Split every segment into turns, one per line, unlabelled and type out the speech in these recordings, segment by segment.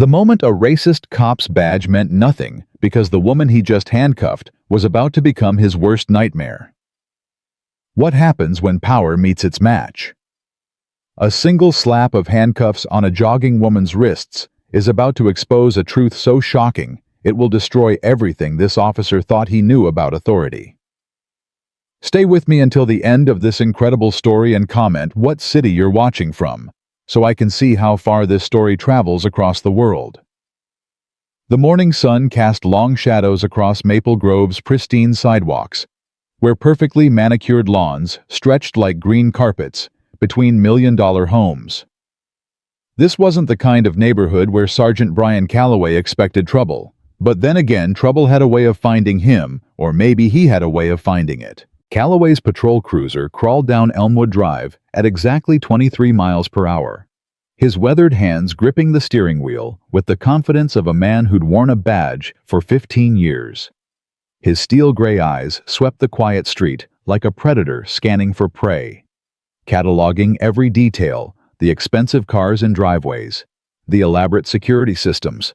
The moment a racist cop's badge meant nothing because the woman he just handcuffed was about to become his worst nightmare. What happens when power meets its match? A single slap of handcuffs on a jogging woman's wrists is about to expose a truth so shocking it will destroy everything this officer thought he knew about authority. Stay with me until the end of this incredible story and comment what city you're watching from, so I can see how far this story travels across the world. The morning sun cast long shadows across Maple Grove's pristine sidewalks, where perfectly manicured lawns stretched like green carpets between million-dollar homes. This wasn't the kind of neighborhood where Sergeant Brian Calloway expected trouble, but then again, trouble had a way of finding him, or maybe he had a way of finding it. Calloway's patrol cruiser crawled down Elmwood Drive at exactly 23 miles per hour, his weathered hands gripping the steering wheel with the confidence of a man who'd worn a badge for 15 years. His steel-gray eyes swept the quiet street like a predator scanning for prey, cataloging every detail: the expensive cars and driveways, the elaborate security systems,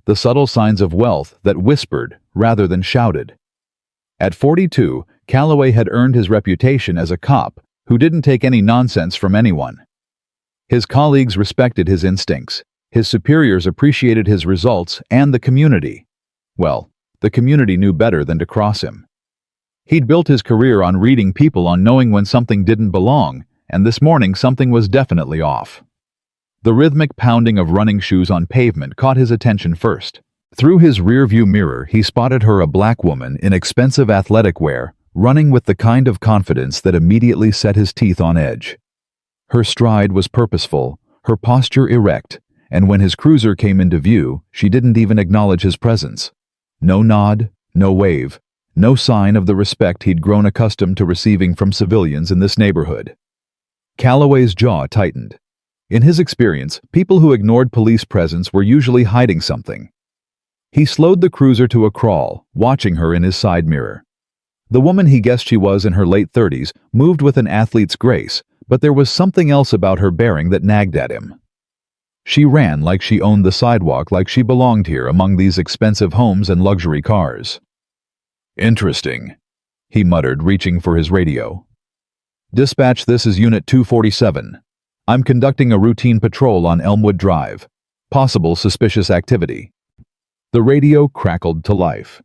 the subtle signs of wealth that whispered rather than shouted. At 42, Calloway had earned his reputation as a cop who didn't take any nonsense from anyone. His colleagues respected his instincts, his superiors appreciated his results, and the community, well, the community knew better than to cross him. He'd built his career on reading people, on knowing when something didn't belong, and this morning something was definitely off. The rhythmic pounding of running shoes on pavement caught his attention first. Through his rearview mirror, he spotted her, a black woman in expensive athletic wear, running with the kind of confidence that immediately set his teeth on edge. Her stride was purposeful, her posture erect, and when his cruiser came into view, she didn't even acknowledge his presence. No nod, no wave, no sign of the respect he'd grown accustomed to receiving from civilians in this neighborhood. Calloway's jaw tightened. In his experience, people who ignored police presence were usually hiding something. He slowed the cruiser to a crawl, watching her in his side mirror. The woman he guessed she was in her late 30s moved with an athlete's grace, but there was something else about her bearing that nagged at him. She ran like she owned the sidewalk, like she belonged here among these expensive homes and luxury cars. "Interesting," he muttered, reaching for his radio. "Dispatch, this is Unit 247. I'm conducting a routine patrol on Elmwood Drive. Possible suspicious activity." The radio crackled to life.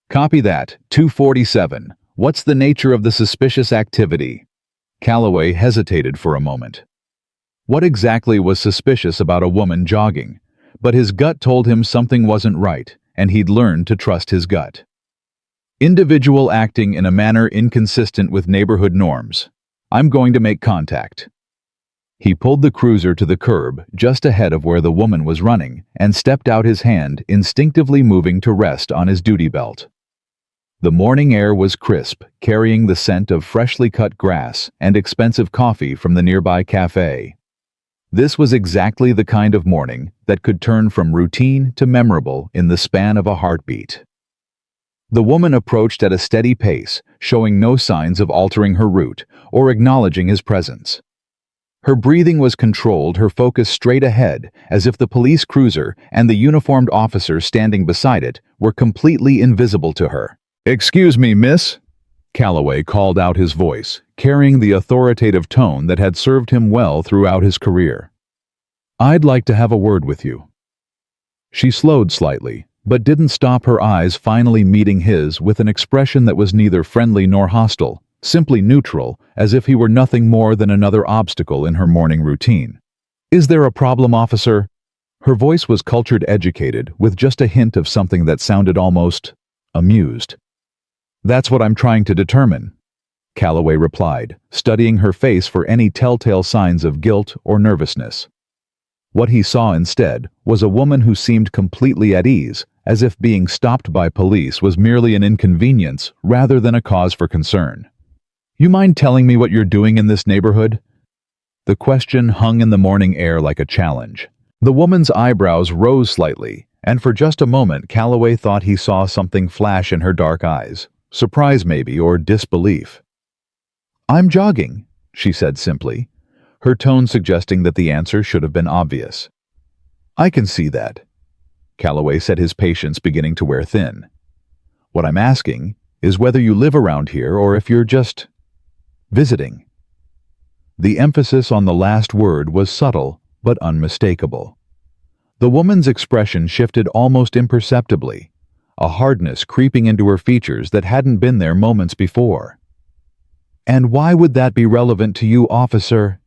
"Copy that, 247. What's the nature of the suspicious activity?" Calloway hesitated for a moment. What exactly was suspicious about a woman jogging? But his gut told him something wasn't right, and he'd learned to trust his gut. "Individual acting in a manner inconsistent with neighborhood norms. I'm going to make contact." He pulled the cruiser to the curb just ahead of where the woman was running and stepped out, his hand instinctively moving to rest on his duty belt. The morning air was crisp, carrying the scent of freshly cut grass and expensive coffee from the nearby cafe. This was exactly the kind of morning that could turn from routine to memorable in the span of a heartbeat. The woman approached at a steady pace, showing no signs of altering her route or acknowledging his presence. Her breathing was controlled, her focus straight ahead, as if the police cruiser and the uniformed officer standing beside it were completely invisible to her. "Excuse me, miss," Calloway called out, his voice carrying the authoritative tone that had served him well throughout his career. "I'd like to have a word with you." She slowed slightly, but didn't stop, her eyes finally meeting his with an expression that was neither friendly nor hostile, simply neutral, as if he were nothing more than another obstacle in her morning routine. "Is there a problem, officer?" Her voice was cultured, educated, with just a hint of something that sounded almost amused. "That's what I'm trying to determine," Calloway replied, studying her face for any telltale signs of guilt or nervousness. What he saw instead was a woman who seemed completely at ease, as if being stopped by police was merely an inconvenience rather than a cause for concern. "You mind telling me what you're doing in this neighborhood?" The question hung in the morning air like a challenge. The woman's eyebrows rose slightly, and for just a moment Calloway thought he saw something flash in her dark eyes. Surprise maybe, or disbelief. "I'm jogging," she said simply, her tone suggesting that the answer should have been obvious. I can see that, Calloway said, his patience beginning to wear thin. What I'm asking is whether you live around here or if you're just visiting. The emphasis on the last word was subtle but unmistakable. The woman's expression shifted almost imperceptibly, a hardness creeping into her features that hadn't been there moments before. "And why would that be relevant to you, officer?"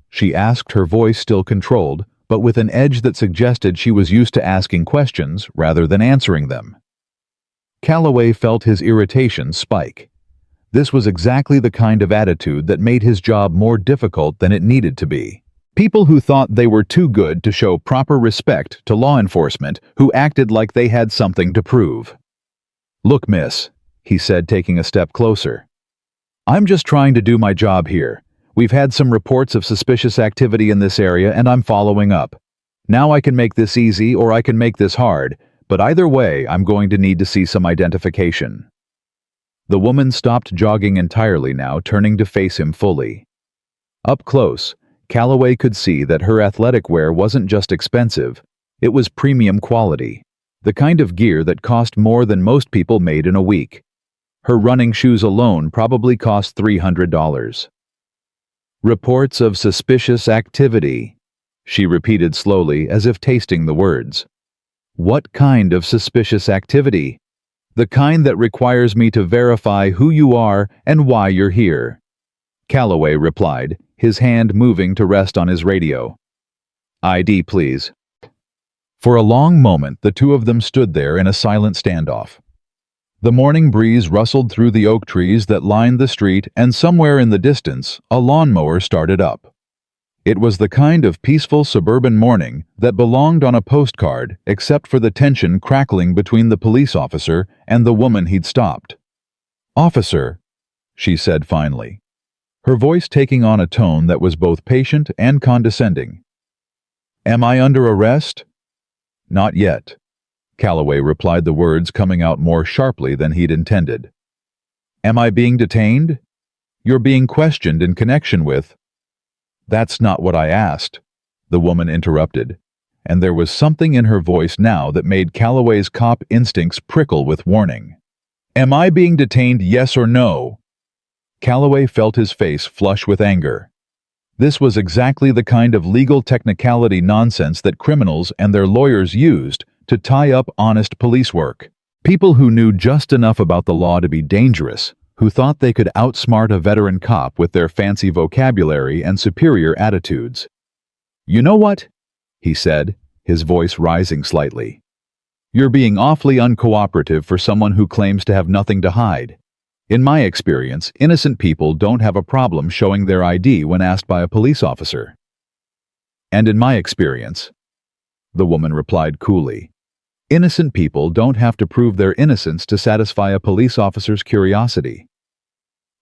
she asked, her voice still controlled, but with an edge that suggested she was used to asking questions rather than answering them. Calloway felt his irritation spike. This was exactly the kind of attitude that made his job more difficult than it needed to be. People who thought they were too good to show proper respect to law enforcement, who acted like they had something to prove. "Look, miss," he said, taking a step closer. "I'm just trying to do my job here. We've had some reports of suspicious activity in this area and I'm following up. Now I can make this easy or I can make this hard, but either way I'm going to need to see some identification." The woman stopped jogging entirely now, turning to face him fully. Up close, Calloway could see that her athletic wear wasn't just expensive, it was premium quality, the kind of gear that cost more than most people made in a week. Her running shoes alone probably cost $300. "Reports of suspicious activity," she repeated slowly, as if tasting the words. "What kind of suspicious activity?" "The kind that requires me to verify who you are and why you're here," Calloway replied, his hand moving to rest on his radio. "ID, please." For a long moment, the two of them stood there in a silent standoff. The morning breeze rustled through the oak trees that lined the street, and somewhere in the distance, a lawnmower started up. It was the kind of peaceful suburban morning that belonged on a postcard, except for the tension crackling between the police officer and the woman he'd stopped. "Officer," she said finally, her voice taking on a tone that was both patient and condescending. "Am I under arrest?" "Not yet," Calloway replied, the words coming out more sharply than he'd intended. "Am I being detained? You're being questioned in connection with—" "That's not what I asked," the woman interrupted, and there was something in her voice now that made Calloway's cop instincts prickle with warning. "Am I being detained, yes or no?" Calloway felt his face flush with anger. This was exactly the kind of legal technicality nonsense that criminals and their lawyers used to tie up honest police work. People who knew just enough about the law to be dangerous, who thought they could outsmart a veteran cop with their fancy vocabulary and superior attitudes. "You know what?" he said, his voice rising slightly. "You're being awfully uncooperative for someone who claims to have nothing to hide. In my experience, innocent people don't have a problem showing their ID when asked by a police officer." "And in my experience," the woman replied coolly, "innocent people don't have to prove their innocence to satisfy a police officer's curiosity."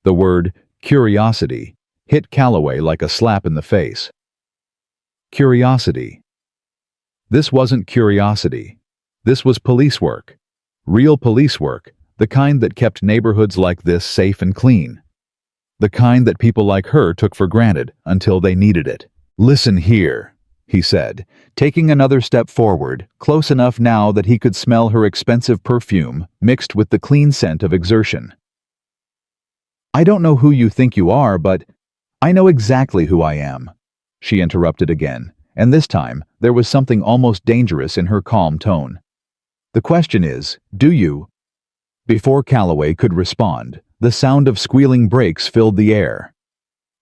The word curiosity hit Calloway like a slap in the face. Curiosity. This wasn't curiosity. This was police work. Real police work, the kind that kept neighborhoods like this safe and clean. The kind that people like her took for granted until they needed it. "Listen here," he said, taking another step forward, close enough now that he could smell her expensive perfume mixed with the clean scent of exertion. "I don't know who you think you are, but I know exactly who I am," she interrupted again, and this time there was something almost dangerous in her calm tone. "The question is, do you?" Before Calloway could respond, the sound of squealing brakes filled the air.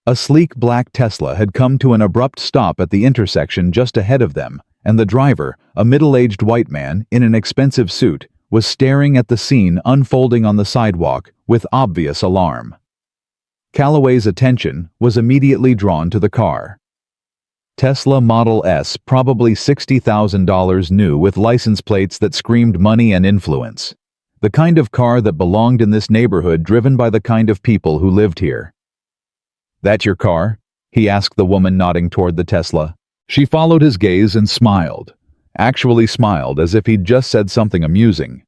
A sleek black Tesla had come to an abrupt stop at the intersection just ahead of them, and the driver, a middle-aged white man in an expensive suit, was staring at the scene unfolding on the sidewalk with obvious alarm. Calloway's attention was immediately drawn to the car. Tesla Model S, probably $60,000 new, with license plates that screamed money and influence. The kind of car that belonged in this neighborhood, driven by the kind of people who lived here. "That your car?" he asked the woman, nodding toward the Tesla. She followed his gaze and smiled. Actually smiled, as if he'd just said something amusing.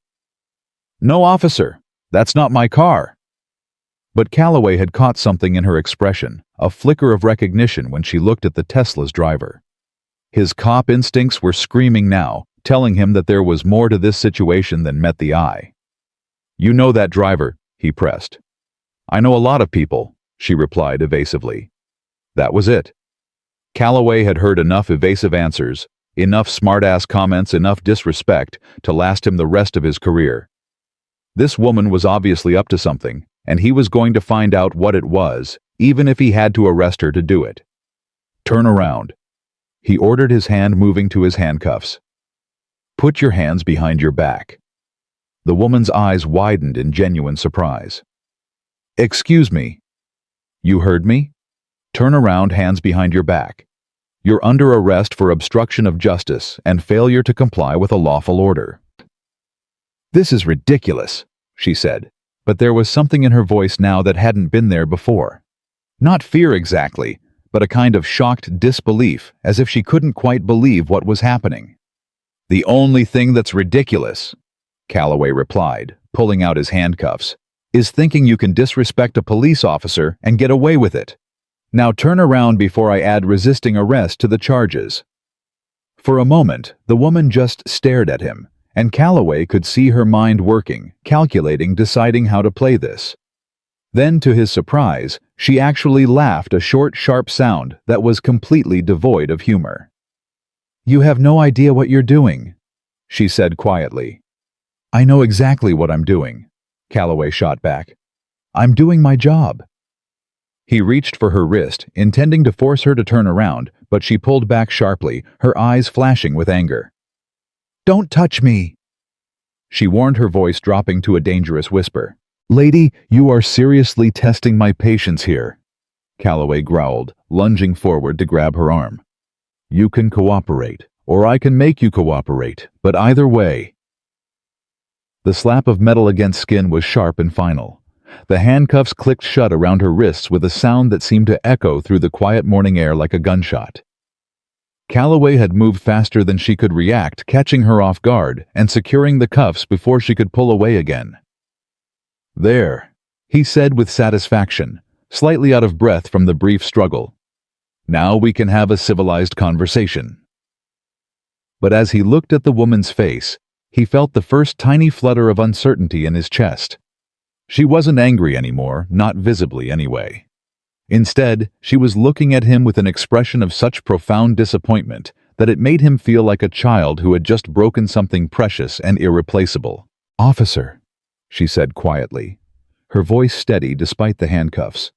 "No, officer, that's not my car." But Calloway had caught something in her expression, a flicker of recognition when she looked at the Tesla's driver. His cop instincts were screaming now, telling him that there was more to this situation than met the eye. "You know that driver," he pressed. "I know a lot of people," she replied evasively. That was it. Calloway had heard enough evasive answers, enough smart-ass comments, enough disrespect to last him the rest of his career. This woman was obviously up to something, and he was going to find out what it was, even if he had to arrest her to do it. "Turn around." He ordered, his hand moving to his handcuffs. "Put your hands behind your back." The woman's eyes widened in genuine surprise. "Excuse me." "You heard me? Turn around, hands behind your back. You're under arrest for obstruction of justice and failure to comply with a lawful order." "This is ridiculous," she said, but there was something in her voice now that hadn't been there before. Not fear exactly, but a kind of shocked disbelief, as if she couldn't quite believe what was happening. "The only thing that's ridiculous," Calloway replied, pulling out his handcuffs, "is thinking you can disrespect a police officer and get away with it. Now turn around before I add resisting arrest to the charges." For a moment, the woman just stared at him, and Calloway could see her mind working, calculating, deciding how to play this. Then, to his surprise, she actually laughed, a short, sharp sound that was completely devoid of humor. "You have no idea what you're doing," she said quietly. "I know exactly what I'm doing," Calloway shot back. "I'm doing my job." He reached for her wrist, intending to force her to turn around, but she pulled back sharply, her eyes flashing with anger. "Don't touch me," she warned, her voice dropping to a dangerous whisper. "Lady, you are seriously testing my patience here," Calloway growled, lunging forward to grab her arm. "You can cooperate, or I can make you cooperate, but either way." The slap of metal against skin was sharp and final. The handcuffs clicked shut around her wrists with a sound that seemed to echo through the quiet morning air like a gunshot. Calloway had moved faster than she could react, catching her off guard and securing the cuffs before she could pull away again. "There," he said with satisfaction, slightly out of breath from the brief struggle. "Now we can have a civilized conversation." But as he looked at the woman's face, he felt the first tiny flutter of uncertainty in his chest. She wasn't angry anymore, not visibly anyway. Instead, she was looking at him with an expression of such profound disappointment that it made him feel like a child who had just broken something precious and irreplaceable. "Officer," she said quietly, her voice steady despite the handcuffs,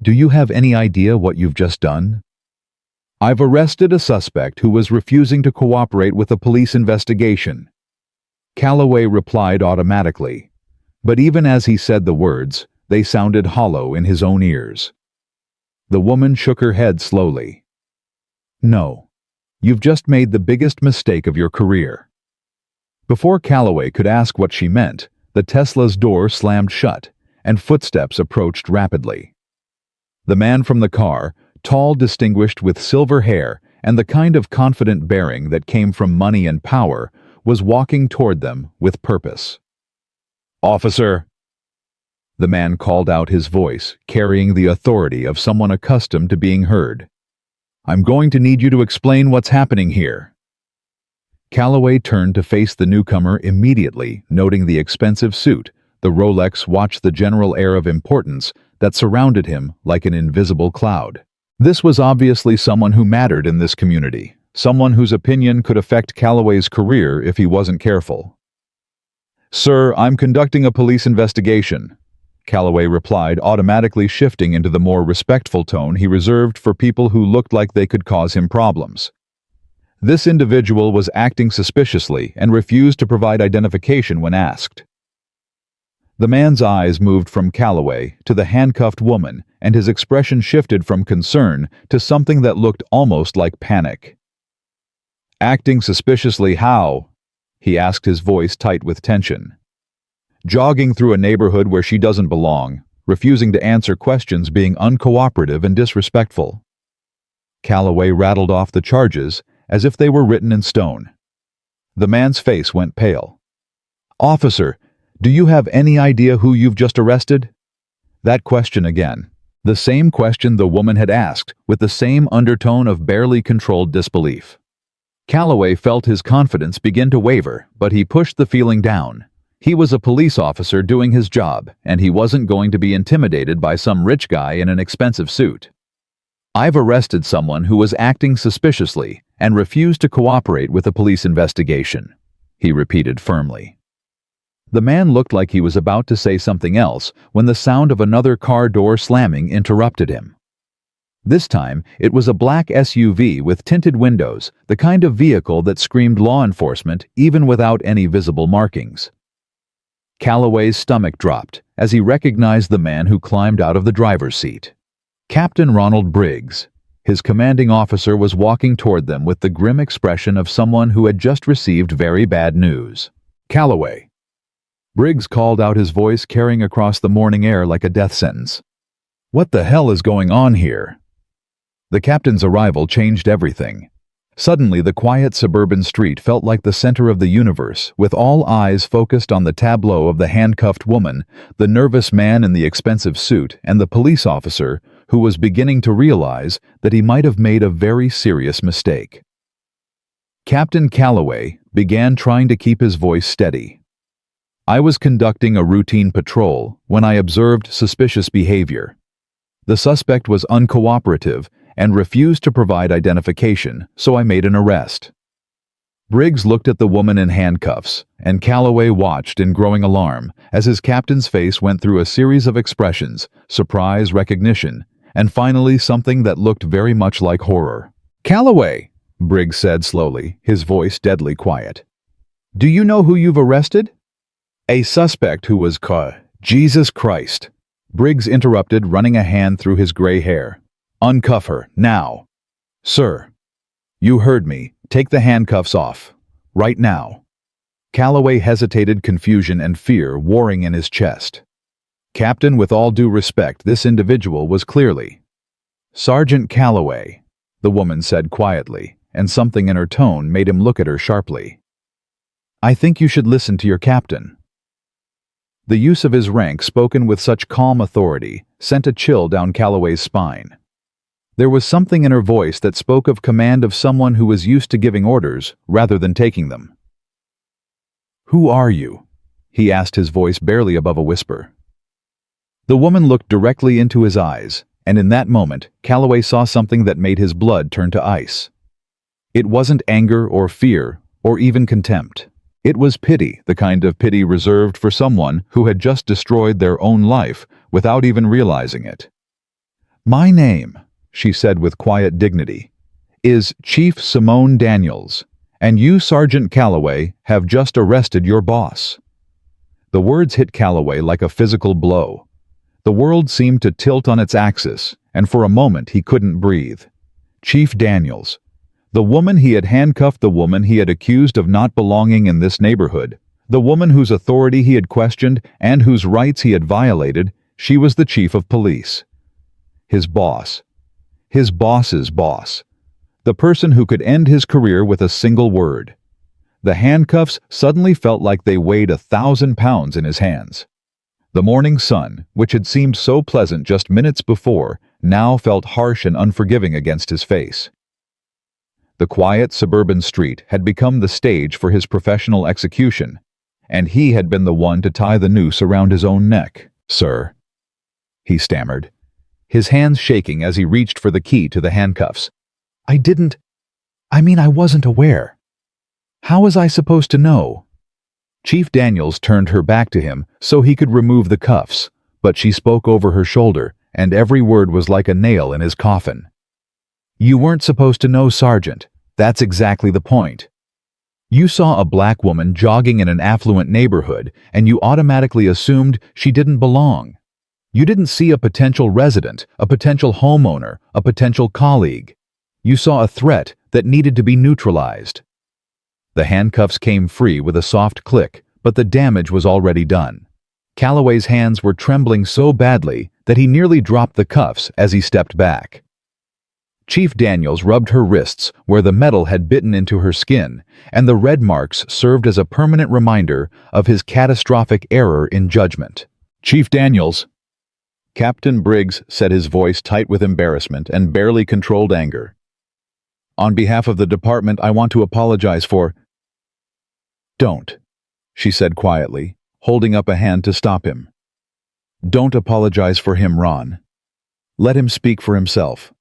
"do you have any idea what you've just done?" "I've arrested a suspect who was refusing to cooperate with a police investigation," Calloway replied automatically, but even as he said the words, they sounded hollow in his own ears. The woman shook her head slowly. "No, you've just made the biggest mistake of your career." Before Calloway could ask what she meant, the Tesla's door slammed shut, and footsteps approached rapidly. The man from the car, tall, distinguished, with silver hair and the kind of confident bearing that came from money and power, was walking toward them with purpose. "Officer!" The man called out, his voice carrying the authority of someone accustomed to being heard. "I'm going to need you to explain what's happening here." Calloway turned to face the newcomer immediately, noting the expensive suit, the Rolex watch, the general air of importance that surrounded him like an invisible cloud. This was obviously someone who mattered in this community, someone whose opinion could affect Calloway's career if he wasn't careful. "Sir, I'm conducting a police investigation," Calloway replied, automatically shifting into the more respectful tone he reserved for people who looked like they could cause him problems. This individual was acting suspiciously and refused to provide identification when asked. The man's eyes moved from Calloway to the handcuffed woman, and his expression shifted from concern to something that looked almost like panic. "Acting suspiciously how?" he asked, his voice tight with tension. "Jogging through a neighborhood where she doesn't belong, refusing to answer questions, being uncooperative and disrespectful." Calloway rattled off the charges as if they were written in stone. The man's face went pale. "Officer, do you have any idea who you've just arrested?" That question again, The same question the woman had asked, with the same undertone of barely controlled disbelief. Calloway felt his confidence begin to waver, but he pushed the feeling down. He was a police officer doing his job, and he wasn't going to be intimidated by some rich guy in an expensive suit. "I've arrested someone who was acting suspiciously and refused to cooperate with a police investigation," he repeated firmly. The man looked like he was about to say something else when the sound of another car door slamming interrupted him. This time, it was a black SUV with tinted windows, the kind of vehicle that screamed law enforcement even without any visible markings. Calloway's stomach dropped as he recognized the man who climbed out of the driver's seat. Captain Ronald Briggs. His commanding officer was walking toward them with the grim expression of someone who had just received very bad news. "Calloway." Briggs called out, his voice carrying across the morning air like a death sentence. "What the hell is going on here?" The captain's arrival changed everything. Suddenly, the quiet suburban street felt like the center of the universe, with all eyes focused on the tableau of the handcuffed woman, the nervous man in the expensive suit, and the police officer who was beginning to realize that he might have made a very serious mistake. Captain Calloway began trying to keep his voice steady. "I was conducting a routine patrol when I observed suspicious behavior. The suspect was uncooperative and refused to provide identification, so I made an arrest." Briggs looked at the woman in handcuffs, and Calloway watched in growing alarm as his captain's face went through a series of expressions: surprise, recognition, and finally something that looked very much like horror. "Calloway," Briggs said slowly, his voice deadly quiet. "Do you know who you've arrested?" "A suspect who was Jesus Christ," Briggs interrupted, running a hand through his gray hair. "Uncuff her, now." "Sir." "You heard me. Take the handcuffs off. Right now." Calloway hesitated, confusion and fear warring in his chest. "Captain, with all due respect, this individual was clearly—" "Sergeant Calloway," the woman said quietly, and something in her tone made him look at her sharply. "I think you should listen to your captain." The use of his rank, spoken with such calm authority, sent a chill down Calloway's spine. There was something in her voice that spoke of command, of someone who was used to giving orders rather than taking them. "Who are you?" he asked, his voice barely above a whisper. The woman looked directly into his eyes, and in that moment, Calloway saw something that made his blood turn to ice. It wasn't anger or fear or even contempt. It was pity, the kind of pity reserved for someone who had just destroyed their own life without even realizing it. "My name," she said with quiet dignity, "is Chief Simone Daniels, and you, Sergeant Calloway, have just arrested your boss." The words hit Calloway like a physical blow. The world seemed to tilt on its axis, and for a moment he couldn't breathe. Chief Daniels. The woman he had handcuffed, the woman he had accused of not belonging in this neighborhood, the woman whose authority he had questioned and whose rights he had violated, she was the chief of police. His boss. His boss's boss. The person who could end his career with a single word. The handcuffs suddenly felt like they weighed 1,000 pounds in his hands. The morning sun, which had seemed so pleasant just minutes before, now felt harsh and unforgiving against his face. The quiet suburban street had become the stage for his professional execution, and he had been the one to tie the noose around his own neck. "Sir," he stammered, his hands shaking as he reached for the key to the handcuffs. I wasn't aware. How was I supposed to know?" Chief Daniels turned her back to him so he could remove the cuffs, but she spoke over her shoulder, and every word was like a nail in his coffin. "You weren't supposed to know, Sergeant. That's exactly the point. You saw a black woman jogging in an affluent neighborhood, and you automatically assumed she didn't belong. You didn't see a potential resident, a potential homeowner, a potential colleague. You saw a threat that needed to be neutralized." The handcuffs came free with a soft click, but the damage was already done. Calloway's hands were trembling so badly that he nearly dropped the cuffs as he stepped back. Chief Daniels rubbed her wrists where the metal had bitten into her skin, and the red marks served as a permanent reminder of his catastrophic error in judgment. "Chief Daniels." Captain Briggs said, his voice tight with embarrassment and barely controlled anger. "On behalf of the department, I want to apologize for—" "Don't," she said quietly, holding up a hand to stop him. "Don't apologize for him, Ron. Let him speak for himself."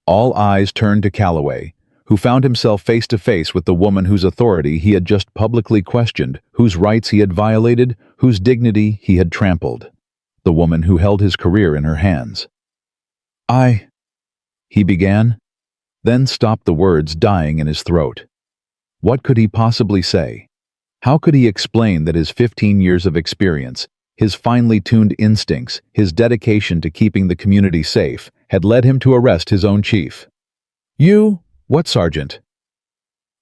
All eyes turned to Calloway, who found himself face to face with the woman whose authority he had just publicly questioned, whose rights he had violated, whose dignity he had trampled. The woman who held his career in her hands. He began, then stopped, the words dying in his throat. What could he possibly say? How could he explain that his 15 years of experience, his finely tuned instincts, his dedication to keeping the community safe, had led him to arrest his own chief? "You? What, Sergeant?"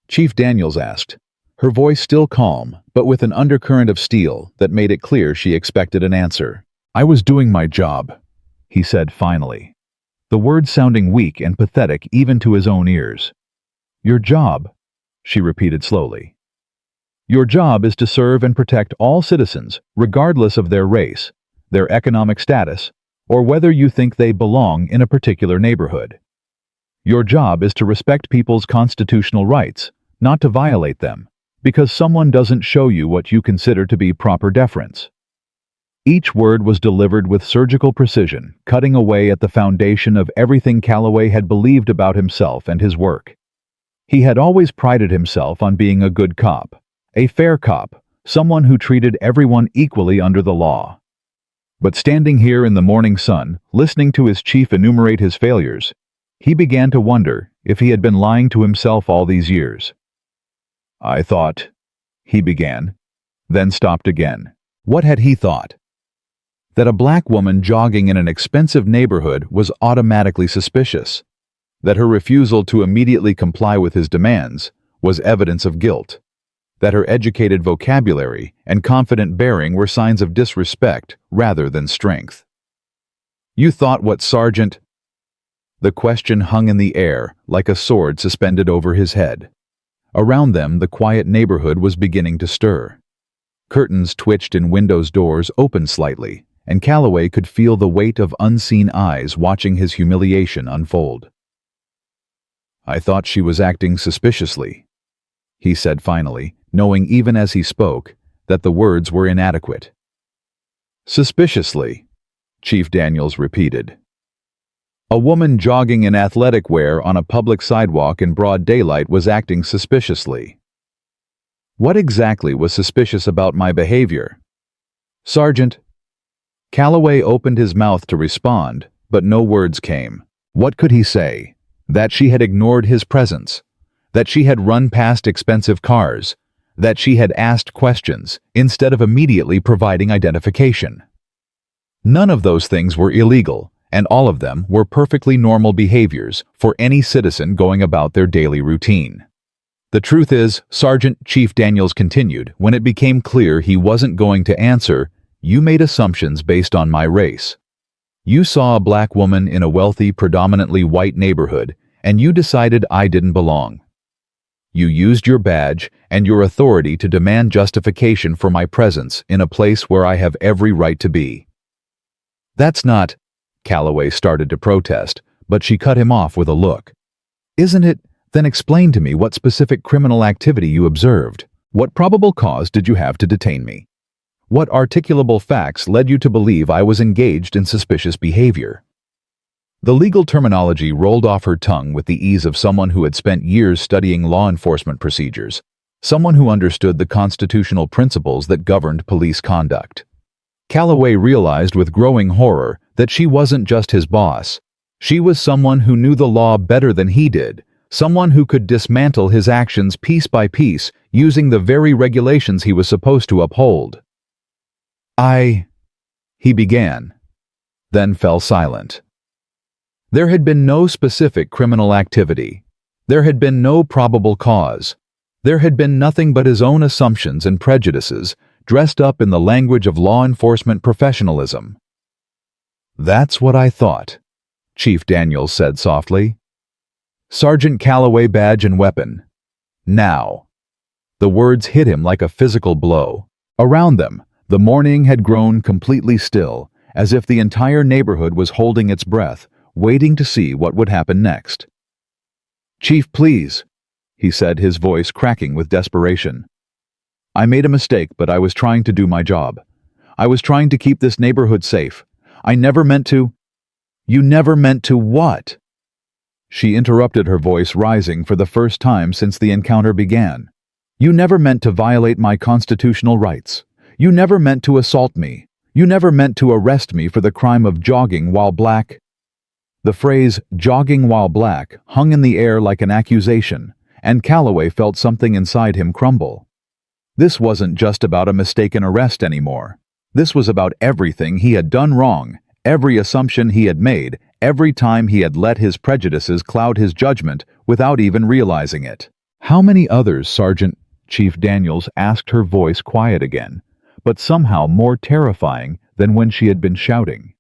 Chief Daniels asked, her voice still calm, but with an undercurrent of steel that made it clear she expected an answer. "I was doing my job," he said finally, the words sounding weak and pathetic even to his own ears. "Your job," she repeated slowly. "Your job is to serve and protect all citizens, regardless of their race, their economic status, or whether you think they belong in a particular neighborhood. Your job is to respect people's constitutional rights, not to violate them, because someone doesn't show you what you consider to be proper deference." Each word was delivered with surgical precision, cutting away at the foundation of everything Calloway had believed about himself and his work. He had always prided himself on being a good cop, a fair cop, someone who treated everyone equally under the law. But standing here in the morning sun, listening to his chief enumerate his failures, he began to wonder if he had been lying to himself all these years. "I thought," he began, then stopped again. What had he thought? That a black woman jogging in an expensive neighborhood was automatically suspicious. That her refusal to immediately comply with his demands was evidence of guilt. That her educated vocabulary and confident bearing were signs of disrespect rather than strength. "You thought what, Sergeant?" The question hung in the air like a sword suspended over his head. Around them, the quiet neighborhood was beginning to stir. Curtains twitched and windows' doors opened slightly, and Calloway could feel the weight of unseen eyes watching his humiliation unfold. "I thought she was acting suspiciously," he said finally, knowing even as he spoke that the words were inadequate. "Suspiciously," Chief Daniels repeated. "A woman jogging in athletic wear on a public sidewalk in broad daylight was acting suspiciously." "What exactly was suspicious about my behavior?" "Sergeant." Calloway opened his mouth to respond, but no words came. What could he say? That she had ignored his presence? That she had run past expensive cars? That she had asked questions instead of immediately providing identification? None of those things were illegal, and all of them were perfectly normal behaviors for any citizen going about their daily routine. "The truth is," Sergeant Chief Daniels continued, when it became clear he wasn't going to answer, "you made assumptions based on my race. You saw a black woman in a wealthy, predominantly white neighborhood, and you decided I didn't belong. You used your badge and your authority to demand justification for my presence in a place where I have every right to be." "That's not—" Calloway started to protest, but she cut him off with a look. "Isn't it? Then explain to me what specific criminal activity you observed. What probable cause did you have to detain me? What articulable facts led you to believe I was engaged in suspicious behavior?" The legal terminology rolled off her tongue with the ease of someone who had spent years studying law enforcement procedures, someone who understood the constitutional principles that governed police conduct. Calloway realized with growing horror that she wasn't just his boss. She was someone who knew the law better than he did, someone who could dismantle his actions piece by piece using the very regulations he was supposed to uphold. He began, then fell silent. There had been no specific criminal activity. There had been no probable cause. There had been nothing but his own assumptions and prejudices, dressed up in the language of law enforcement professionalism. "That's what I thought," Chief Daniels said softly. "Sergeant Calloway, badge and weapon. Now." The words hit him like a physical blow. Around them, the morning had grown completely still, as if the entire neighborhood was holding its breath, waiting to see what would happen next. "Chief, please," he said, his voice cracking with desperation. "I made a mistake, but I was trying to do my job. I was trying to keep this neighborhood safe. I never meant to—" "You never meant to what?" She interrupted, her voice rising for the first time since the encounter began. "You never meant to violate my constitutional rights. You never meant to assault me. You never meant to arrest me for the crime of jogging while black." The phrase, "jogging while black," hung in the air like an accusation, and Calloway felt something inside him crumble. This wasn't just about a mistaken arrest anymore. This was about everything he had done wrong, every assumption he had made, every time he had let his prejudices cloud his judgment without even realizing it. "How many others, Sergeant?" Chief Daniels asked, her voice quiet again, but somehow more terrifying than when she had been shouting.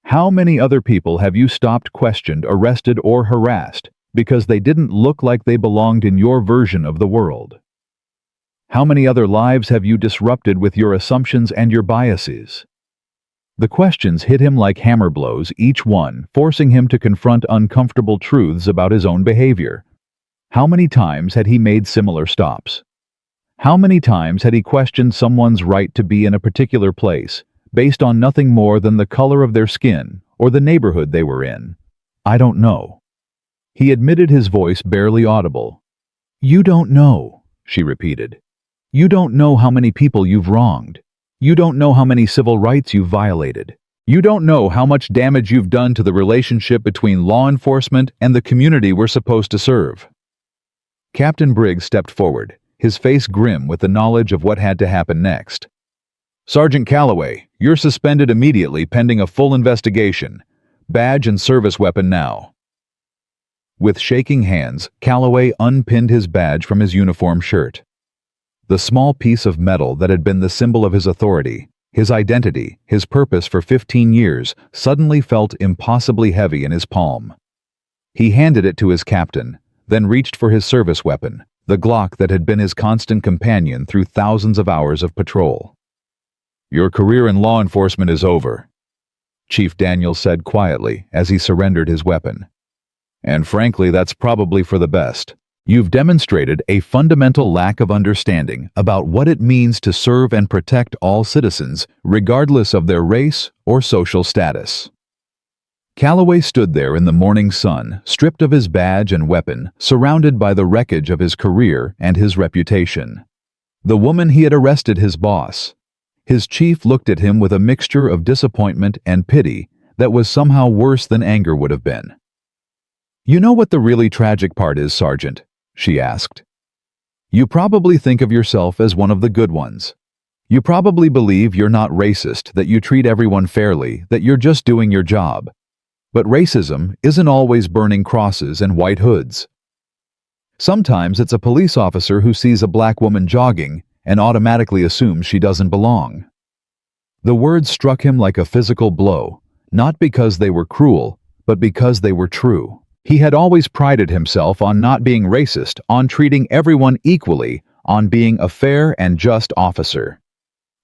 "How many other people have you stopped, questioned, arrested, or harassed because they didn't look like they belonged in your version of the world? How many other lives have you disrupted with your assumptions and your biases?" The questions hit him like hammer blows, each one forcing him to confront uncomfortable truths about his own behavior. How many times had he made similar stops? How many times had he questioned someone's right to be in a particular place, based on nothing more than the color of their skin or the neighborhood they were in? "I don't know." He admitted, his voice barely audible. "You don't know," she repeated. "You don't know how many people you've wronged. You don't know how many civil rights you've violated. You don't know how much damage you've done to the relationship between law enforcement and the community we're supposed to serve." Captain Briggs stepped forward, his face grim with the knowledge of what had to happen next. "Sergeant Calloway, you're suspended immediately pending a full investigation. Badge and service weapon now." With shaking hands, Calloway unpinned his badge from his uniform shirt. The small piece of metal that had been the symbol of his authority, his identity, his purpose for 15 years, suddenly felt impossibly heavy in his palm. He handed it to his captain, then reached for his service weapon, the Glock that had been his constant companion through thousands of hours of patrol. "Your career in law enforcement is over," Chief Daniels said quietly as he surrendered his weapon. "And frankly, that's probably for the best. You've demonstrated a fundamental lack of understanding about what it means to serve and protect all citizens, regardless of their race or social status." Calloway stood there in the morning sun, stripped of his badge and weapon, surrounded by the wreckage of his career and his reputation. The woman he had arrested, his boss. His chief looked at him with a mixture of disappointment and pity that was somehow worse than anger would have been. "You know what the really tragic part is, Sergeant?" she asked. "You probably think of yourself as one of the good ones. You probably believe you're not racist, that you treat everyone fairly, that you're just doing your job. But racism isn't always burning crosses and white hoods. Sometimes it's a police officer who sees a black woman jogging and automatically assumes she doesn't belong." The words struck him like a physical blow, not because they were cruel, but because they were true. He had always prided himself on not being racist, on treating everyone equally, on being a fair and just officer.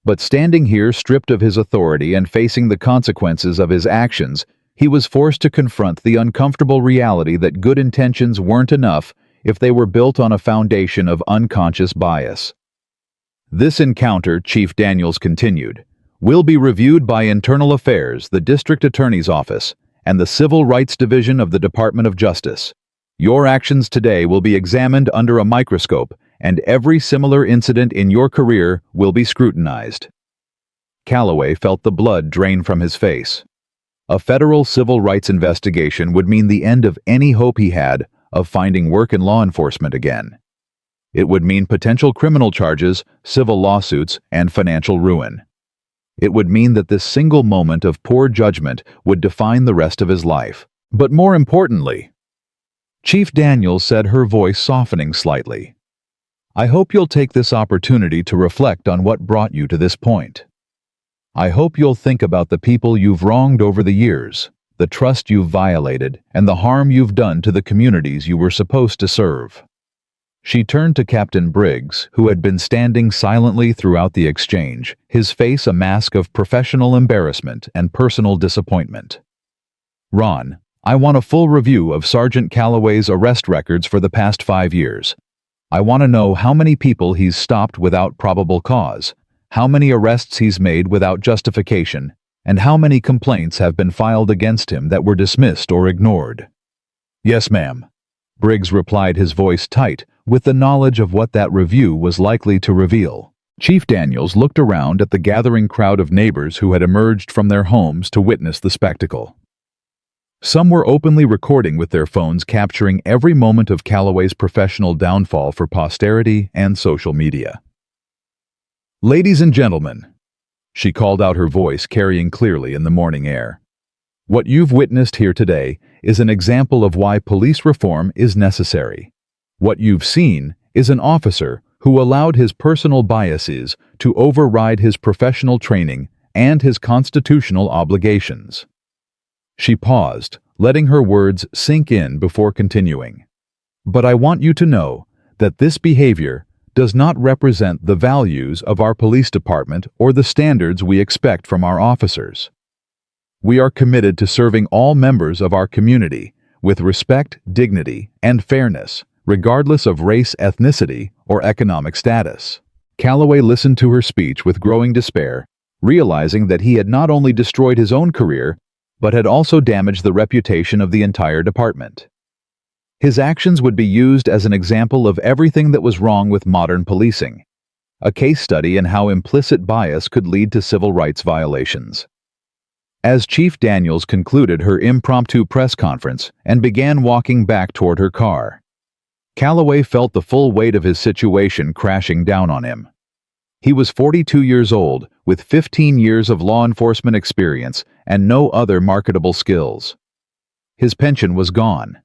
But standing here stripped of his authority and facing the consequences of his actions, he was forced to confront the uncomfortable reality that good intentions weren't enough if they were built on a foundation of unconscious bias. "This encounter," Chief Daniels continued, "will be reviewed by Internal Affairs, the District Attorney's Office, and the Civil Rights Division of the Department of Justice. Your actions today will be examined under a microscope, and every similar incident in your career will be scrutinized." Calloway felt the blood drain from his face. A federal civil rights investigation would mean the end of any hope he had of finding work in law enforcement again. It would mean potential criminal charges, civil lawsuits, and financial ruin. It would mean that this single moment of poor judgment would define the rest of his life. But more importantly, Chief Daniels said, her voice softening slightly, "I hope you'll take this opportunity to reflect on what brought you to this point. I hope you'll think about the people you've wronged over the years, the trust you've violated, and the harm you've done to the communities you were supposed to serve." She turned to Captain Briggs, who had been standing silently throughout the exchange, his face a mask of professional embarrassment and personal disappointment. "Ron, I want a full review of Sergeant Calloway's arrest records for the past 5 years. I want to know how many people he's stopped without probable cause, how many arrests he's made without justification, and how many complaints have been filed against him that were dismissed or ignored." "Yes, ma'am," Briggs replied, his voice tight, with the knowledge of what that review was likely to reveal. Chief Daniels looked around at the gathering crowd of neighbors who had emerged from their homes to witness the spectacle. Some were openly recording with their phones, capturing every moment of Calloway's professional downfall for posterity and social media. "Ladies and gentlemen," she called out, her voice carrying clearly in the morning air, "what you've witnessed here today is an example of why police reform is necessary. What you've seen is an officer who allowed his personal biases to override his professional training and his constitutional obligations." She paused, letting her words sink in before continuing. "But I want you to know that this behavior does not represent the values of our police department or the standards we expect from our officers. We are committed to serving all members of our community with respect, dignity, and fairness, regardless of race, ethnicity, or economic status." Calloway listened to her speech with growing despair, realizing that he had not only destroyed his own career, but had also damaged the reputation of the entire department. His actions would be used as an example of everything that was wrong with modern policing, a case study in how implicit bias could lead to civil rights violations. As Chief Daniels concluded her impromptu press conference and began walking back toward her car, Calloway felt the full weight of his situation crashing down on him. He was 42 years old, with 15 years of law enforcement experience and no other marketable skills. His pension was gone,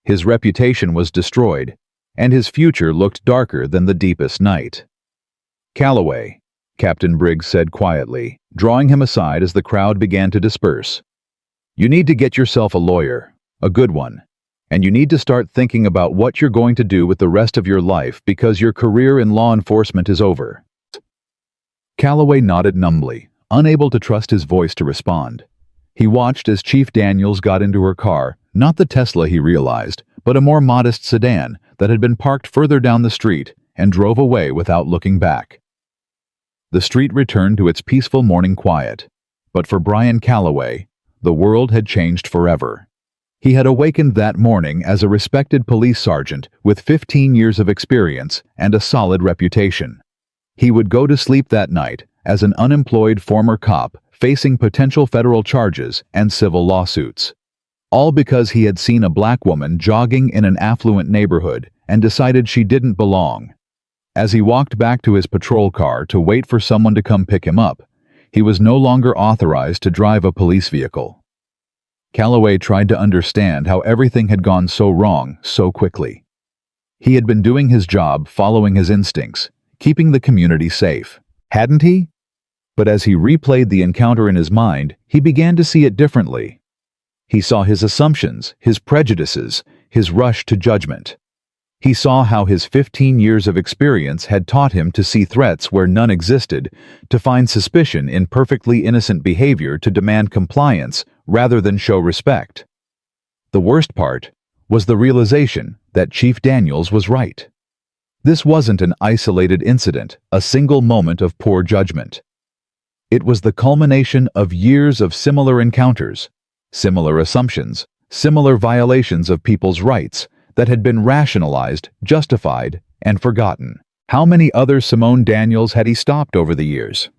his reputation was destroyed, and his future looked darker than the deepest night. "Calloway," Captain Briggs said quietly, drawing him aside as the crowd began to disperse, "you need to get yourself a lawyer, a good one, and you need to start thinking about what you're going to do with the rest of your life because your career in law enforcement is over." Calloway nodded numbly, unable to trust his voice to respond. He watched as Chief Daniels got into her car, not the Tesla he realized, but a more modest sedan that had been parked further down the street, and drove away without looking back. The street returned to its peaceful morning quiet, but for Brian Calloway, the world had changed forever. He had awakened that morning as a respected police sergeant with 15 years of experience and a solid reputation. He would go to sleep that night as an unemployed former cop facing potential federal charges and civil lawsuits. All because he had seen a black woman jogging in an affluent neighborhood and decided she didn't belong. As he walked back to his patrol car to wait for someone to come pick him up, he was no longer authorized to drive a police vehicle. Calloway tried to understand how everything had gone so wrong so quickly. He had been doing his job, following his instincts, keeping the community safe, hadn't he? But as he replayed the encounter in his mind, he began to see it differently. He saw his assumptions, his prejudices, his rush to judgment. He saw how his 15 years of experience had taught him to see threats where none existed, to find suspicion in perfectly innocent behavior, to demand compliance rather than show respect. The worst part was the realization that Chief Daniels was right. This wasn't an isolated incident, a single moment of poor judgment. It was the culmination of years of similar encounters, similar assumptions, similar violations of people's rights that had been rationalized, justified, and forgotten. How many other Simone Daniels had he stopped over the years?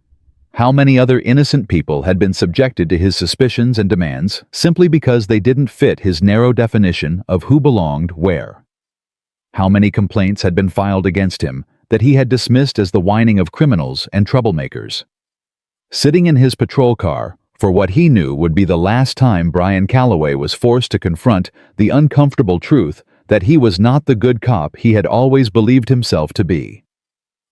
How many other innocent people had been subjected to his suspicions and demands simply because they didn't fit his narrow definition of who belonged where? How many complaints had been filed against him that he had dismissed as the whining of criminals and troublemakers? Sitting in his patrol car, for what he knew would be the last time, Brian Calloway was forced to confront the uncomfortable truth that he was not the good cop he had always believed himself to be.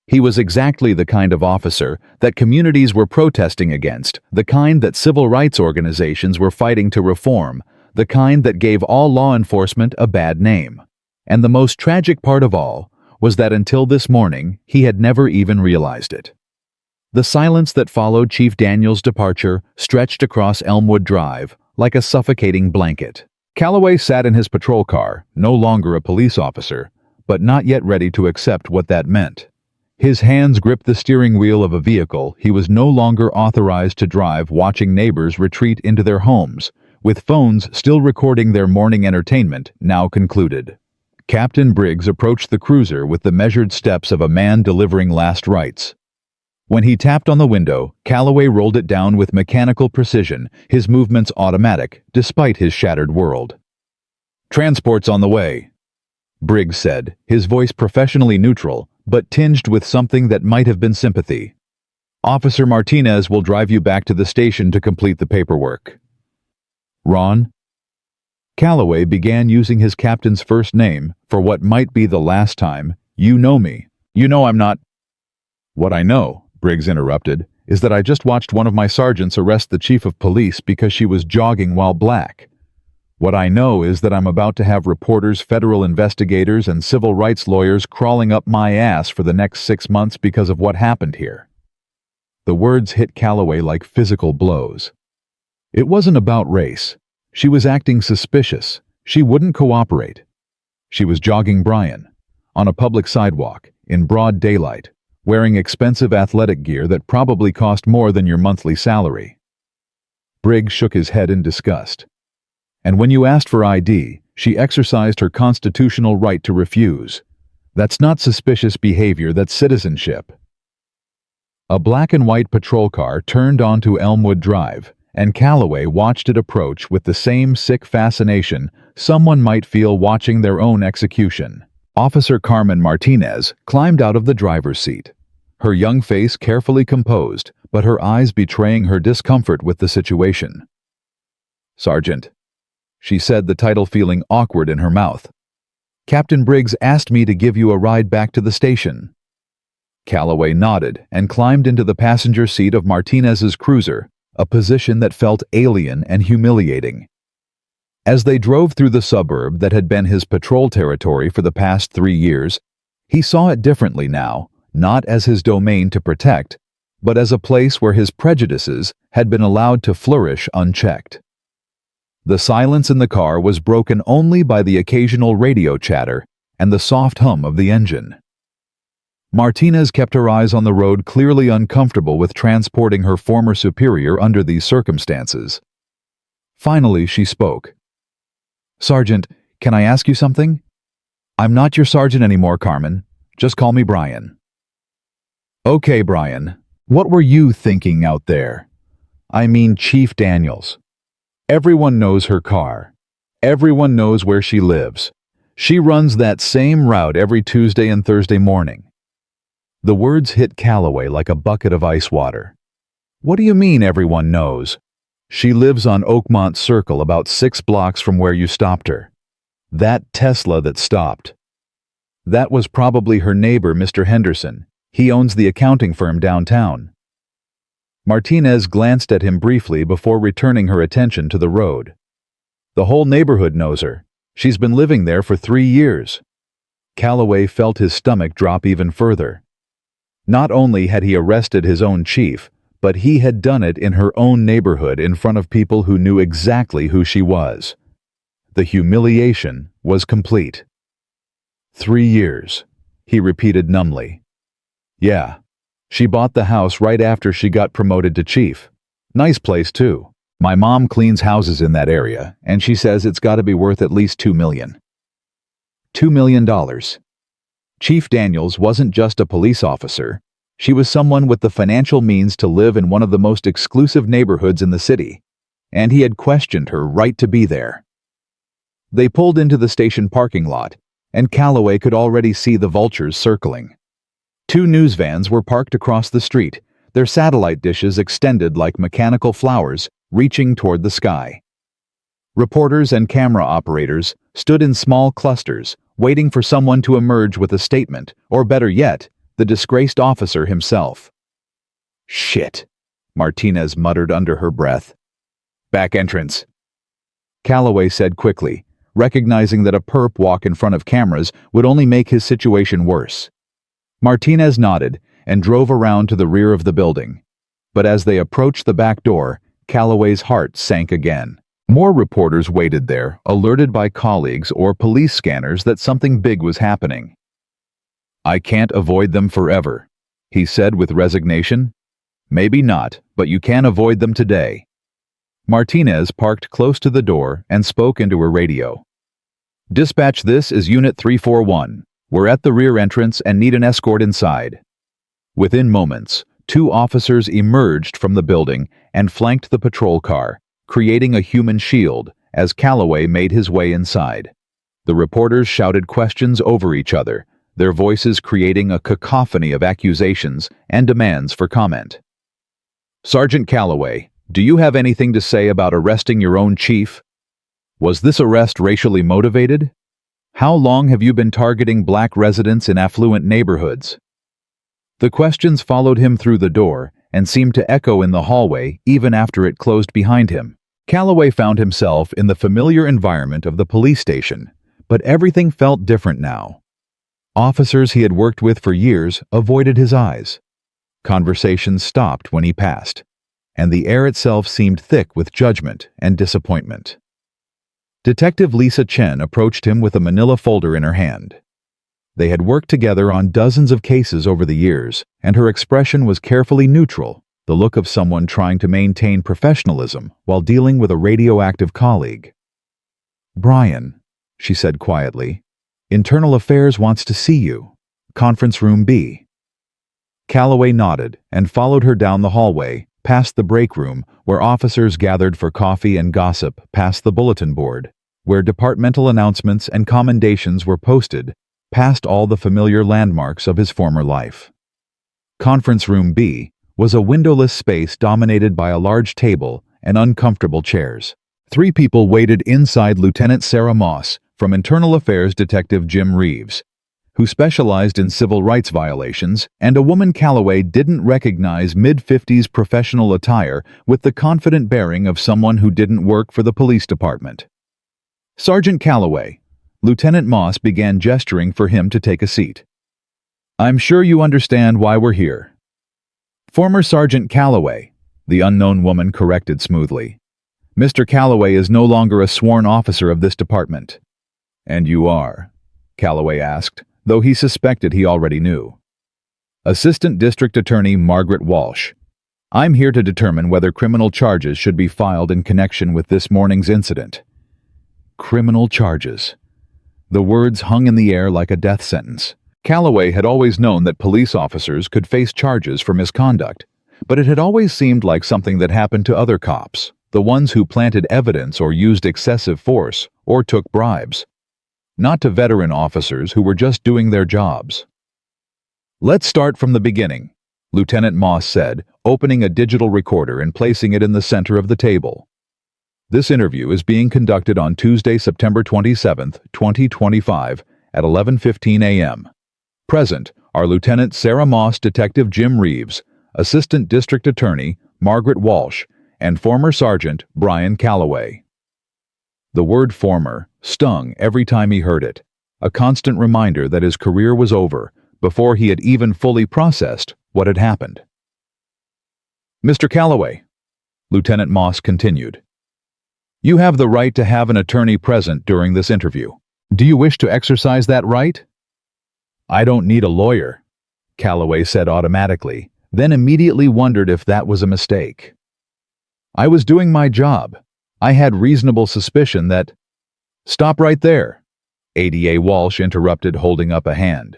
He was exactly the kind of officer that communities were protesting against, the kind that civil rights organizations were fighting to reform, the kind that gave all law enforcement a bad name. And the most tragic part of all was that until this morning, he had never even realized it. The silence that followed Chief Daniels' departure stretched across Elmwood Drive like a suffocating blanket. Calloway sat in his patrol car, no longer a police officer, but not yet ready to accept what that meant. His hands gripped the steering wheel of a vehicle he was no longer authorized to drive, watching neighbors retreat into their homes, with phones still recording their morning entertainment now concluded. Captain Briggs approached the cruiser with the measured steps of a man delivering last rites. When he tapped on the window, Calloway rolled it down with mechanical precision, his movements automatic, despite his shattered world. "Transport's on the way," Briggs said, his voice professionally neutral, but tinged with something that might have been sympathy. "Officer Martinez will drive you back to the station to complete the paperwork." "Ron?" Calloway began using his captain's first name for what might be the last time. "You know me. You know I'm not—" "What I know," Briggs interrupted, "is that I just watched one of my sergeants arrest the chief of police because she was jogging while black. What I know is that I'm about to have reporters, federal investigators, and civil rights lawyers crawling up my ass for the next 6 months because of what happened here." The words hit Calloway like physical blows. It wasn't about race. She was acting suspicious. She wouldn't cooperate. She was jogging Brian, on a public sidewalk, in broad daylight, wearing expensive athletic gear that probably cost more than your monthly salary. Briggs shook his head in disgust. "And when you asked for ID, she exercised her constitutional right to refuse. That's not suspicious behavior, that's citizenship." A black and white patrol car turned onto Elmwood Drive, and Calloway watched it approach with the same sick fascination someone might feel watching their own execution. Officer Carmen Martinez climbed out of the driver's seat, her young face carefully composed, but her eyes betraying her discomfort with the situation. "Sergeant," she said, the title feeling awkward in her mouth. "Captain Briggs asked me to give you a ride back to the station." Calloway nodded and climbed into the passenger seat of Martinez's cruiser, a position that felt alien and humiliating. As they drove through the suburb that had been his patrol territory for the past 3 years, he saw it differently now, not as his domain to protect, but as a place where his prejudices had been allowed to flourish unchecked. The silence in the car was broken only by the occasional radio chatter and the soft hum of the engine. Martinez kept her eyes on the road, clearly uncomfortable with transporting her former superior under these circumstances. Finally, she spoke. "Sergeant, can I ask you something?" "I'm not your sergeant anymore, Carmen. Just call me Brian." "Okay, Brian. What were you thinking out there? I mean Chief Daniels. Everyone knows her car. Everyone knows where she lives. She runs that same route every Tuesday and Thursday morning." The words hit Calloway like a bucket of ice water. "What do you mean everyone knows? She lives on Oakmont Circle, about 6 blocks from where you stopped her. That Tesla that stopped. That was probably her neighbor, Mr. Henderson. He owns the accounting firm downtown." Martinez glanced at him briefly before returning her attention to the road. "The whole neighborhood knows her. She's been living there for 3 years. Calloway felt his stomach drop even further. Not only had he arrested his own chief, but he had done it in her own neighborhood in front of people who knew exactly who she was. The humiliation was complete. 3 years, he repeated numbly. "Yeah, she bought the house right after she got promoted to chief. Nice place, too. My mom cleans houses in that area, and she says it's got to be worth at least $2 million. $2 million. Chief Daniels wasn't just a police officer. She was someone with the financial means to live in one of the most exclusive neighborhoods in the city, and he had questioned her right to be there. They pulled into the station parking lot, and Calloway could already see the vultures circling. 2 news vans were parked across the street, their satellite dishes extended like mechanical flowers reaching toward the sky. Reporters and camera operators stood in small clusters, waiting for someone to emerge with a statement, or better yet, the disgraced officer himself. "Shit," Martinez muttered under her breath. "Back entrance," Calloway said quickly, recognizing that a perp walk in front of cameras would only make his situation worse. Martinez nodded and drove around to the rear of the building. But as they approached the back door, Calloway's heart sank again. More reporters waited there, alerted by colleagues or police scanners that something big was happening. "I can't avoid them forever," he said with resignation. "Maybe not, but you can avoid them today." Martinez parked close to the door and spoke into her radio. "Dispatch, this is Unit 341. We're at the rear entrance and need an escort inside." Within moments, 2 officers emerged from the building and flanked the patrol car, creating a human shield as Calloway made his way inside. The reporters shouted questions over each other, their voices creating a cacophony of accusations and demands for comment. "Sergeant Calloway, do you have anything to say about arresting your own chief? Was this arrest racially motivated? How long have you been targeting black residents in affluent neighborhoods?" The questions followed him through the door and seemed to echo in the hallway even after it closed behind him. Calloway found himself in the familiar environment of the police station, but everything felt different now. Officers he had worked with for years avoided his eyes. Conversations stopped when he passed, and the air itself seemed thick with judgment and disappointment. Detective Lisa Chen approached him with a manila folder in her hand. They had worked together on dozens of cases over the years, and her expression was carefully neutral, the look of someone trying to maintain professionalism while dealing with a radioactive colleague. "Brian," she said quietly, "Internal Affairs wants to see you. Conference Room B." Calloway nodded and followed her down the hallway, past the break room where officers gathered for coffee and gossip, past the bulletin board, where departmental announcements and commendations were posted, past all the familiar landmarks of his former life. Conference Room B was a windowless space dominated by a large table and uncomfortable chairs. 3 people waited inside: Lieutenant Sarah Moss from Internal Affairs Detective Jim Reeves, who specialized in civil rights violations, and a woman Calloway didn't recognize mid-50s professional attire with the confident bearing of someone who didn't work for the police department. "Sergeant Calloway," Lieutenant Moss began gesturing for him to take a seat. "I'm sure you understand why we're here." "Former Sergeant Calloway," the unknown woman corrected smoothly. "Mr. Calloway is no longer a sworn officer of this department." "And you are?" Calloway asked, though he suspected he already knew. "Assistant District Attorney Margaret Walsh. I'm here to determine whether criminal charges should be filed in connection with this morning's incident." Criminal charges. The words hung in the air like a death sentence. Calloway had always known that police officers could face charges for misconduct, but it had always seemed like something that happened to other cops, the ones who planted evidence or used excessive force or took bribes. Not to veteran officers who were just doing their jobs. "Let's start from the beginning," Lieutenant Moss said, opening a digital recorder and placing it in the center of the table. "This interview is being conducted on Tuesday, September 27th, 2025, at 11:15 a.m. Present are Lieutenant Sarah Moss, Detective Jim Reeves, Assistant District Attorney Margaret Walsh, and former Sergeant Brian Calloway." The word "former" stung every time he heard it, a constant reminder that his career was over before he had even fully processed what had happened. "Mr. Calloway," Lieutenant Moss continued, "you have the right to have an attorney present during this interview. Do you wish to exercise that right?" "I don't need a lawyer," Calloway said automatically, then immediately wondered if that was a mistake. "I was doing my job. I had reasonable suspicion that—" "Stop right there," ADA Walsh interrupted, holding up a hand.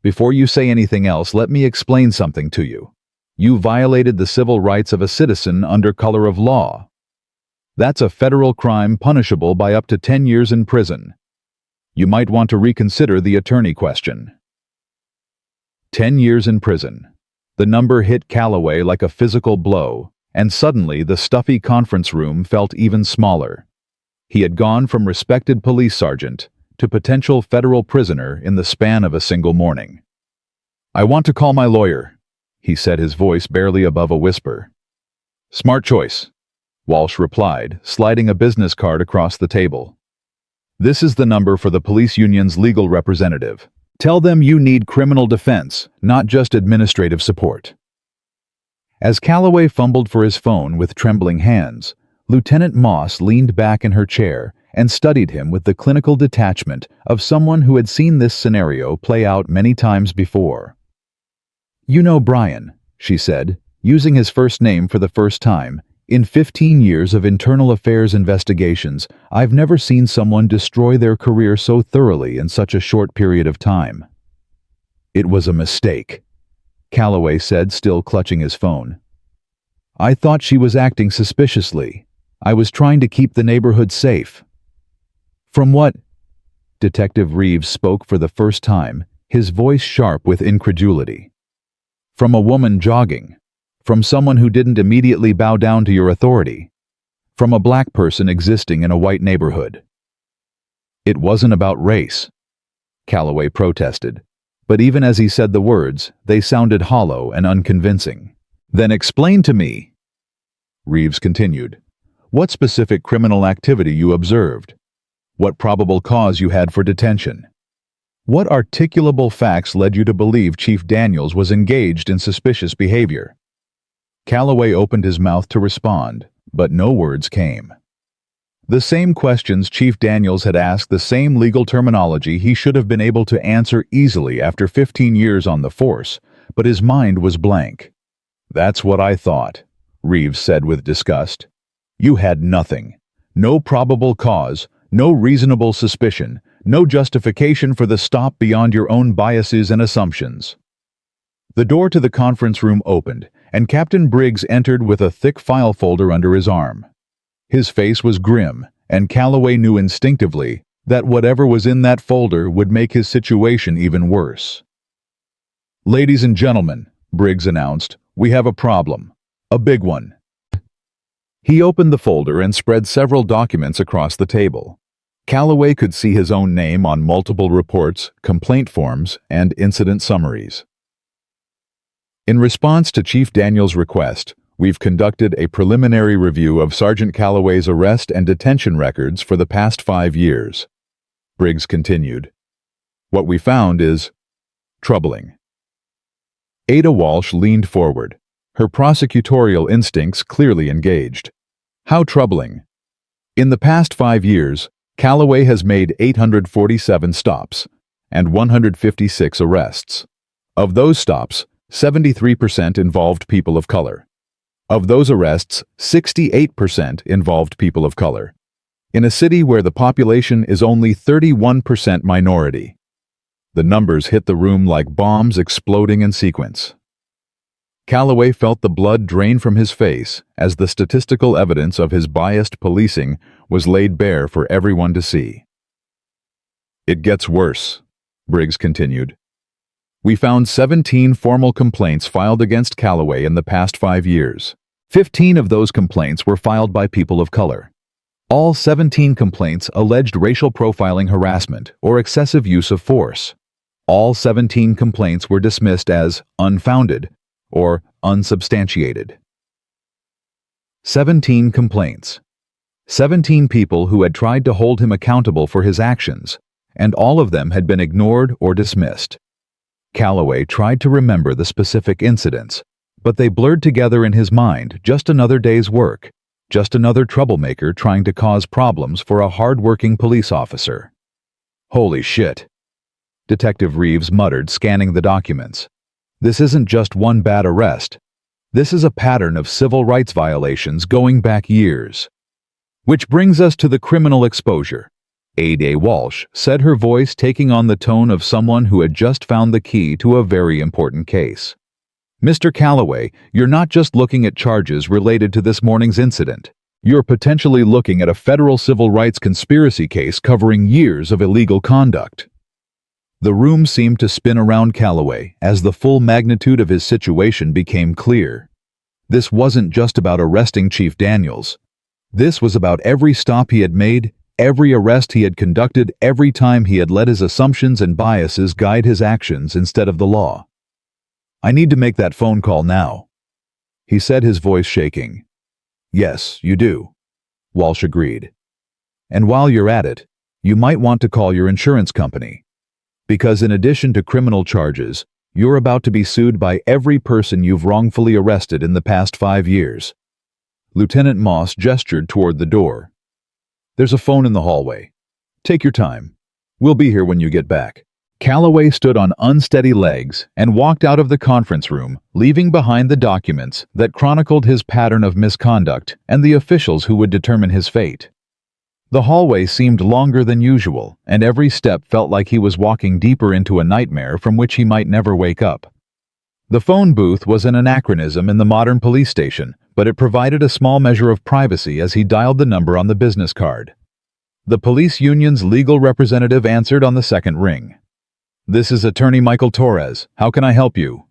"Before you say anything else, let me explain something to you. You violated the civil rights of a citizen under color of law. That's a federal crime punishable by up to 10 years in prison. You might want to reconsider the attorney question." 10 years in prison. The number hit Calloway like a physical blow, and suddenly the stuffy conference room felt even smaller. He had gone from respected police sergeant to potential federal prisoner in the span of a single morning. "I want to call my lawyer," he said, his voice barely above a whisper. "Smart choice," Walsh replied, sliding a business card across the table. This is the number for the police union's legal representative. Tell them you need criminal defense, not just administrative support." As Calloway fumbled for his phone with trembling hands, Lieutenant Moss leaned back in her chair and studied him with the clinical detachment of someone who had seen this scenario play out many times before. "You know Brian," she said, using his first name for the first time. "In 15 years of internal affairs investigations, I've never seen someone destroy their career so thoroughly in such a short period of time." "It was a mistake," Calloway said, still clutching his phone. "I thought she was acting suspiciously. I was trying to keep the neighborhood safe." "From what?" Detective Reeves spoke for the first time, his voice sharp with incredulity. "From a woman jogging. From someone who didn't immediately bow down to your authority. From a black person existing in a white neighborhood." "It wasn't about race," Calloway protested, but even as he said the words, they sounded hollow and unconvincing. "Then explain to me," Reeves continued, "what specific criminal activity you observed. What probable cause you had for detention. What articulable facts led you to believe Chief Daniels was engaged in suspicious behavior?" Calloway opened his mouth to respond, but no words came. The same questions Chief Daniels had asked, the same legal terminology he should have been able to answer easily after 15 years on the force, but his mind was blank. "That's what I thought," Reeves said with disgust. "You had nothing. No probable cause, no reasonable suspicion, no justification for the stop beyond your own biases and assumptions." The door to the conference room opened, and Captain Briggs entered with a thick file folder under his arm. His face was grim, and Calloway knew instinctively that whatever was in that folder would make his situation even worse. "Ladies and gentlemen," Briggs announced, "we have a problem. A big one." He opened the folder and spread several documents across the table. Calloway could see his own name on multiple reports, complaint forms, and incident summaries. "In response to Chief Daniels' request, we've conducted a preliminary review of Sergeant Calloway's arrest and detention records for the past 5 years," Briggs continued. "What we found is troubling." Ada Walsh leaned forward, her prosecutorial instincts clearly engaged. "How troubling?" "In the past 5 years, Calloway has made 847 stops and 156 arrests. Of those stops, 73% involved people of color. Of those arrests, 68% involved people of color. In a city where the population is only 31% minority." The numbers hit the room like bombs exploding in sequence. Calloway felt the blood drain from his face as the statistical evidence of his biased policing was laid bare for everyone to see. "It gets worse," Briggs continued. "We found 17 formal complaints filed against Calloway in the past 5 years. 15 of those complaints were filed by people of color. All 17 complaints alleged racial profiling harassment or excessive use of force. All 17 complaints were dismissed as unfounded or unsubstantiated. 17 complaints. 17 people who had tried to hold him accountable for his actions, and all of them had been ignored or dismissed." Calloway tried to remember the specific incidents, but they blurred together in his mind. Just another day's work, just another troublemaker trying to cause problems for a hard-working police officer. "Holy shit," Detective Reeves muttered, scanning the documents. "This isn't just one bad arrest. This is a pattern of civil rights violations going back years." "Which brings us to the criminal exposure," Ada Walsh said, her voice taking on the tone of someone who had just found the key to a very important case. "Mr. Calloway, you're not just looking at charges related to this morning's incident. You're potentially looking at a federal civil rights conspiracy case covering years of illegal conduct." The room seemed to spin around Calloway as the full magnitude of his situation became clear. This wasn't just about arresting Chief Daniels. This was about every stop he had made, every arrest he had conducted, every time he had let his assumptions and biases guide his actions instead of the law. "I need to make that phone call now," he said, his voice shaking. "Yes, you do," Walsh agreed. "And while you're at it, You might want to call your insurance company, because in addition to criminal charges, you're about to be sued by every person you've wrongfully arrested in the past 5 years. Lieutenant Moss gestured toward the door. There's a phone in the hallway. Take your time. We'll be here when you get back. Calloway stood on unsteady legs and walked out of the conference room, leaving behind the documents that chronicled his pattern of misconduct and the officials who would determine his fate. The hallway seemed longer than usual, and every step felt like he was walking deeper into a nightmare from which he might never wake up. The phone booth was an anachronism in the modern police station, but it provided a small measure of privacy as he dialed the number on the business card. The police union's legal representative answered on the second ring. This is Attorney Michael Torres. How can I help you?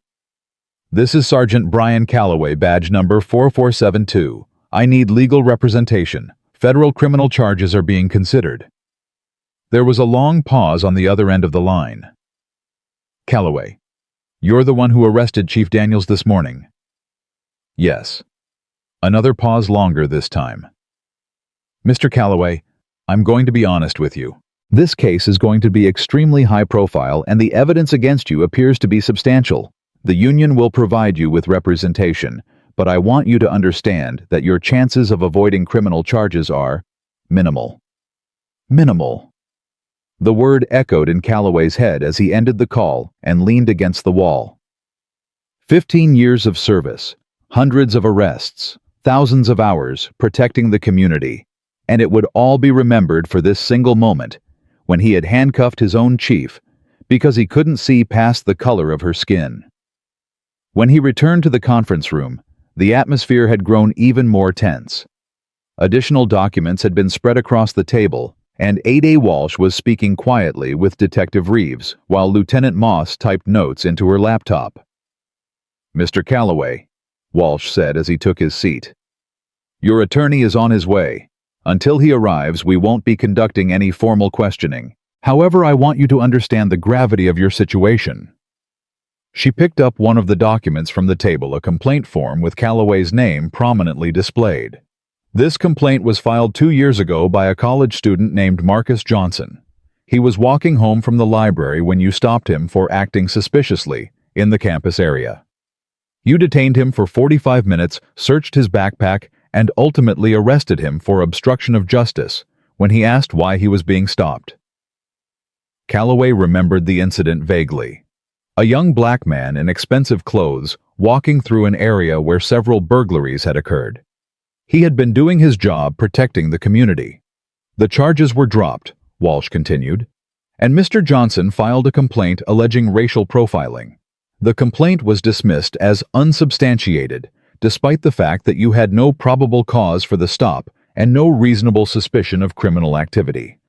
This is Sergeant Brian Calloway, badge number 4472. I need legal representation. Federal criminal charges are being considered. There was a long pause on the other end of the line. Calloway, you're the one who arrested Chief Daniels this morning. Yes. Another pause longer this time. Mr. Calloway, I'm going to be honest with you. This case is going to be extremely high profile and the evidence against you appears to be substantial. The union will provide you with representation, but I want you to understand that your chances of avoiding criminal charges are minimal. Minimal. The word echoed in Calloway's head as he ended the call and leaned against the wall. 15 years of service, hundreds of arrests, thousands of hours protecting the community, and it would all be remembered for this single moment when he had handcuffed his own chief because he couldn't see past the color of her skin. When he returned to the conference room, the atmosphere had grown even more tense. Additional documents had been spread across the table, and Ada Walsh was speaking quietly with Detective Reeves while Lieutenant Moss typed notes into her laptop. Mr. Calloway, Walsh said as he took his seat. Your attorney is on his way. Until he arrives, we won't be conducting any formal questioning. However, I want you to understand the gravity of your situation. She picked up one of the documents from the table, a complaint form with Calloway's name prominently displayed. This complaint was filed 2 years ago by a college student named Marcus Johnson. He was walking home from the library when you stopped him for acting suspiciously in the campus area. You detained him for 45 minutes, searched his backpack, and ultimately arrested him for obstruction of justice when he asked why he was being stopped. Calloway remembered the incident vaguely. A young black man in expensive clothes walking through an area where several burglaries had occurred. He had been doing his job protecting the community. The charges were dropped, Walsh continued, and Mr. Johnson filed a complaint alleging racial profiling. The complaint was dismissed as unsubstantiated, despite the fact that you had no probable cause for the stop and no reasonable suspicion of criminal activity.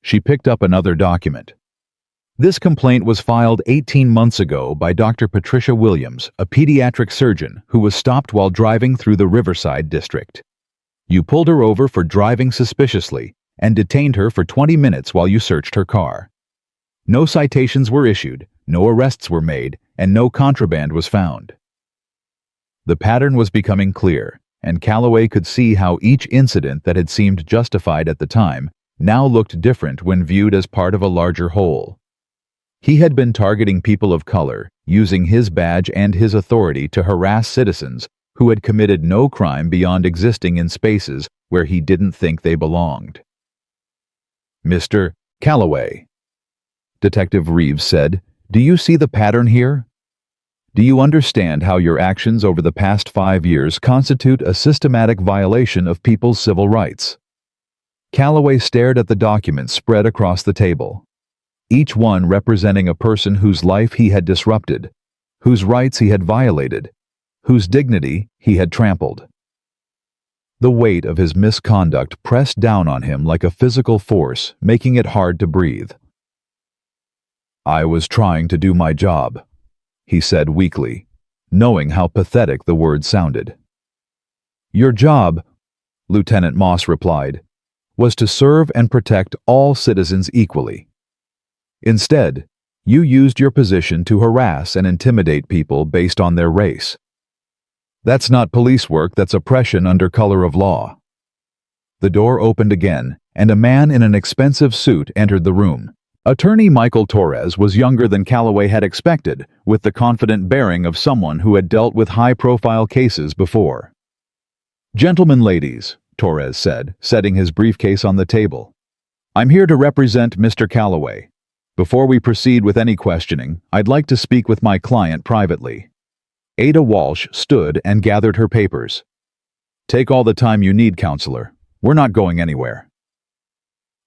She picked up another document. This complaint was filed 18 months ago by Dr. Patricia Williams, a pediatric surgeon who was stopped while driving through the Riverside district. You pulled her over for driving suspiciously and detained her for 20 minutes while you searched her car. No citations were issued, no arrests were made, and no contraband was found. The pattern was becoming clear, and Calloway could see how each incident that had seemed justified at the time now looked different when viewed as part of a larger whole. He had been targeting people of color, using his badge and his authority to harass citizens who had committed no crime beyond existing in spaces where he didn't think they belonged. Mr. Calloway, Detective Reeves said, do you see the pattern here? Do you understand how your actions over the past 5 years constitute a systematic violation of people's civil rights? Calloway stared at the documents spread across the table, each one representing a person whose life he had disrupted, whose rights he had violated, whose dignity he had trampled. The weight of his misconduct pressed down on him like a physical force, making it hard to breathe. I was trying to do my job, he said weakly, knowing how pathetic the words sounded. Your job, Lieutenant Moss replied, was to serve and protect all citizens equally. Instead, you used your position to harass and intimidate people based on their race. That's not police work, that's oppression under color of law. The door opened again, and a man in an expensive suit entered the room. Attorney Michael Torres was younger than Calloway had expected, with the confident bearing of someone who had dealt with high-profile cases before. "Gentlemen, ladies," Torres said, setting his briefcase on the table. "I'm here to represent Mr. Calloway. Before we proceed with any questioning, I'd like to speak with my client privately." Ada Walsh stood and gathered her papers. "Take all the time you need, counselor. We're not going anywhere."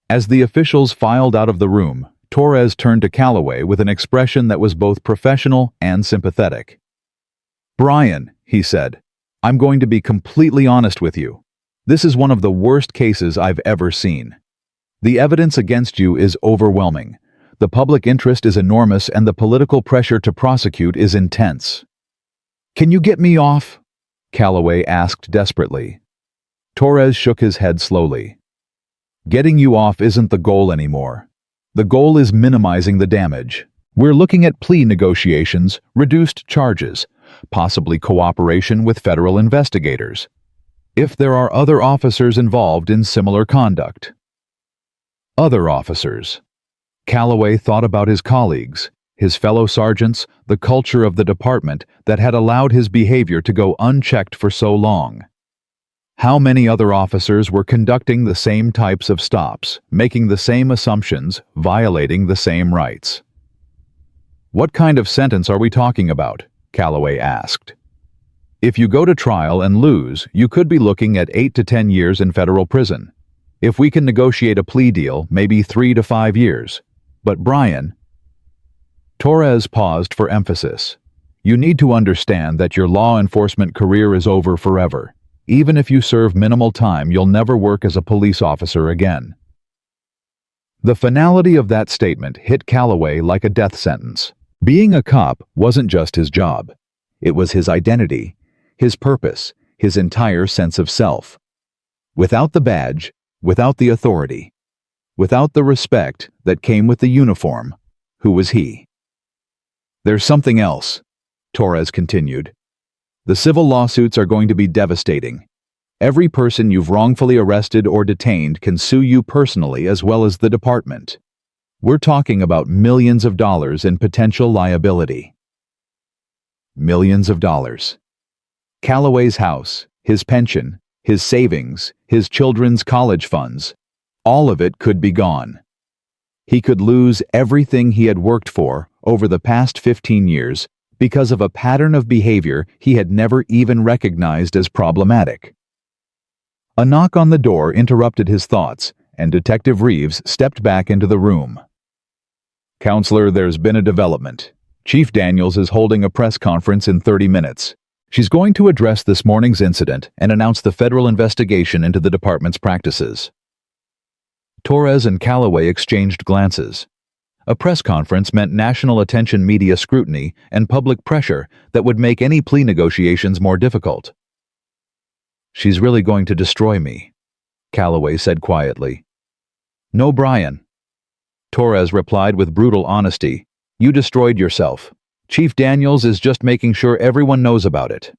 As the officials filed out of the room, Torres turned to Calloway with an expression that was both professional and sympathetic. "Brian," he said, "I'm going to be completely honest with you. This is one of the worst cases I've ever seen. The evidence against you is overwhelming. The public interest is enormous and the political pressure to prosecute is intense." "Can you get me off?" Calloway asked desperately. Torres shook his head slowly. "Getting you off isn't the goal anymore. The goal is minimizing the damage. We're looking at plea negotiations, reduced charges, possibly cooperation with federal investigators, if there are other officers involved in similar conduct." Other officers. Calloway thought about his colleagues, his fellow sergeants, the culture of the department that had allowed his behavior to go unchecked for so long. How many other officers were conducting the same types of stops, making the same assumptions, violating the same rights? "What kind of sentence are we talking about?" Calloway asked. "If you go to trial and lose, you could be looking at 8 to 10 years in federal prison. If we can negotiate a plea deal, maybe 3 to 5 years. But Brian..." Torres paused for emphasis. "You need to understand that your law enforcement career is over forever. Even if you serve minimal time, you'll never work as a police officer again." The finality of that statement hit Calloway like a death sentence. Being a cop wasn't just his job. It was his identity, his purpose, his entire sense of self. Without the badge, without the authority, without the respect that came with the uniform, who was he? "There's something else," Torres continued. "The civil lawsuits are going to be devastating. Every person you've wrongfully arrested or detained can sue you personally as well as the department. We're talking about millions of dollars in potential liability." Millions of dollars. Calloway's house, his pension, his savings, his children's college funds, all of it could be gone. He could lose everything he had worked for over the past 15 years because of a pattern of behavior he had never even recognized as problematic. A knock on the door interrupted his thoughts, and Detective Reeves stepped back into the room. "Counselor, there's been a development. Chief Daniels is holding a press conference in 30 minutes. She's going to address this morning's incident and announce the federal investigation into the department's practices." Torres and Calloway exchanged glances. A press conference meant national attention, media scrutiny, and public pressure that would make any plea negotiations more difficult. "She's really going to destroy me," Calloway said quietly. "No, Brian." Torres replied with brutal honesty. "You destroyed yourself. Chief Daniels is just making sure everyone knows about it."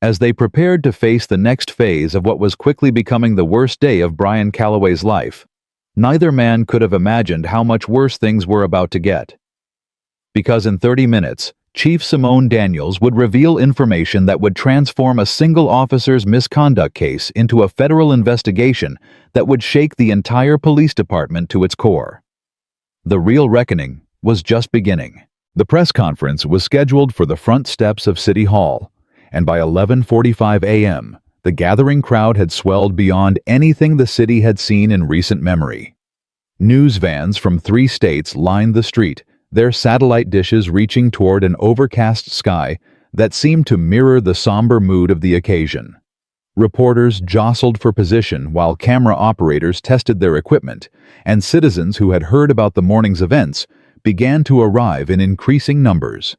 As they prepared to face the next phase of what was quickly becoming the worst day of Brian Calloway's life, neither man could have imagined how much worse things were about to get. Because in 30 minutes, Chief Simone Daniels would reveal information that would transform a single officer's misconduct case into a federal investigation that would shake the entire police department to its core. The real reckoning was just beginning. The press conference was scheduled for the front steps of City Hall, and by 11:45 a.m., the gathering crowd had swelled beyond anything the city had seen in recent memory. News vans from 3 states lined the street, their satellite dishes reaching toward an overcast sky that seemed to mirror the somber mood of the occasion. Reporters jostled for position while camera operators tested their equipment, and citizens who had heard about the morning's events began to arrive in increasing numbers.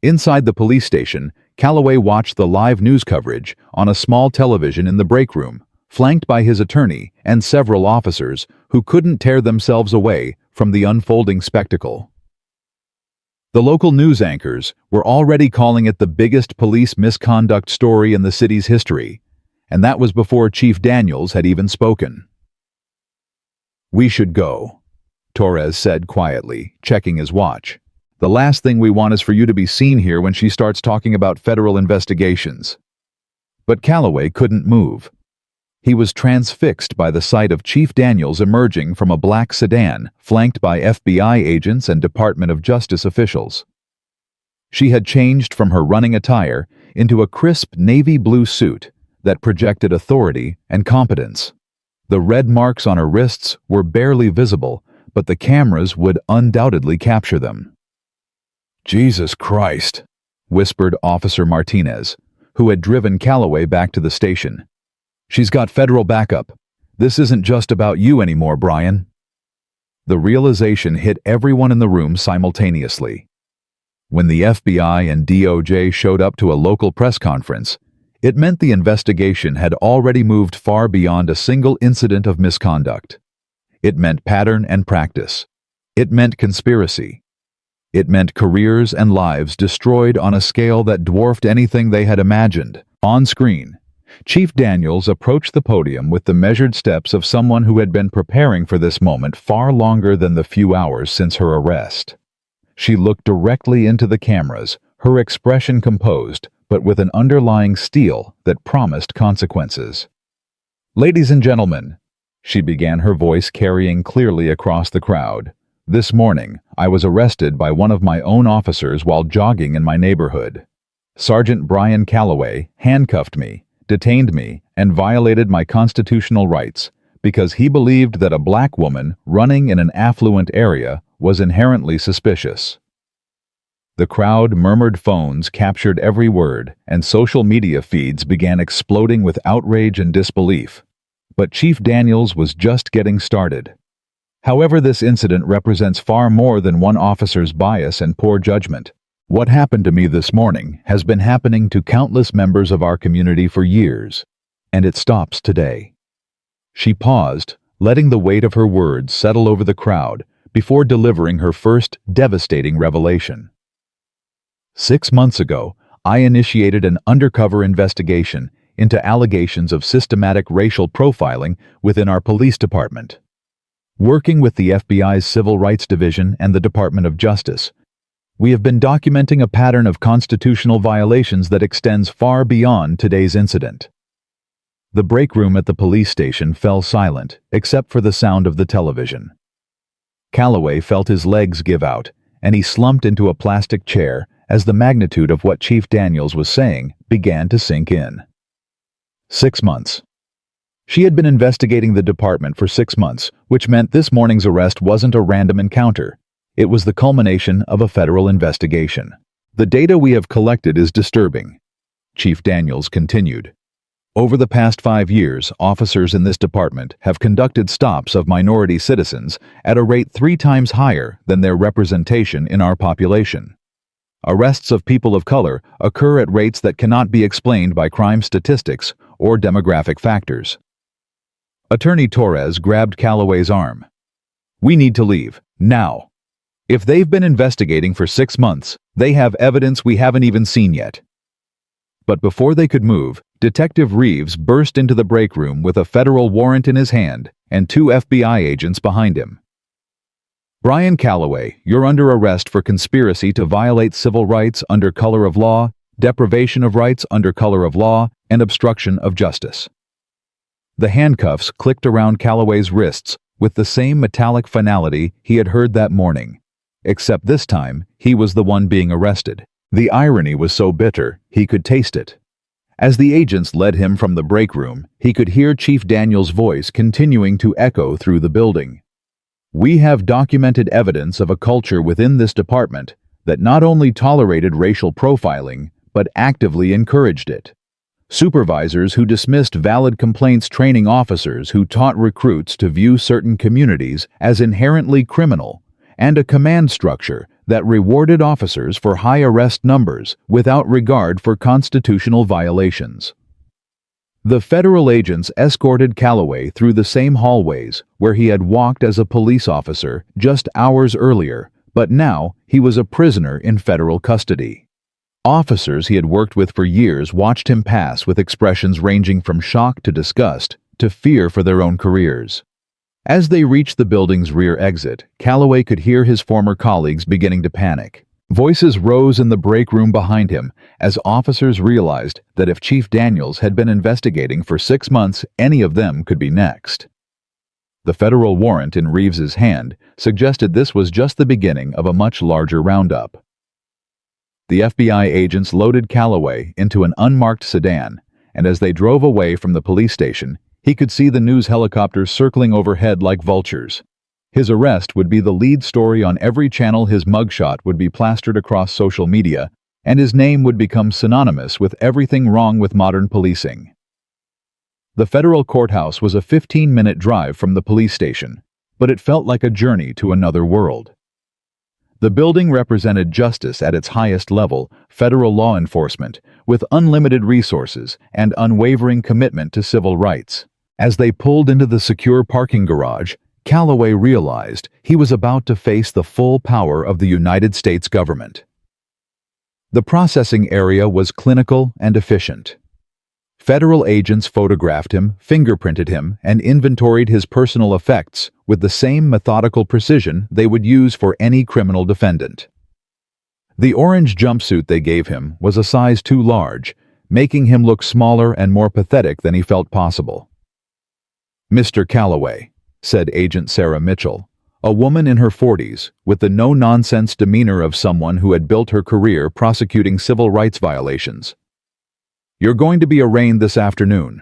Inside the police station, Calloway watched the live news coverage on a small television in the break room, flanked by his attorney and several officers who couldn't tear themselves away from the unfolding spectacle. The local news anchors were already calling it the biggest police misconduct story in the city's history, and that was before Chief Daniels had even spoken. "We should go," Torres said quietly, checking his watch. "The last thing we want is for you to be seen here when she starts talking about federal investigations." But Calloway couldn't move. He was transfixed by the sight of Chief Daniels emerging from a black sedan, flanked by FBI agents and Department of Justice officials. She had changed from her running attire into a crisp navy blue suit that projected authority and competence. The red marks on her wrists were barely visible, but the cameras would undoubtedly capture them. "Jesus Christ," whispered Officer Martinez, who had driven Calloway back to the station. "She's got federal backup. This isn't just about you anymore, Brian." The realization hit everyone in the room simultaneously. When the FBI and DOJ showed up to a local press conference, it meant the investigation had already moved far beyond a single incident of misconduct. It meant pattern and practice. It meant conspiracy. It meant careers and lives destroyed on a scale that dwarfed anything they had imagined. On screen, Chief Daniels approached the podium with the measured steps of someone who had been preparing for this moment far longer than the few hours since her arrest. She looked directly into the cameras, her expression composed, but with an underlying steel that promised consequences. "Ladies and gentlemen," she began, her voice carrying clearly across the crowd, "this morning, I was arrested by one of my own officers while jogging in my neighborhood. Sergeant Brian Calloway handcuffed me, detained me, and violated my constitutional rights because he believed that a black woman running in an affluent area was inherently suspicious." The crowd murmured, phones captured every word, and social media feeds began exploding with outrage and disbelief. But Chief Daniels was just getting started. However, this incident represents far more than one officer's bias and poor judgment. What happened to me this morning has been happening to countless members of our community for years, and it stops today. She paused, letting the weight of her words settle over the crowd before delivering her first devastating revelation. 6 months ago, I initiated an undercover investigation into allegations of systematic racial profiling within our police department. Working with the FBI's Civil Rights Division and the Department of Justice, we have been documenting a pattern of constitutional violations that extends far beyond today's incident. The break room at the police station fell silent, except for the sound of the television. Calloway felt his legs give out, and he slumped into a plastic chair as the magnitude of what Chief Daniels was saying began to sink in. 6 months. She had been investigating the department for 6 months, which meant this morning's arrest wasn't a random encounter. It was the culmination of a federal investigation. "The data we have collected is disturbing," Chief Daniels continued. "Over the past 5 years, officers in this department have conducted stops of minority citizens at a rate 3 times higher than their representation in our population. Arrests of people of color occur at rates that cannot be explained by crime statistics or demographic factors." Attorney Torres grabbed Calloway's arm. "We need to leave, now. If they've been investigating for 6 months, they have evidence we haven't even seen yet." But before they could move, Detective Reeves burst into the break room with a federal warrant in his hand and 2 FBI agents behind him. "Brian Calloway, you're under arrest for conspiracy to violate civil rights under color of law, deprivation of rights under color of law, and obstruction of justice." The handcuffs clicked around Calloway's wrists with the same metallic finality he had heard that morning, except this time he was the one being arrested. The irony was so bitter he could taste it. As the agents led him from the break room, he could hear Chief Daniels' voice continuing to echo through the building. "We have documented evidence of a culture within this department that not only tolerated racial profiling, but actively encouraged it. Supervisors who dismissed valid complaints, training officers who taught recruits to view certain communities as inherently criminal, and a command structure that rewarded officers for high arrest numbers without regard for constitutional violations." The federal agents escorted Calloway through the same hallways where he had walked as a police officer just hours earlier, but now he was a prisoner in federal custody. Officers he had worked with for years watched him pass with expressions ranging from shock to disgust to fear for their own careers. As they reached the building's rear exit, Calloway could hear his former colleagues beginning to panic. Voices rose in the break room behind him as officers realized that if Chief Daniels had been investigating for 6 months, any of them could be next. The federal warrant in Reeves's hand suggested this was just the beginning of a much larger roundup. The FBI agents loaded Calloway into an unmarked sedan, and as they drove away from the police station, he could see the news helicopters circling overhead like vultures. His arrest would be the lead story on every channel, his mugshot would be plastered across social media, and his name would become synonymous with everything wrong with modern policing. The federal courthouse was a 15-minute drive from the police station, but it felt like a journey to another world. The building represented justice at its highest level, federal law enforcement, with unlimited resources and unwavering commitment to civil rights. As they pulled into the secure parking garage, Calloway realized he was about to face the full power of the United States government. The processing area was clinical and efficient. Federal agents photographed him, fingerprinted him, and inventoried his personal effects with the same methodical precision they would use for any criminal defendant. The orange jumpsuit they gave him was a size too large, making him look smaller and more pathetic than he felt possible. "Mr. Calloway," said Agent Sarah Mitchell, a woman in her 40s with the no-nonsense demeanor of someone who had built her career prosecuting civil rights violations. "You're going to be arraigned this afternoon.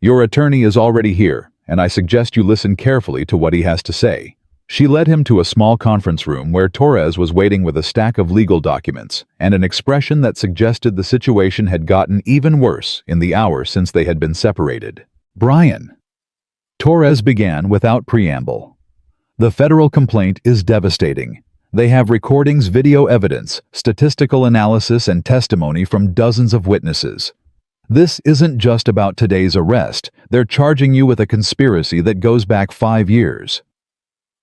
Your attorney is already here, and I suggest you listen carefully to what he has to say." She led him to a small conference room where Torres was waiting with a stack of legal documents and an expression that suggested the situation had gotten even worse in the hour since they had been separated. "Brian," Torres began without preamble, "the federal complaint is devastating. They have recordings, video evidence, statistical analysis, and testimony from dozens of witnesses. This isn't just about today's arrest. They're charging you with a conspiracy that goes back 5 years.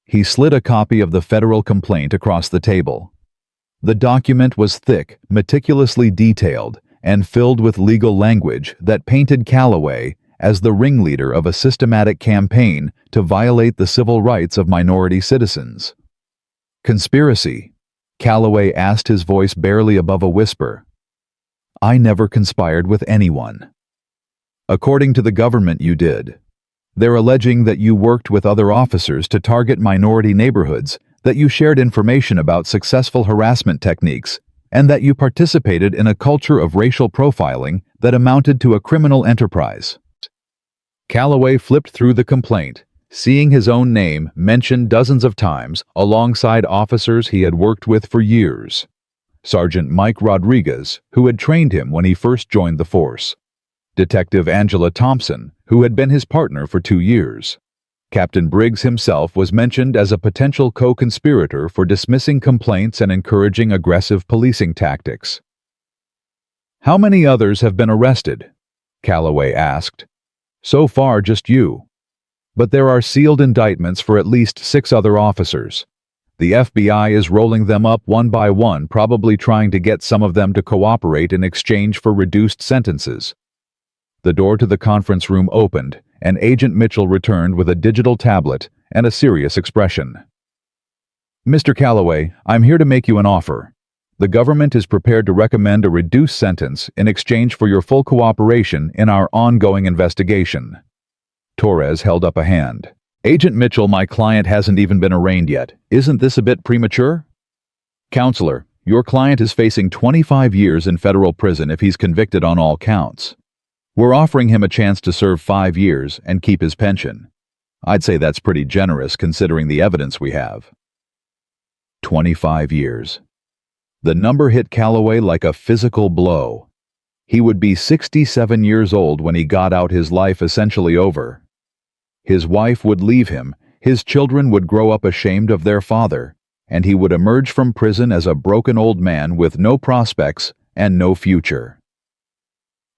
He slid a copy of the federal complaint across the table. The document was thick, meticulously detailed, and filled with legal language that painted Calloway as the ringleader of a systematic campaign to violate the civil rights of minority citizens. "Conspiracy?" Calloway asked, his voice barely above a whisper. "I never conspired with anyone. According to the government, you did. They're alleging that you worked with other officers to target minority neighborhoods, that you shared information about successful harassment techniques, and that you participated in a culture of racial profiling that amounted to a criminal enterprise." Calloway flipped through the complaint, seeing his own name mentioned dozens of times alongside officers he had worked with for years. Sergeant Mike Rodriguez, who had trained him when he first joined the force. Detective Angela Thompson, who had been his partner for 2 years. Captain Briggs himself was mentioned as a potential co-conspirator for dismissing complaints and encouraging aggressive policing tactics. "How many others have been arrested?" Calloway asked. "So far, just you. But there are sealed indictments for at least 6 other officers. The FBI is rolling them up one by one, probably trying to get some of them to cooperate in exchange for reduced sentences." The door to the conference room opened, and Agent Mitchell returned with a digital tablet and a serious expression. "Mr. Calloway, I'm here to make you an offer. The government is prepared to recommend a reduced sentence in exchange for your full cooperation in our ongoing investigation." Torres held up a hand. "Agent Mitchell, my client hasn't even been arraigned yet. Isn't this a bit premature?" "Counselor, your client is facing 25 years in federal prison if he's convicted on all counts. We're offering him a chance to serve 5 years and keep his pension. I'd say that's pretty generous considering the evidence we have." 25 years. The number hit Calloway like a physical blow. He would be 67 years old when he got out, his life essentially over. His wife would leave him, his children would grow up ashamed of their father, and he would emerge from prison as a broken old man with no prospects and no future.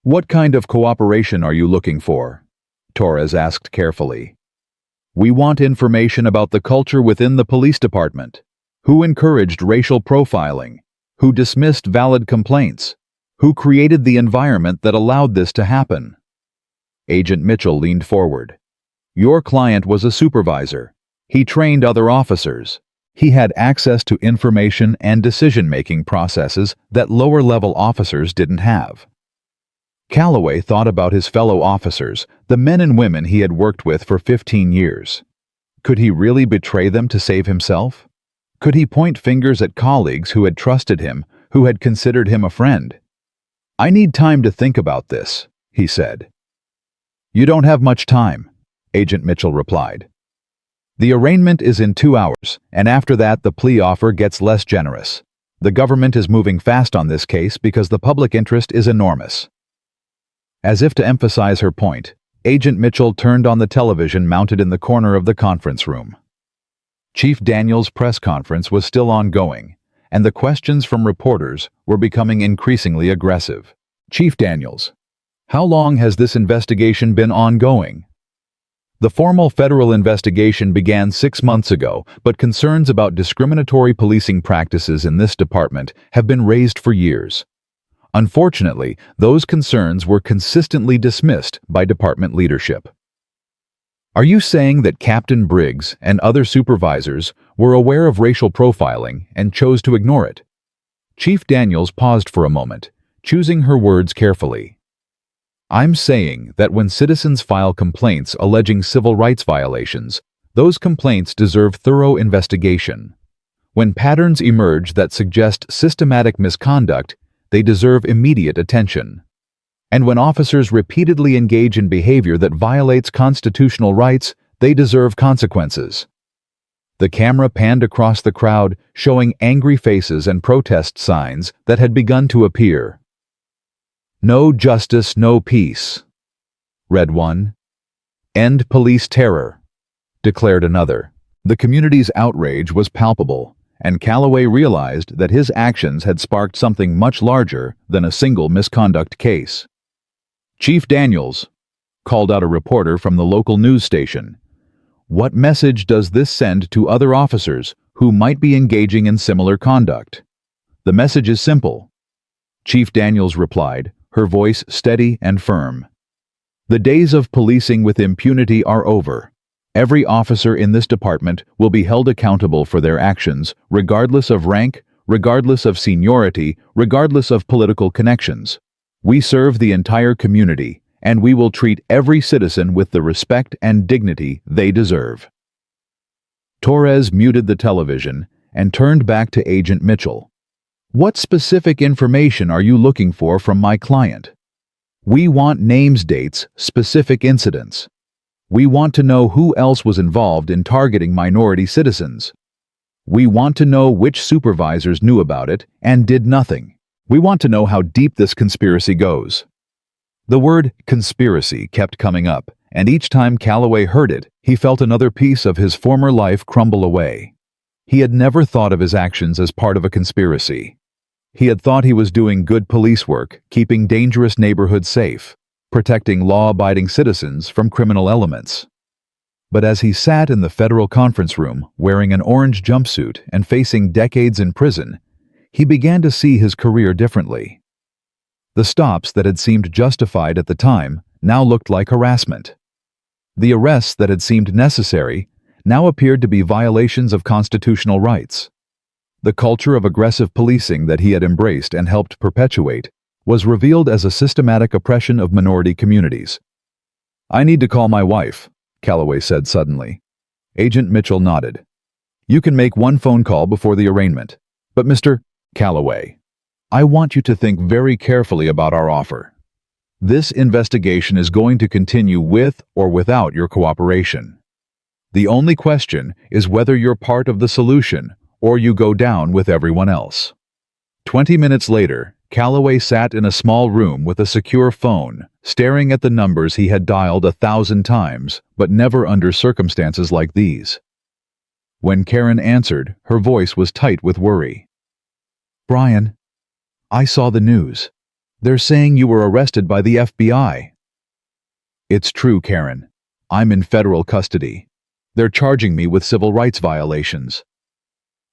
"What kind of cooperation are you looking for?" Torres asked carefully. "We want information about the culture within the police department. Who encouraged racial profiling? Who dismissed valid complaints? Who created the environment that allowed this to happen? Agent Mitchell leaned forward. Your client was a supervisor. He trained other officers. He had access to information and decision-making processes that lower-level officers didn't have. Calloway thought about his fellow officers, the men and women he had worked with for 15 years. Could he really betray them to save himself? Could he point fingers at colleagues who had trusted him, who had considered him a friend? I need time to think about this, he said. You don't have much time, Agent Mitchell replied. The arraignment is in 2 hours, and after that the plea offer gets less generous. The government is moving fast on this case because the public interest is enormous. As if to emphasize her point, Agent Mitchell turned on the television mounted in the corner of the conference room. Chief Daniels' press conference was still ongoing, and the questions from reporters were becoming increasingly aggressive. Chief Daniels, how long has this investigation been ongoing? The formal federal investigation began 6 months ago, but concerns about discriminatory policing practices in this department have been raised for years. Unfortunately, those concerns were consistently dismissed by department leadership. Are you saying that Captain Briggs and other supervisors were aware of racial profiling and chose to ignore it? Chief Daniels paused for a moment, choosing her words carefully. I'm saying that when citizens file complaints alleging civil rights violations, those complaints deserve thorough investigation. When patterns emerge that suggest systematic misconduct, they deserve immediate attention. And when officers repeatedly engage in behavior that violates constitutional rights, they deserve consequences. The camera panned across the crowd, showing angry faces and protest signs that had begun to appear. No justice, no peace, read one. End police terror, declared another. The community's outrage was palpable, and Calloway realized that his actions had sparked something much larger than a single misconduct case. Chief Daniels, called out a reporter from the local news station. What message does this send to other officers who might be engaging in similar conduct? The message is simple. Chief Daniels replied, her voice steady and firm. The days of policing with impunity are over. Every officer in this department will be held accountable for their actions, regardless of rank, regardless of seniority, regardless of political connections. We serve the entire community, and we will treat every citizen with the respect and dignity they deserve. Torres muted the television and turned back to Agent Mitchell. What specific information are you looking for from my client? We want names, dates, specific incidents. We want to know who else was involved in targeting minority citizens. We want to know which supervisors knew about it and did nothing. We want to know how deep this conspiracy goes. The word conspiracy kept coming up, and each time Calloway heard it, he felt another piece of his former life crumble away. He had never thought of his actions as part of a conspiracy. He had thought he was doing good police work, keeping dangerous neighborhoods safe, protecting law-abiding citizens from criminal elements. But as he sat in the federal conference room, wearing an orange jumpsuit and facing decades in prison, he began to see his career differently. The stops that had seemed justified at the time now looked like harassment. The arrests that had seemed necessary now appeared to be violations of constitutional rights. The culture of aggressive policing that he had embraced and helped perpetuate was revealed as a systematic oppression of minority communities. I need to call my wife, Calloway said suddenly. Agent Mitchell nodded. You can make one phone call before the arraignment. But Mr. Calloway, I want you to think very carefully about our offer. This investigation is going to continue with or without your cooperation. The only question is whether you're part of the solution or you go down with everyone else. 20 minutes later, Calloway sat in a small room with a secure phone, staring at the numbers he had dialed 1,000 times, but never under circumstances like these. When Karen answered, her voice was tight with worry. Brian, I saw the news. They're saying you were arrested by the FBI. It's true, Karen. I'm in federal custody. They're charging me with civil rights violations.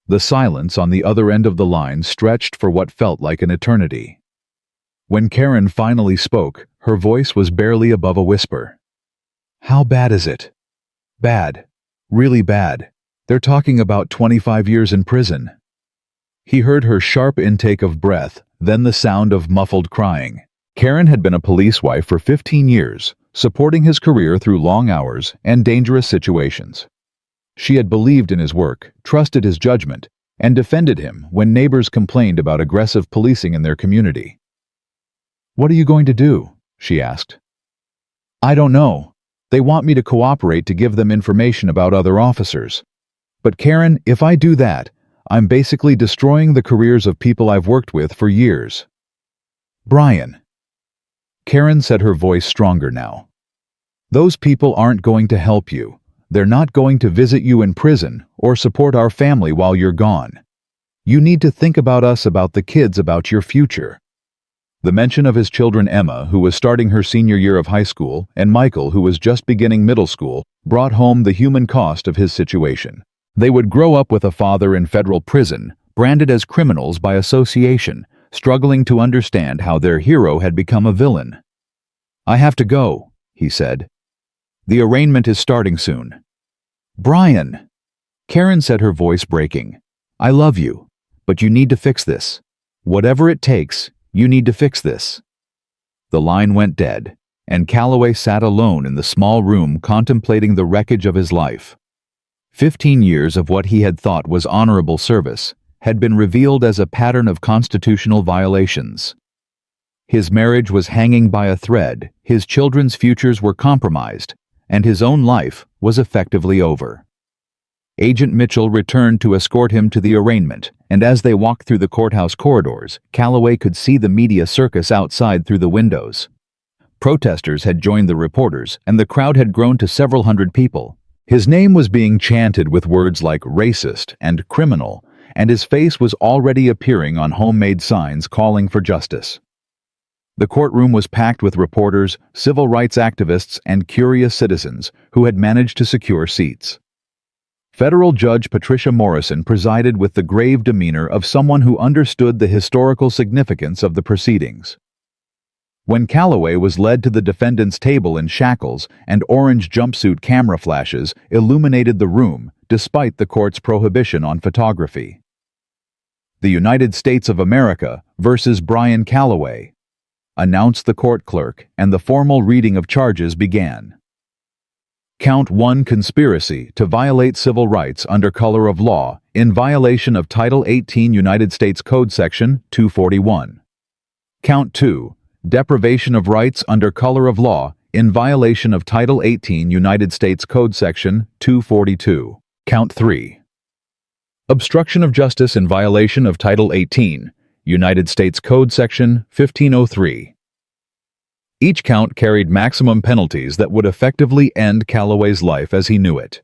The silence on the other end of the line stretched for what felt like an eternity. When Karen finally spoke, her voice was barely above a whisper. "How bad is it?" "Bad. Really bad. They're talking about 25 years in prison." He heard her sharp intake of breath, then the sound of muffled crying. Karen had been a police wife for 15 years, supporting his career through long hours and dangerous situations. She had believed in his work, trusted his judgment, and defended him when neighbors complained about aggressive policing in their community. "What are you going to do?" she asked. "I don't know. They want me to cooperate to give them information about other officers. But Karen, if I do that, I'm basically destroying the careers of people I've worked with for years." "Brian." Karen said, her voice stronger now. "Those people aren't going to help you. They're not going to visit you in prison or support our family while you're gone. You need to think about us, about the kids, about your future." The mention of his children, Emma, who was starting her senior year of high school, and Michael, who was just beginning middle school, brought home the human cost of his situation. They would grow up with a father in federal prison, branded as criminals by association, struggling to understand how their hero had become a villain. "I have to go," he said. "The arraignment is starting soon." "Brian," Karen said, her voice breaking. "I love you, but you need to fix this. Whatever it takes, you need to fix this." The line went dead, and Calloway sat alone in the small room contemplating the wreckage of his life. 15 years of what he had thought was honorable service had been revealed as a pattern of constitutional violations. His marriage was hanging by a thread, his children's futures were compromised, and his own life was effectively over. Agent Mitchell returned to escort him to the arraignment, and as they walked through the courthouse corridors, Calloway could see the media circus outside through the windows. Protesters had joined the reporters, and the crowd had grown to several hundred people. His name was being chanted with words like racist and criminal, and his face was already appearing on homemade signs calling for justice. The courtroom was packed with reporters, civil rights activists, and curious citizens who had managed to secure seats. Federal Judge Patricia Morrison presided with the grave demeanor of someone who understood the historical significance of the proceedings. When Calloway was led to the defendant's table in shackles and orange jumpsuit camera flashes illuminated the room, despite the court's prohibition on photography. "The United States of America versus Brian Calloway," announced the court clerk, and the formal reading of charges began. Count 1, conspiracy to violate civil rights under color of law in violation of Title 18 United States Code Section 241. Count 2, deprivation of rights under color of law in violation of Title 18 United States Code Section 242. Count 3, obstruction of justice in violation of Title 18 United States Code Section 1503. Each count carried maximum penalties that would effectively end Calloway's life as he knew it.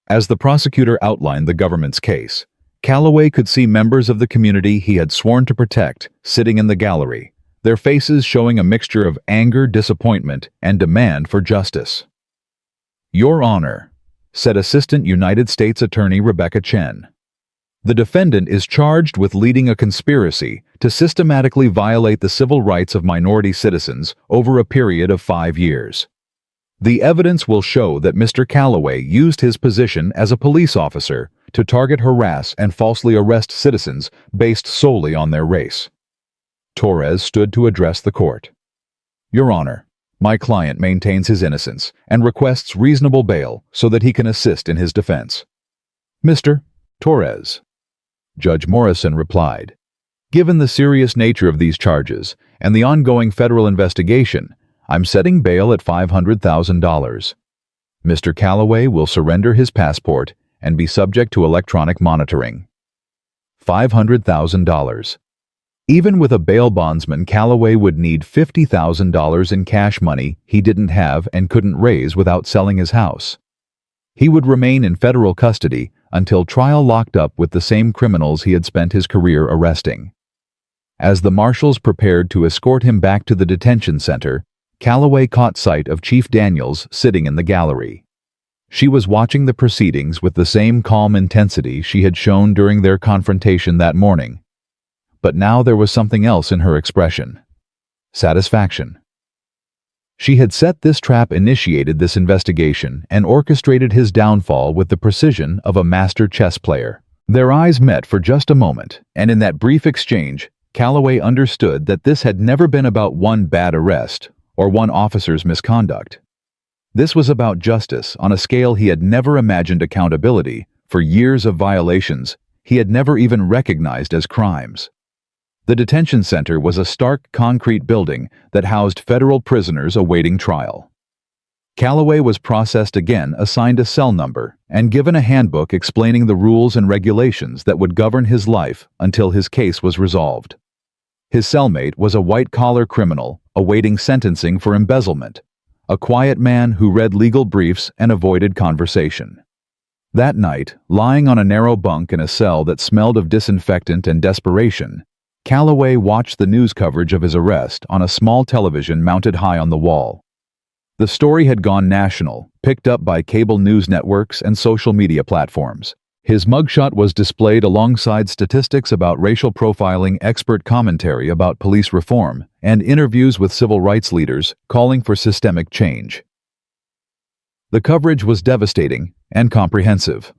As the prosecutor outlined the government's case, Calloway could see members of the community he had sworn to protect sitting in the gallery, their faces showing a mixture of anger, disappointment, and demand for justice. "Your Honor," said Assistant United States Attorney Rebecca Chen, "the defendant is charged with leading a conspiracy to systematically violate the civil rights of minority citizens over a period of 5 years. The evidence will show that Mr. Calloway used his position as a police officer to target, harass, and falsely arrest citizens based solely on their race." Torres stood to address the court. "Your Honor, my client maintains his innocence and requests reasonable bail so that he can assist in his defense." "Mr. Torres," Judge Morrison replied, "given the serious nature of these charges and the ongoing federal investigation, I'm setting bail at $500,000. Mr. Calloway will surrender his passport and be subject to electronic monitoring." $500,000. Even with a bail bondsman, Calloway would need $50,000 in cash money he didn't have and couldn't raise without selling his house. He would remain in federal custody until trial, locked up with the same criminals he had spent his career arresting. As the marshals prepared to escort him back to the detention center, Calloway caught sight of Chief Daniels sitting in the gallery. She was watching the proceedings with the same calm intensity she had shown during their confrontation that morning. But now there was something else in her expression. Satisfaction. She had set this trap, initiated this investigation, and orchestrated his downfall with the precision of a master chess player. Their eyes met for just a moment, and in that brief exchange, Calloway understood that this had never been about one bad arrest or one officer's misconduct. This was about justice on a scale he had never imagined, accountability for years of violations he had never even recognized as crimes. The detention center was a stark concrete building that housed federal prisoners awaiting trial. Calloway was processed again, assigned a cell number, and given a handbook explaining the rules and regulations that would govern his life until his case was resolved. His cellmate was a white-collar criminal awaiting sentencing for embezzlement, a quiet man who read legal briefs and avoided conversation. That night, lying on a narrow bunk in a cell that smelled of disinfectant and desperation, Calloway watched the news coverage of his arrest on a small television mounted high on the wall. The story had gone national, picked up by cable news networks and social media platforms. His mugshot was displayed alongside statistics about racial profiling, expert commentary about police reform, and interviews with civil rights leaders calling for systemic change. The coverage was devastating and comprehensive.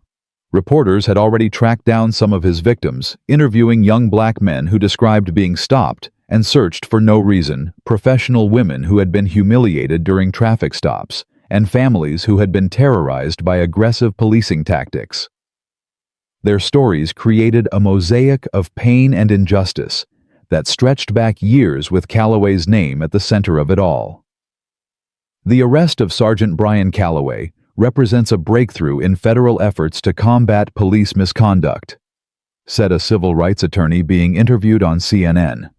Reporters had already tracked down some of his victims, interviewing young black men who described being stopped and searched for no reason, professional women who had been humiliated during traffic stops, and families who had been terrorized by aggressive policing tactics. Their stories created a mosaic of pain and injustice that stretched back years, with Calloway's name at the center of it all. The arrest of Sergeant Brian Calloway represents a breakthrough in federal efforts to combat police misconduct, said a civil rights attorney being interviewed on CNN.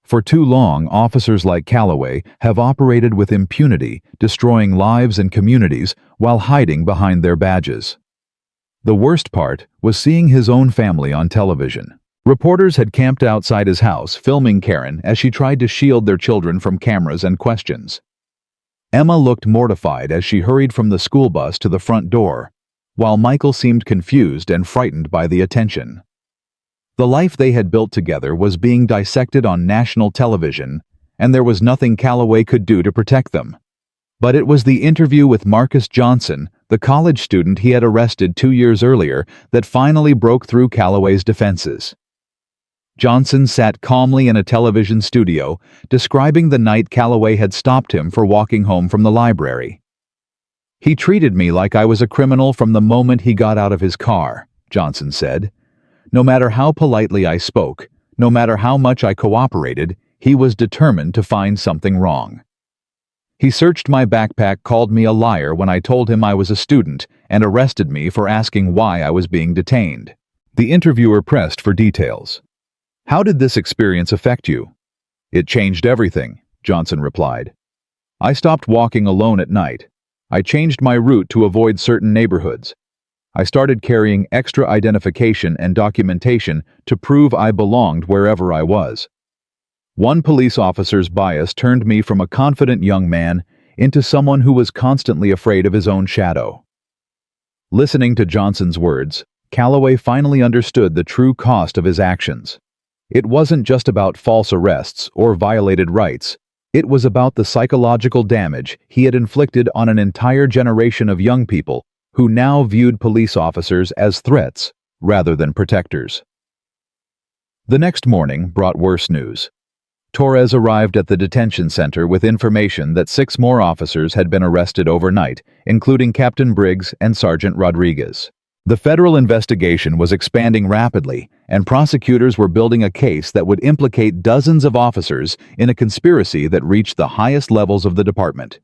For too long, officers like Calloway have operated with impunity, destroying lives and communities while hiding behind their badges. The worst part was seeing his own family on television. Reporters had camped outside his house, filming Karen as she tried to shield their children from cameras and questions. Emma looked mortified as she hurried from the school bus to the front door, while Michael seemed confused and frightened by the attention. The life they had built together was being dissected on national television, and there was nothing Calloway could do to protect them. But it was the interview with Marcus Johnson, the college student he had arrested 2 years earlier, that finally broke through Calloway's defenses. Johnson sat calmly in a television studio, describing the night Calloway had stopped him for walking home from the library. "He treated me like I was a criminal from the moment he got out of his car," Johnson said. "No matter how politely I spoke, no matter how much I cooperated, he was determined to find something wrong. He searched my backpack, called me a liar when I told him I was a student, and arrested me for asking why I was being detained." The interviewer pressed for details. "How did this experience affect you?" "It changed everything," Johnson replied. "I stopped walking alone at night. I changed my route to avoid certain neighborhoods. I started carrying extra identification and documentation to prove I belonged wherever I was. One police officer's bias turned me from a confident young man into someone who was constantly afraid of his own shadow." Listening to Johnson's words, Calloway finally understood the true cost of his actions. It wasn't just about false arrests or violated rights. It was about the psychological damage he had inflicted on an entire generation of young people who now viewed police officers as threats rather than protectors. The next morning brought worse news. Torres arrived at the detention center with information that 6 more officers had been arrested overnight, including Captain Briggs and Sergeant Rodriguez. The federal investigation was expanding rapidly, and prosecutors were building a case that would implicate dozens of officers in a conspiracy that reached the highest levels of the department.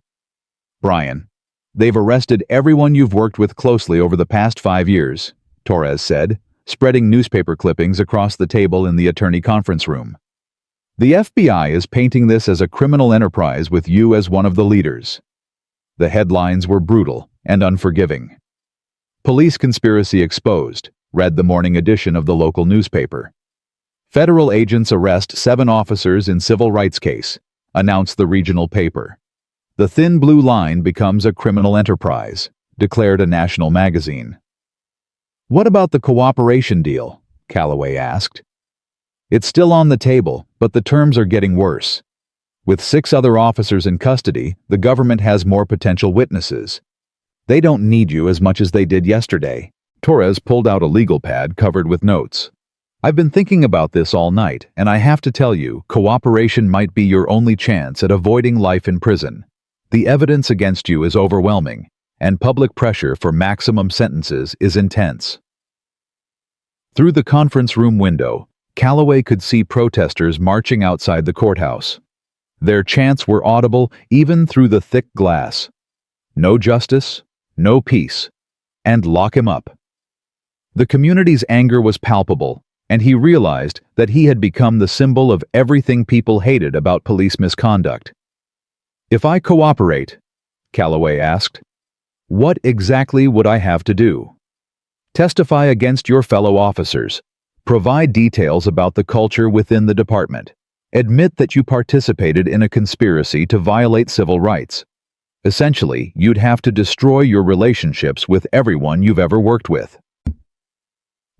"Brian, they've arrested everyone you've worked with closely over the past 5 years," Torres said, spreading newspaper clippings across the table in the attorney conference room. "The FBI is painting this as a criminal enterprise with you as one of the leaders." The headlines were brutal and unforgiving. "Police conspiracy exposed," read the morning edition of the local newspaper. "Federal agents arrest 7 officers in civil rights case," announced the regional paper. "The thin blue line becomes a criminal enterprise," declared a national magazine. "What about the cooperation deal?" Calloway asked. "It's still on the table, but the terms are getting worse. With 6 other officers in custody, the government has more potential witnesses. They don't need you as much as they did yesterday." Torres pulled out a legal pad covered with notes. "I've been thinking about this all night, and I have to tell you, cooperation might be your only chance at avoiding life in prison. The evidence against you is overwhelming, and public pressure for maximum sentences is intense." Through the conference room window, Calloway could see protesters marching outside the courthouse. Their chants were audible even through the thick glass. "No justice, no peace, and lock him up." The community's anger was palpable, and he realized that he had become the symbol of everything people hated about police misconduct. "If I cooperate," Calloway asked, "what exactly would I have to do?" "Testify against your fellow officers. Provide details about the culture within the department. Admit that you participated in a conspiracy to violate civil rights. Essentially, you'd have to destroy your relationships with everyone you've ever worked with."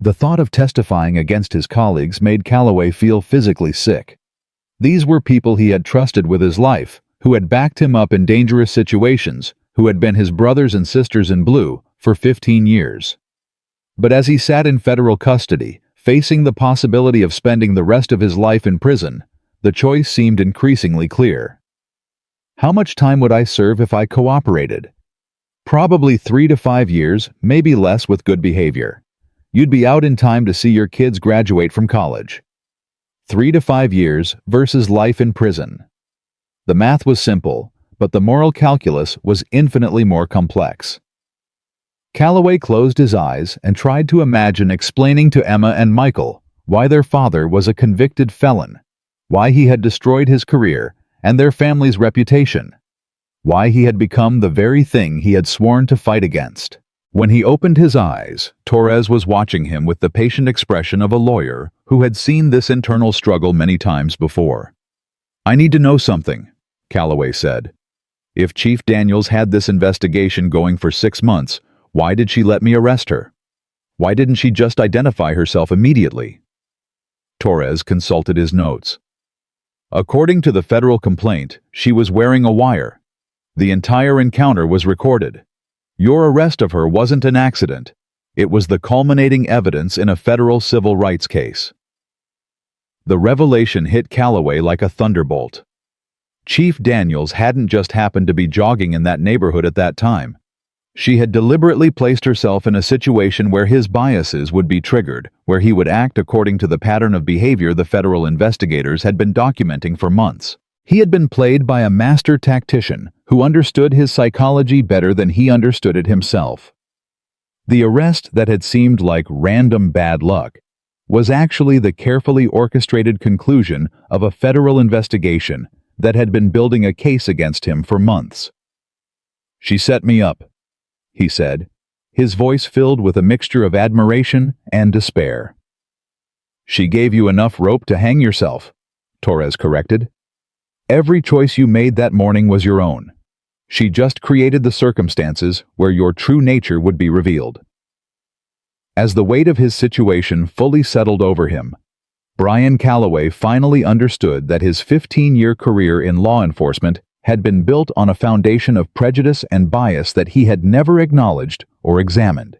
The thought of testifying against his colleagues made Calloway feel physically sick. These were people he had trusted with his life, who had backed him up in dangerous situations, who had been his brothers and sisters in blue for 15 years. But as he sat in federal custody, facing the possibility of spending the rest of his life in prison, the choice seemed increasingly clear. How much time would I serve if I cooperated? Probably 3 to 5 years, maybe less with good behavior. You'd be out in time to see your kids graduate from college. 3 to 5 years versus life in prison. The math was simple, but the moral calculus was infinitely more complex. Calloway closed his eyes and tried to imagine explaining to Emma and Michael why their father was a convicted felon, why he had destroyed his career and their family's reputation, why he had become the very thing he had sworn to fight against. When he opened his eyes, Torres was watching him with the patient expression of a lawyer who had seen this internal struggle many times before. "I need to know something," Calloway said. "If Chief Daniels had this investigation going for 6 months, why did she let me arrest her? Why didn't she just identify herself immediately?" Torres consulted his notes. "According to the federal complaint, she was wearing a wire. The entire encounter was recorded. Your arrest of her wasn't an accident. It was the culminating evidence in a federal civil rights case." The revelation hit Calloway like a thunderbolt. Chief Daniels hadn't just happened to be jogging in that neighborhood at that time. She had deliberately placed herself in a situation where his biases would be triggered, where he would act according to the pattern of behavior the federal investigators had been documenting for months. He had been played by a master tactician who understood his psychology better than he understood it himself. The arrest that had seemed like random bad luck was actually the carefully orchestrated conclusion of a federal investigation that had been building a case against him for months. "She set me up," he said, his voice filled with a mixture of admiration and despair. "She gave you enough rope to hang yourself," Torres corrected. "Every choice you made that morning was your own. She just created the circumstances where your true nature would be revealed." As the weight of his situation fully settled over him, Brian Calloway finally understood that his 15-year career in law enforcement had been built on a foundation of prejudice and bias that he had never acknowledged or examined.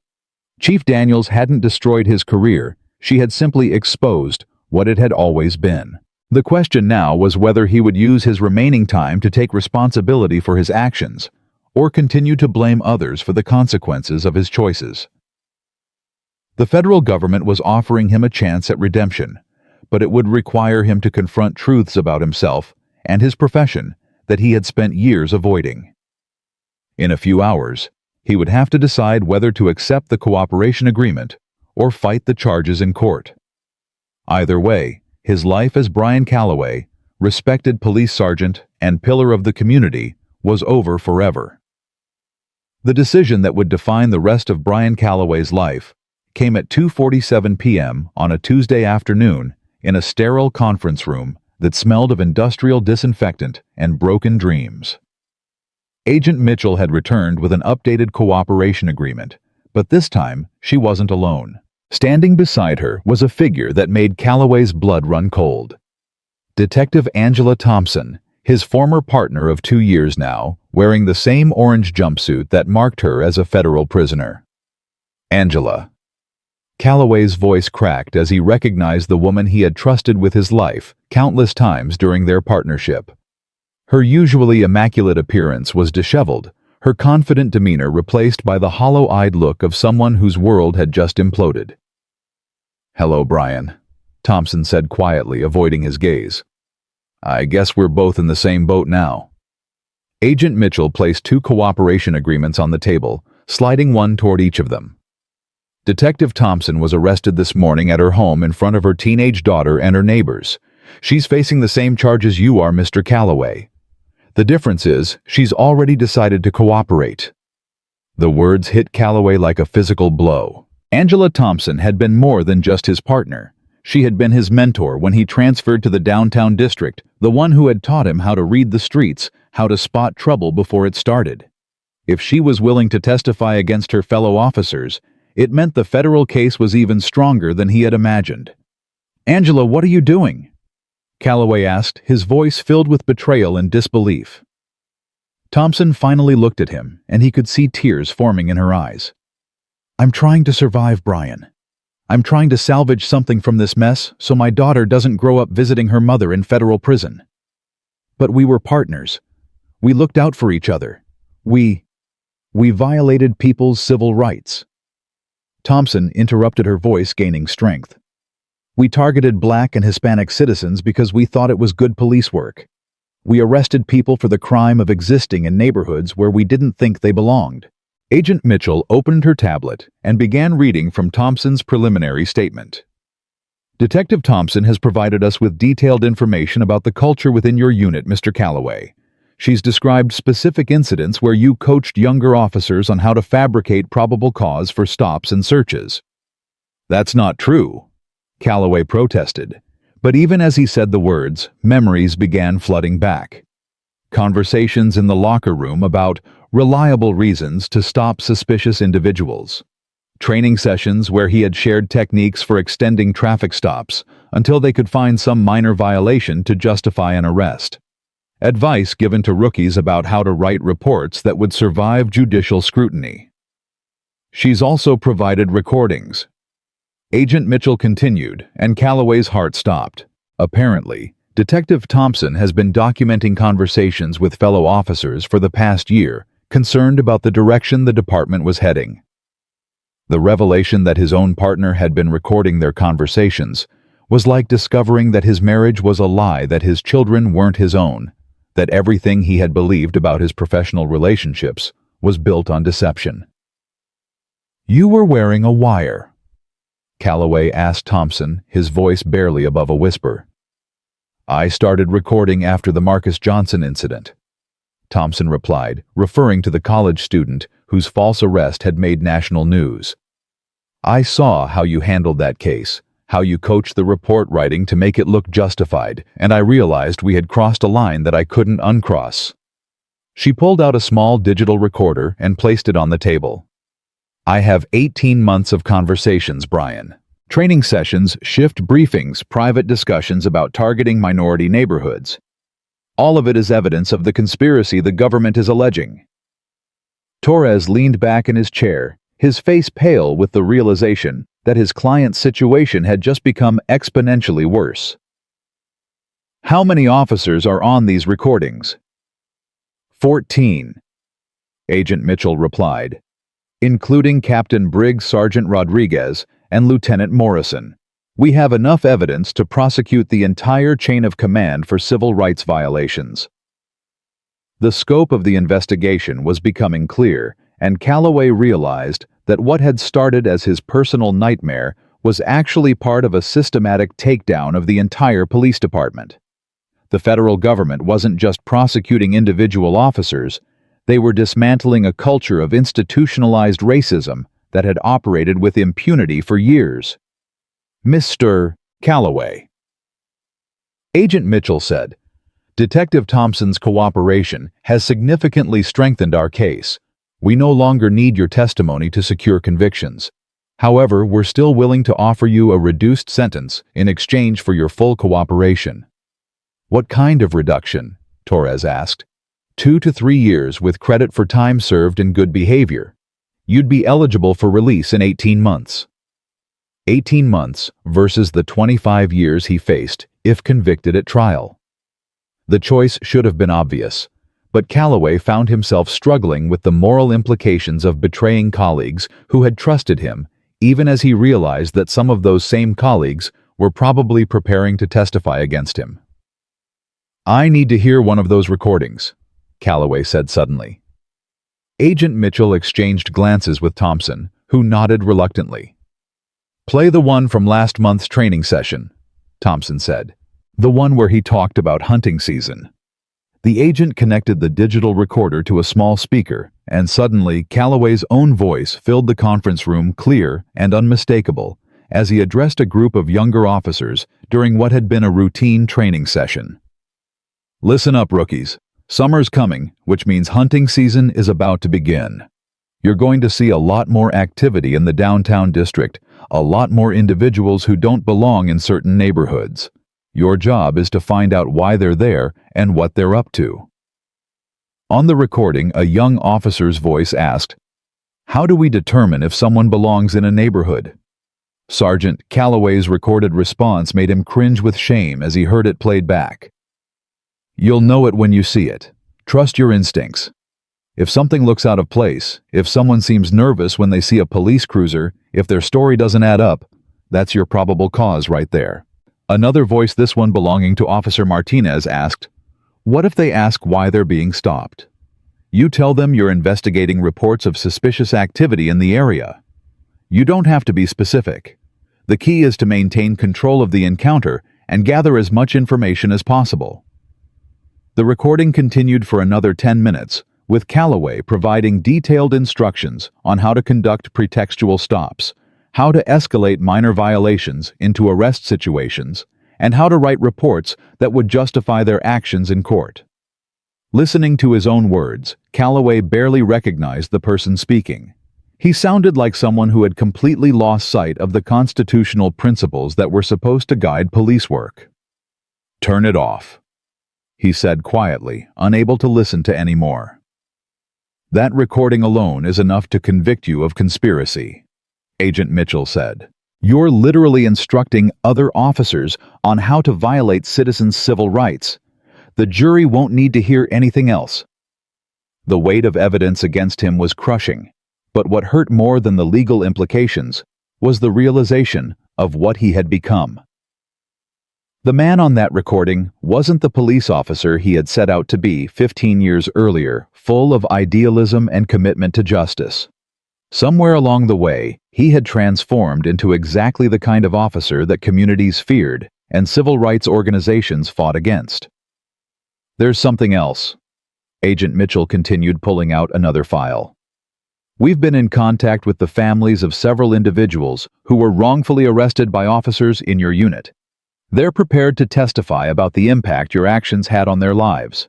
Chief Daniels hadn't destroyed his career, she had simply exposed what it had always been. The question now was whether he would use his remaining time to take responsibility for his actions, or continue to blame others for the consequences of his choices. The federal government was offering him a chance at redemption, but it would require him to confront truths about himself and his profession that he had spent years avoiding. In a few hours, he would have to decide whether to accept the cooperation agreement or fight the charges in court. Either way, his life as Brian Calloway, respected police sergeant and pillar of the community, was over forever. The decision that would define the rest of Brian Calloway's life came at 2:47 p.m. on a Tuesday afternoon in a sterile conference room that smelled of industrial disinfectant and broken dreams. Agent Mitchell had returned with an updated cooperation agreement, but this time she wasn't alone. Standing beside her was a figure that made Calloway's blood run cold. Detective Angela Thompson, his former partner of 2 years now, wearing the same orange jumpsuit that marked her as a federal prisoner. Angela. Calloway's voice cracked as he recognized the woman he had trusted with his life countless times during their partnership. Her usually immaculate appearance was disheveled, her confident demeanor replaced by the hollow-eyed look of someone whose world had just imploded. "Hello, Brian," Thompson said quietly, avoiding his gaze. "I guess we're both in the same boat now." Agent Mitchell placed 2 cooperation agreements on the table, sliding one toward each of them. Detective Thompson was arrested this morning at her home in front of her teenage daughter and her neighbors. She's facing the same charges you are, Mr. Calloway. The difference is, she's already decided to cooperate. The words hit Calloway like a physical blow. Angela Thompson had been more than just his partner. She had been his mentor when he transferred to the downtown district, the one who had taught him how to read the streets, how to spot trouble before it started. If she was willing to testify against her fellow officers, it meant the federal case was even stronger than he had imagined. "Angela, what are you doing?" Calloway asked, his voice filled with betrayal and disbelief. Thompson finally looked at him, and he could see tears forming in her eyes. "I'm trying to survive, Brian. I'm trying to salvage something from this mess so my daughter doesn't grow up visiting her mother in federal prison. But we were partners. We looked out for each other. We violated people's civil rights." Thompson interrupted, her voice gaining strength. "We targeted Black and Hispanic citizens because we thought it was good police work. We arrested people for the crime of existing in neighborhoods where we didn't think they belonged." Agent Mitchell opened her tablet and began reading from Thompson's preliminary statement. "Detective Thompson has provided us with detailed information about the culture within your unit, Mr. Calloway. She's described specific incidents where you coached younger officers on how to fabricate probable cause for stops and searches." "That's not true," Calloway protested, but even as he said the words, memories began flooding back. Conversations in the locker room about reliable reasons to stop suspicious individuals. Training sessions where he had shared techniques for extending traffic stops until they could find some minor violation to justify an arrest. Advice given to rookies about how to write reports that would survive judicial scrutiny. She's also provided recordings. Agent Mitchell continued, and Calloway's heart stopped. Apparently, Detective Thompson has been documenting conversations with fellow officers for the past year, concerned about the direction the department was heading. The revelation that his own partner had been recording their conversations was like discovering that his marriage was a lie, that his children weren't his own, that everything he had believed about his professional relationships was built on deception. "You were wearing a wire," Calloway asked Thompson, his voice barely above a whisper. "I started recording after the Marcus Johnson incident," Thompson replied, referring to the college student whose false arrest had made national news. "I saw how you handled that case, how you coached the report writing to make it look justified, and I realized we had crossed a line that I couldn't uncross." She pulled out a small digital recorder and placed it on the table. "I have 18 months of conversations, Brian. Training sessions, shift briefings, private discussions about targeting minority neighborhoods. All of it is evidence of the conspiracy the government is alleging." Torres leaned back in his chair, his face pale with the realization that his client's situation had just become exponentially worse. "How many officers are on these recordings?" 14, Agent Mitchell replied, "including Captain Briggs Sergeant Rodriguez and Lieutenant Morrison. We have enough evidence to prosecute the entire chain of command for civil rights violations." The scope of the investigation was becoming clear, and Calloway realized that what had started as his personal nightmare was actually part of a systematic takedown of the entire police department. The federal government wasn't just prosecuting individual officers, they were dismantling a culture of institutionalized racism that had operated with impunity for years. "Mr. Calloway," Agent Mitchell said, Detective Thompson's cooperation has significantly strengthened our case. We no longer need your testimony to secure convictions. However, we're still willing to offer you a reduced sentence in exchange for your full cooperation." "What kind of reduction?" Torres asked. 2 to 3 years with credit for time served in good behavior. You'd be eligible for release in 18 months. 18 months versus the 25 years he faced if convicted at trial. The choice should have been obvious, but Calloway found himself struggling with the moral implications of betraying colleagues who had trusted him, even as he realized that some of those same colleagues were probably preparing to testify against him. "I need to hear one of those recordings," Calloway said suddenly. Agent Mitchell exchanged glances with Thompson, who nodded reluctantly. "Play the one from last month's training session," Thompson said. "The one where he talked about hunting season." The agent connected the digital recorder to a small speaker, and suddenly Calloway's own voice filled the conference room clear and unmistakable as he addressed a group of younger officers during what had been a routine training session. "Listen up, rookies. Summer's coming, which means hunting season is about to begin. You're going to see a lot more activity in the downtown district, a lot more individuals who don't belong in certain neighborhoods. Your job is to find out why they're there and what they're up to." On the recording, a young officer's voice asked, "How do we determine if someone belongs in a neighborhood?" Sergeant Calloway's recorded response made him cringe with shame as he heard it played back. "You'll know it when you see it. Trust your instincts. If something looks out of place, if someone seems nervous when they see a police cruiser, if their story doesn't add up, that's your probable cause right there." Another voice, this one belonging to Officer Martinez, asked, "What if they ask why they're being stopped? You tell them you're investigating reports of suspicious activity in the area. You don't have to be specific. The key is to maintain control of the encounter and gather as much information as possible." The recording continued for another 10 minutes, with Calloway providing detailed instructions on how to conduct pretextual stops, how to escalate minor violations into arrest situations, and how to write reports that would justify their actions in court. Listening to his own words, Calloway barely recognized the person speaking. He sounded like someone who had completely lost sight of the constitutional principles that were supposed to guide police work. "Turn it off," he said quietly, unable to listen to any more. "That recording alone is enough to convict you of conspiracy," Agent Mitchell said. "You're literally instructing other officers on how to violate citizens' civil rights. The jury won't need to hear anything else." The weight of evidence against him was crushing, but what hurt more than the legal implications was the realization of what he had become. The man on that recording wasn't the police officer he had set out to be 15 years earlier, full of idealism and commitment to justice. Somewhere along the way, he had transformed into exactly the kind of officer that communities feared and civil rights organizations fought against. "There's something else." Agent Mitchell continued, pulling out another file. "We've been in contact with the families of several individuals who were wrongfully arrested by officers in your unit. They're prepared to testify about the impact your actions had on their lives."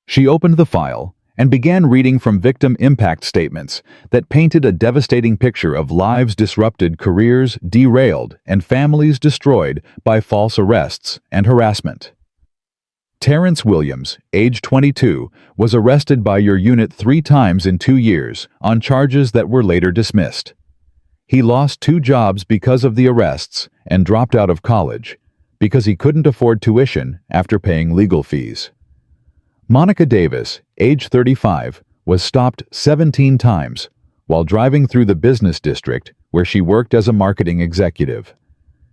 She opened the file and began reading from victim impact statements that painted a devastating picture of lives disrupted, careers derailed, and families destroyed by false arrests and harassment. Terrence Williams, age 22, was arrested by your unit 3 times in 2 years on charges that were later dismissed. He lost 2 jobs because of the arrests and dropped out of college because he couldn't afford tuition after paying legal fees. Monica Davis, age 35, was stopped 17 times while driving through the business district where she worked as a marketing executive.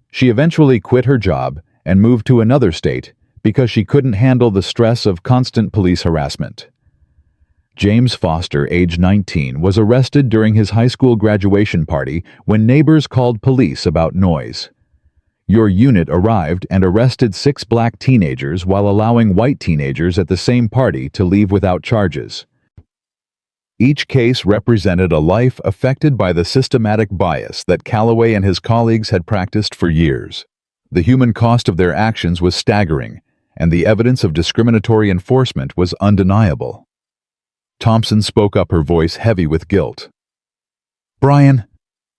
She eventually quit her job and moved to another state because she couldn't handle the stress of constant police harassment. James Foster, age 19, was arrested during his high school graduation party when neighbors called police about noise. Your unit arrived and arrested 6 black teenagers while allowing white teenagers at the same party to leave without charges. Each case represented a life affected by the systematic bias that Calloway and his colleagues had practiced for years. The human cost of their actions was staggering, and the evidence of discriminatory enforcement was undeniable. Thompson spoke up, her voice heavy with guilt. "Brian,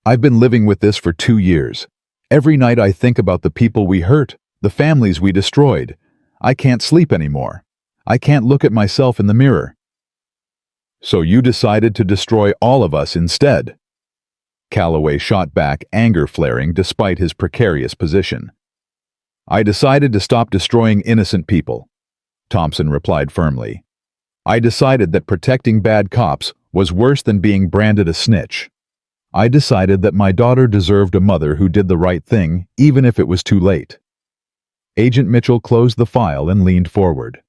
I've been living with this for 2 years. Every night I think about the people we hurt, the families we destroyed. I can't sleep anymore. I can't look at myself in the mirror." "So you decided to destroy all of us instead?" Calloway shot back, anger flaring despite his precarious position. "I decided to stop destroying innocent people," Thompson replied firmly. "I decided that protecting bad cops was worse than being branded a snitch. I decided that my daughter deserved a mother who did the right thing, even if it was too late." Agent Mitchell closed the file and leaned forward.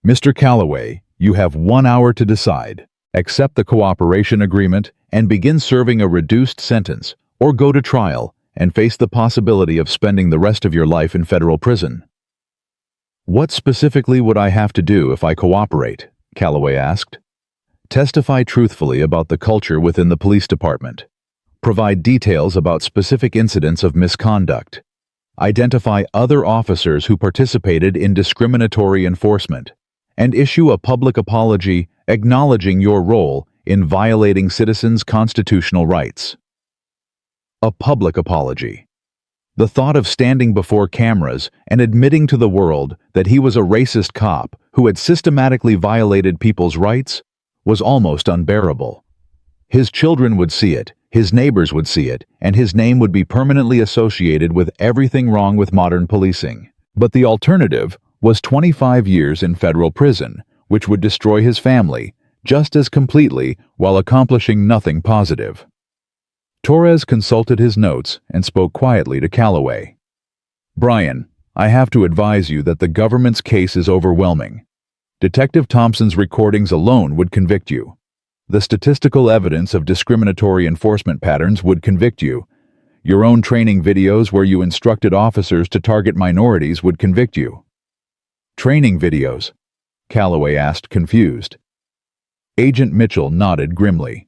"Mr. Calloway, you have 1 hour to decide. Accept the cooperation agreement and begin serving a reduced sentence, or go to trial and face the possibility of spending the rest of your life in federal prison." "What specifically would I have to do if I cooperate?" Calloway asked. "Testify truthfully about the culture within the police department. Provide details about specific incidents of misconduct. Identify other officers who participated in discriminatory enforcement, and issue a public apology acknowledging your role in violating citizens' constitutional rights." A public apology. The thought of standing before cameras and admitting to the world that he was a racist cop who had systematically violated people's rights was almost unbearable. His children would see it, his neighbors would see it, and his name would be permanently associated with everything wrong with modern policing. But the alternative was 25 years in federal prison, which would destroy his family just as completely while accomplishing nothing positive. Torres consulted his notes and spoke quietly to Calloway. "Brian, I have to advise you that the government's case is overwhelming. Detective Thompson's recordings alone would convict you. The statistical evidence of discriminatory enforcement patterns would convict you. Your own training videos where you instructed officers to target minorities would convict you." "Training videos?" Calloway asked, confused. Agent Mitchell nodded grimly.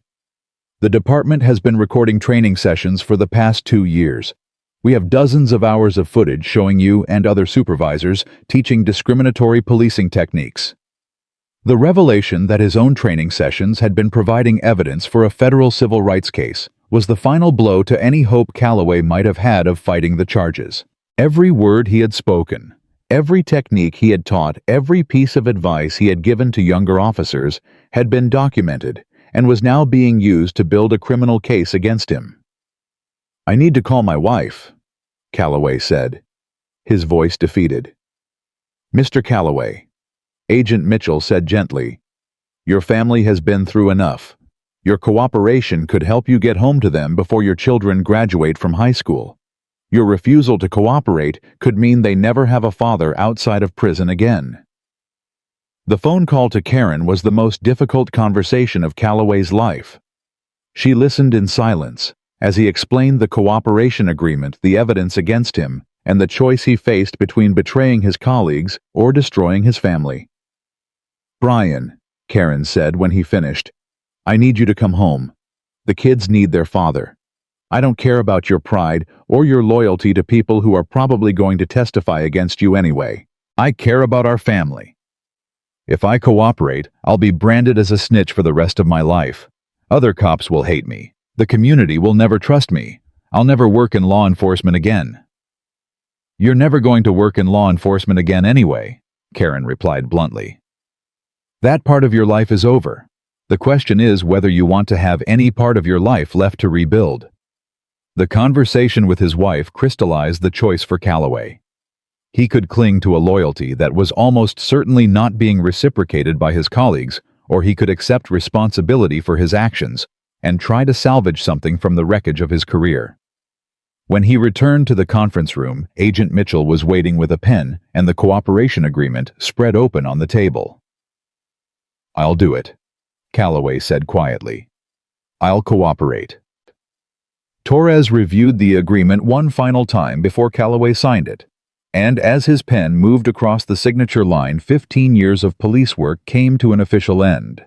"The department has been recording training sessions for the past 2 years. We have dozens of hours of footage showing you and other supervisors teaching discriminatory policing techniques." The revelation that his own training sessions had been providing evidence for a federal civil rights case was the final blow to any hope Calloway might have had of fighting the charges. Every word he had spoken, every technique he had taught, every piece of advice he had given to younger officers had been documented and was now being used to build a criminal case against him. "I need to call my wife," Calloway said, his voice defeated. "Mr. Calloway," Agent Mitchell said gently, "your family has been through enough. Your cooperation could help you get home to them before your children graduate from high school. Your refusal to cooperate could mean they never have a father outside of prison again." The phone call to Karen was the most difficult conversation of Calloway's life. She listened in silence as he explained the cooperation agreement, the evidence against him, and the choice he faced between betraying his colleagues or destroying his family. "Brian," Karen said when he finished, "I need you to come home. The kids need their father. I don't care about your pride or your loyalty to people who are probably going to testify against you anyway. I care about our family. If I cooperate, I'll be branded as a snitch for the rest of my life. Other cops will hate me. The community will never trust me. I'll never work in law enforcement again." "You're never going to work in law enforcement again anyway," Karen replied bluntly. "That part of your life is over. The question is whether you want to have any part of your life left to rebuild." The conversation with his wife crystallized the choice for Calloway. He could cling to a loyalty that was almost certainly not being reciprocated by his colleagues, or he could accept responsibility for his actions and try to salvage something from the wreckage of his career. When he returned to the conference room, Agent Mitchell was waiting with a pen and the cooperation agreement spread open on the table. "I'll do it," Calloway said quietly. "I'll cooperate." Torres reviewed the agreement one final time before Calloway signed it, and as his pen moved across the signature line, 15 years of police work came to an official end.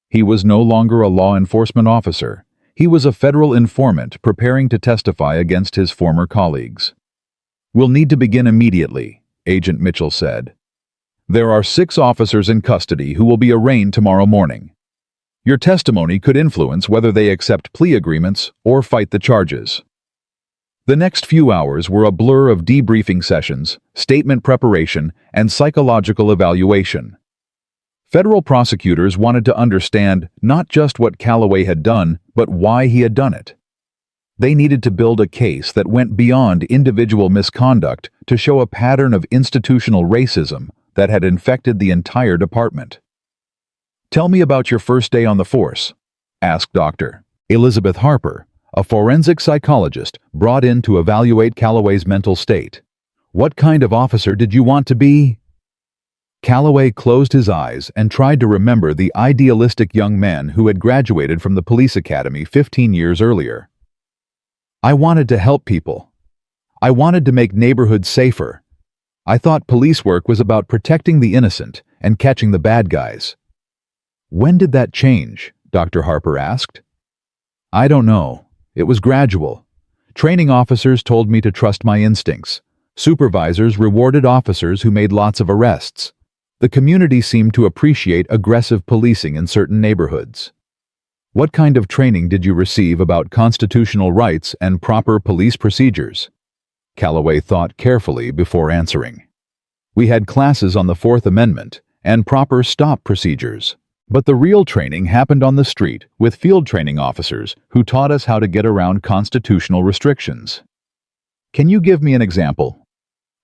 He was no longer a law enforcement officer. He was a federal informant preparing to testify against his former colleagues. "We'll need to begin immediately," Agent Mitchell said. "There are 6 officers in custody who will be arraigned tomorrow morning. Your testimony could influence whether they accept plea agreements or fight the charges." The next few hours were a blur of debriefing sessions, statement preparation, and psychological evaluation. Federal prosecutors wanted to understand not just what Calloway had done, but why he had done it. They needed to build a case that went beyond individual misconduct to show a pattern of institutional racism that had infected the entire department. "Tell me about your first day on the force," asked Dr. Elizabeth Harper, a forensic psychologist brought in to evaluate Calloway's mental state. "What kind of officer did you want to be?" Calloway closed his eyes and tried to remember the idealistic young man who had graduated from the police academy 15 years earlier. "I wanted to help people. I wanted to make neighborhoods safer. I thought police work was about protecting the innocent and catching the bad guys." "When did that change?" Dr. Harper asked. "I don't know. It was gradual. Training officers told me to trust my instincts. Supervisors rewarded officers who made lots of arrests. The community seemed to appreciate aggressive policing in certain neighborhoods." "What kind of training did you receive about constitutional rights and proper police procedures?" Calloway thought carefully before answering. "We had classes on the Fourth Amendment and proper stop procedures. But the real training happened on the street with field training officers who taught us how to get around constitutional restrictions." "Can you give me an example?"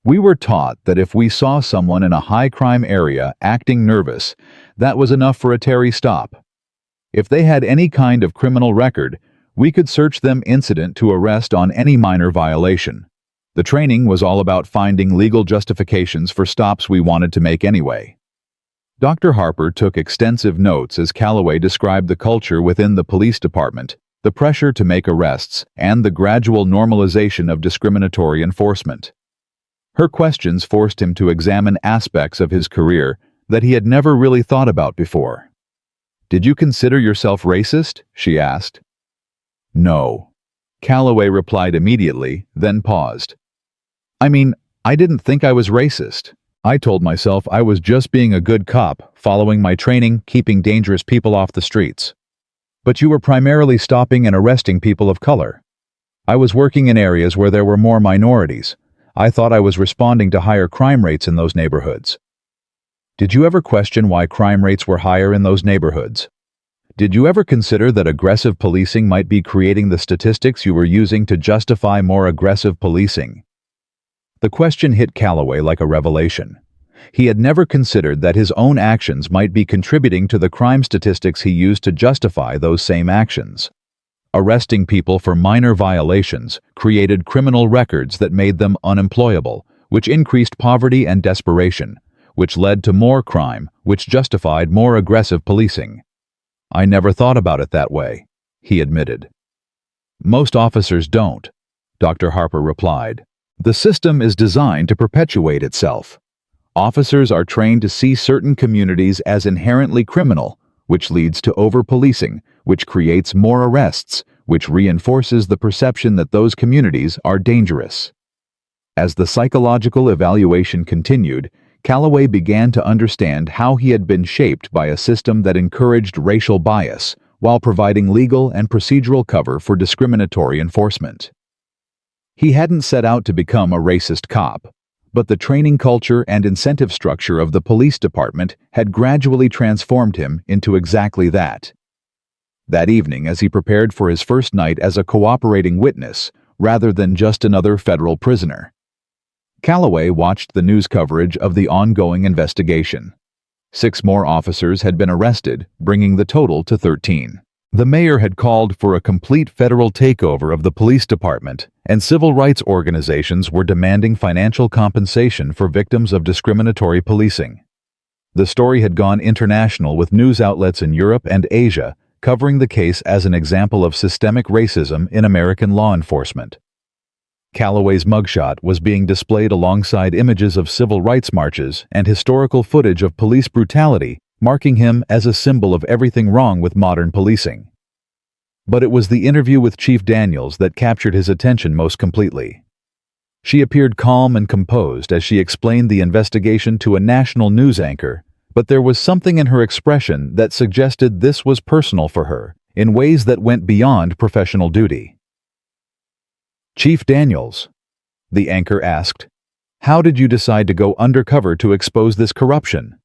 "We were taught that if we saw someone in a high-crime area acting nervous, that was enough for a Terry stop. If they had any kind of criminal record, we could search them incident to arrest on any minor violation. The training was all about finding legal justifications for stops we wanted to make anyway." Dr. Harper took extensive notes as Calloway described the culture within the police department, the pressure to make arrests, and the gradual normalization of discriminatory enforcement. Her questions forced him to examine aspects of his career that he had never really thought about before. "Did you consider yourself racist?" she asked. "No." Calloway replied immediately, then paused. I didn't think I was racist. I told myself I was just being a good cop, following my training, keeping dangerous people off the streets." "But you were primarily stopping and arresting people of color." "I was working in areas where there were more minorities. I thought I was responding to higher crime rates in those neighborhoods." "Did you ever question why crime rates were higher in those neighborhoods? Did you ever consider that aggressive policing might be creating the statistics you were using to justify more aggressive policing?" The question hit Calloway like a revelation. He had never considered that his own actions might be contributing to the crime statistics he used to justify those same actions. Arresting people for minor violations created criminal records that made them unemployable, which increased poverty and desperation, which led to more crime, which justified more aggressive policing. "I never thought about it that way," he admitted. "Most officers don't," Dr. Harper replied. "The system is designed to perpetuate itself. Officers are trained to see certain communities as inherently criminal, which leads to over-policing, which creates more arrests, which reinforces the perception that those communities are dangerous." As the psychological evaluation continued, Calloway began to understand how he had been shaped by a system that encouraged racial bias while providing legal and procedural cover for discriminatory enforcement. He hadn't set out to become a racist cop, but the training culture and incentive structure of the police department had gradually transformed him into exactly that. That evening, as he prepared for his first night as a cooperating witness rather than just another federal prisoner, Calloway watched the news coverage of the ongoing investigation. 6 more officers had been arrested, bringing the total to 13. The mayor had called for a complete federal takeover of the police department, and civil rights organizations were demanding financial compensation for victims of discriminatory policing. The story had gone international with news outlets in Europe and Asia covering the case as an example of systemic racism in American law enforcement. Calloway's mugshot was being displayed alongside images of civil rights marches and historical footage of police brutality, marking him as a symbol of everything wrong with modern policing. But it was the interview with Chief Daniels that captured his attention most completely. She appeared calm and composed as she explained the investigation to a national news anchor, but there was something in her expression that suggested this was personal for her, in ways that went beyond professional duty. "Chief Daniels," the anchor asked, "how did you decide to go undercover to expose this corruption?"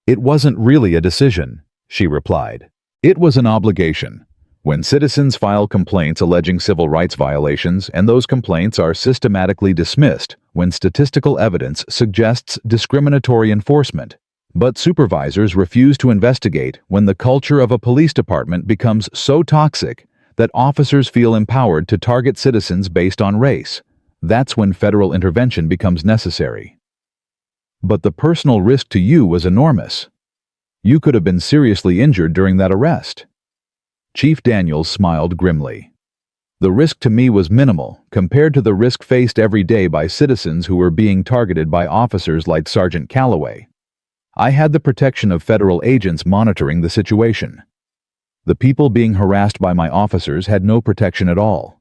"It wasn't really a decision," she replied. "It was an obligation. When citizens file complaints alleging civil rights violations and those complaints are systematically dismissed when statistical evidence suggests discriminatory enforcement, but supervisors refuse to investigate when the culture of a police department becomes so toxic that officers feel empowered to target citizens based on race, that's when federal intervention becomes necessary. But the personal risk to you was enormous. You could have been seriously injured during that arrest." Chief Daniels smiled grimly. "The risk to me was minimal compared to the risk faced every day by citizens who were being targeted by officers like Sergeant Calloway. I had the protection of federal agents monitoring the situation. The people being harassed by my officers had no protection at all."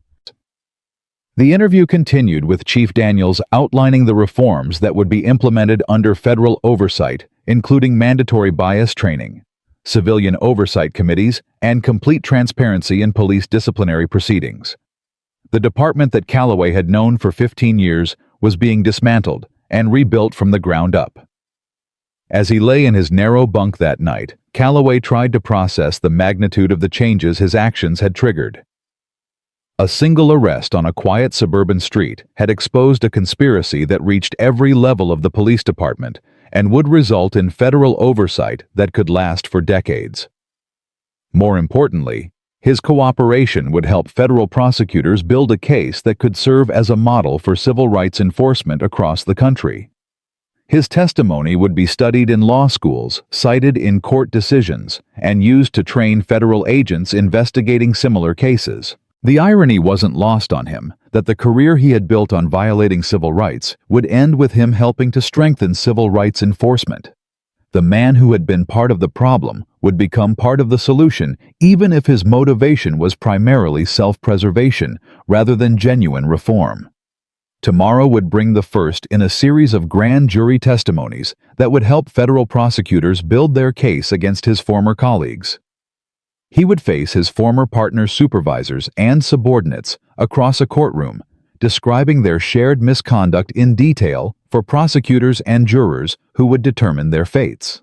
The interview continued with Chief Daniels outlining the reforms that would be implemented under federal oversight, including mandatory bias training, civilian oversight committees, and complete transparency in police disciplinary proceedings. The department that Calloway had known for 15 years was being dismantled and rebuilt from the ground up. As he lay in his narrow bunk that night, Calloway tried to process the magnitude of the changes his actions had triggered. A single arrest on a quiet suburban street had exposed a conspiracy that reached every level of the police department and would result in federal oversight that could last for decades. More importantly, his cooperation would help federal prosecutors build a case that could serve as a model for civil rights enforcement across the country. His testimony would be studied in law schools, cited in court decisions, and used to train federal agents investigating similar cases. The irony wasn't lost on him that the career he had built on violating civil rights would end with him helping to strengthen civil rights enforcement. The man who had been part of the problem would become part of the solution, even if his motivation was primarily self-preservation rather than genuine reform. Tomorrow would bring the first in a series of grand jury testimonies that would help federal prosecutors build their case against his former colleagues. He would face his former partner's supervisors and subordinates across a courtroom, describing their shared misconduct in detail for prosecutors and jurors who would determine their fates.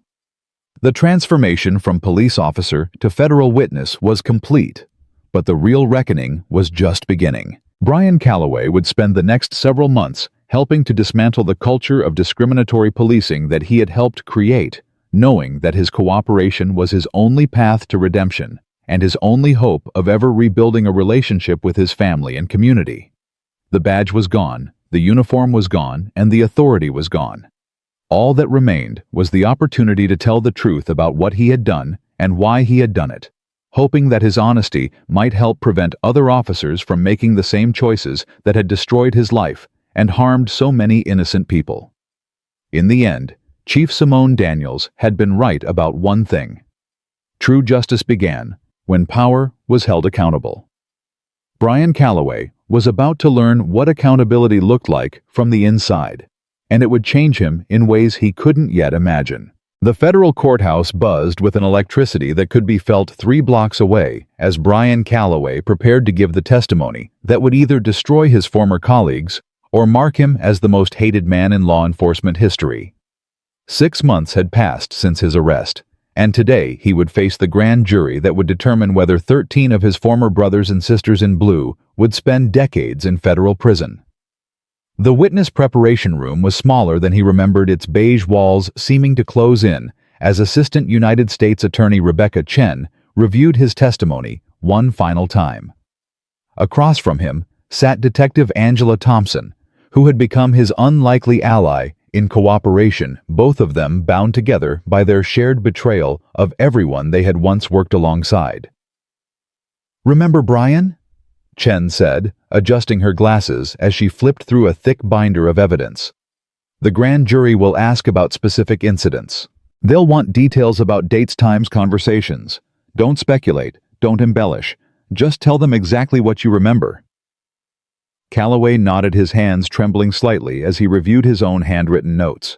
The transformation from police officer to federal witness was complete, but the real reckoning was just beginning. Brian Calloway would spend the next several months helping to dismantle the culture of discriminatory policing that he had helped create, knowing that his cooperation was his only path to redemption and his only hope of ever rebuilding a relationship with his family and community. The badge was gone, the uniform was gone, and the authority was gone. All that remained was the opportunity to tell the truth about what he had done and why he had done it, hoping that his honesty might help prevent other officers from making the same choices that had destroyed his life and harmed so many innocent people. In the end, Chief Simone Daniels had been right about one thing. True justice began when power was held accountable. Brian Calloway was about to learn what accountability looked like from the inside, and it would change him in ways he couldn't yet imagine. The federal courthouse buzzed with an electricity that could be felt 3 blocks away as Brian Calloway prepared to give the testimony that would either destroy his former colleagues or mark him as the most hated man in law enforcement history. 6 months had passed since his arrest, and today he would face the grand jury that would determine whether 13 of his former brothers and sisters in blue would spend decades in federal prison. The witness preparation room was smaller than he remembered, its beige walls seeming to close in as Assistant United States Attorney Rebecca Chen reviewed his testimony one final time. Across from him sat Detective Angela Thompson, who had become his unlikely ally in cooperation, both of them bound together by their shared betrayal of everyone they had once worked alongside. "Remember Brian?" Chen said, adjusting her glasses as she flipped through a thick binder of evidence. "The grand jury will ask about specific incidents. They'll want details about dates, times, conversations. Don't speculate, don't embellish. Just tell them exactly what you remember." Calloway nodded, his hands trembling slightly as he reviewed his own handwritten notes.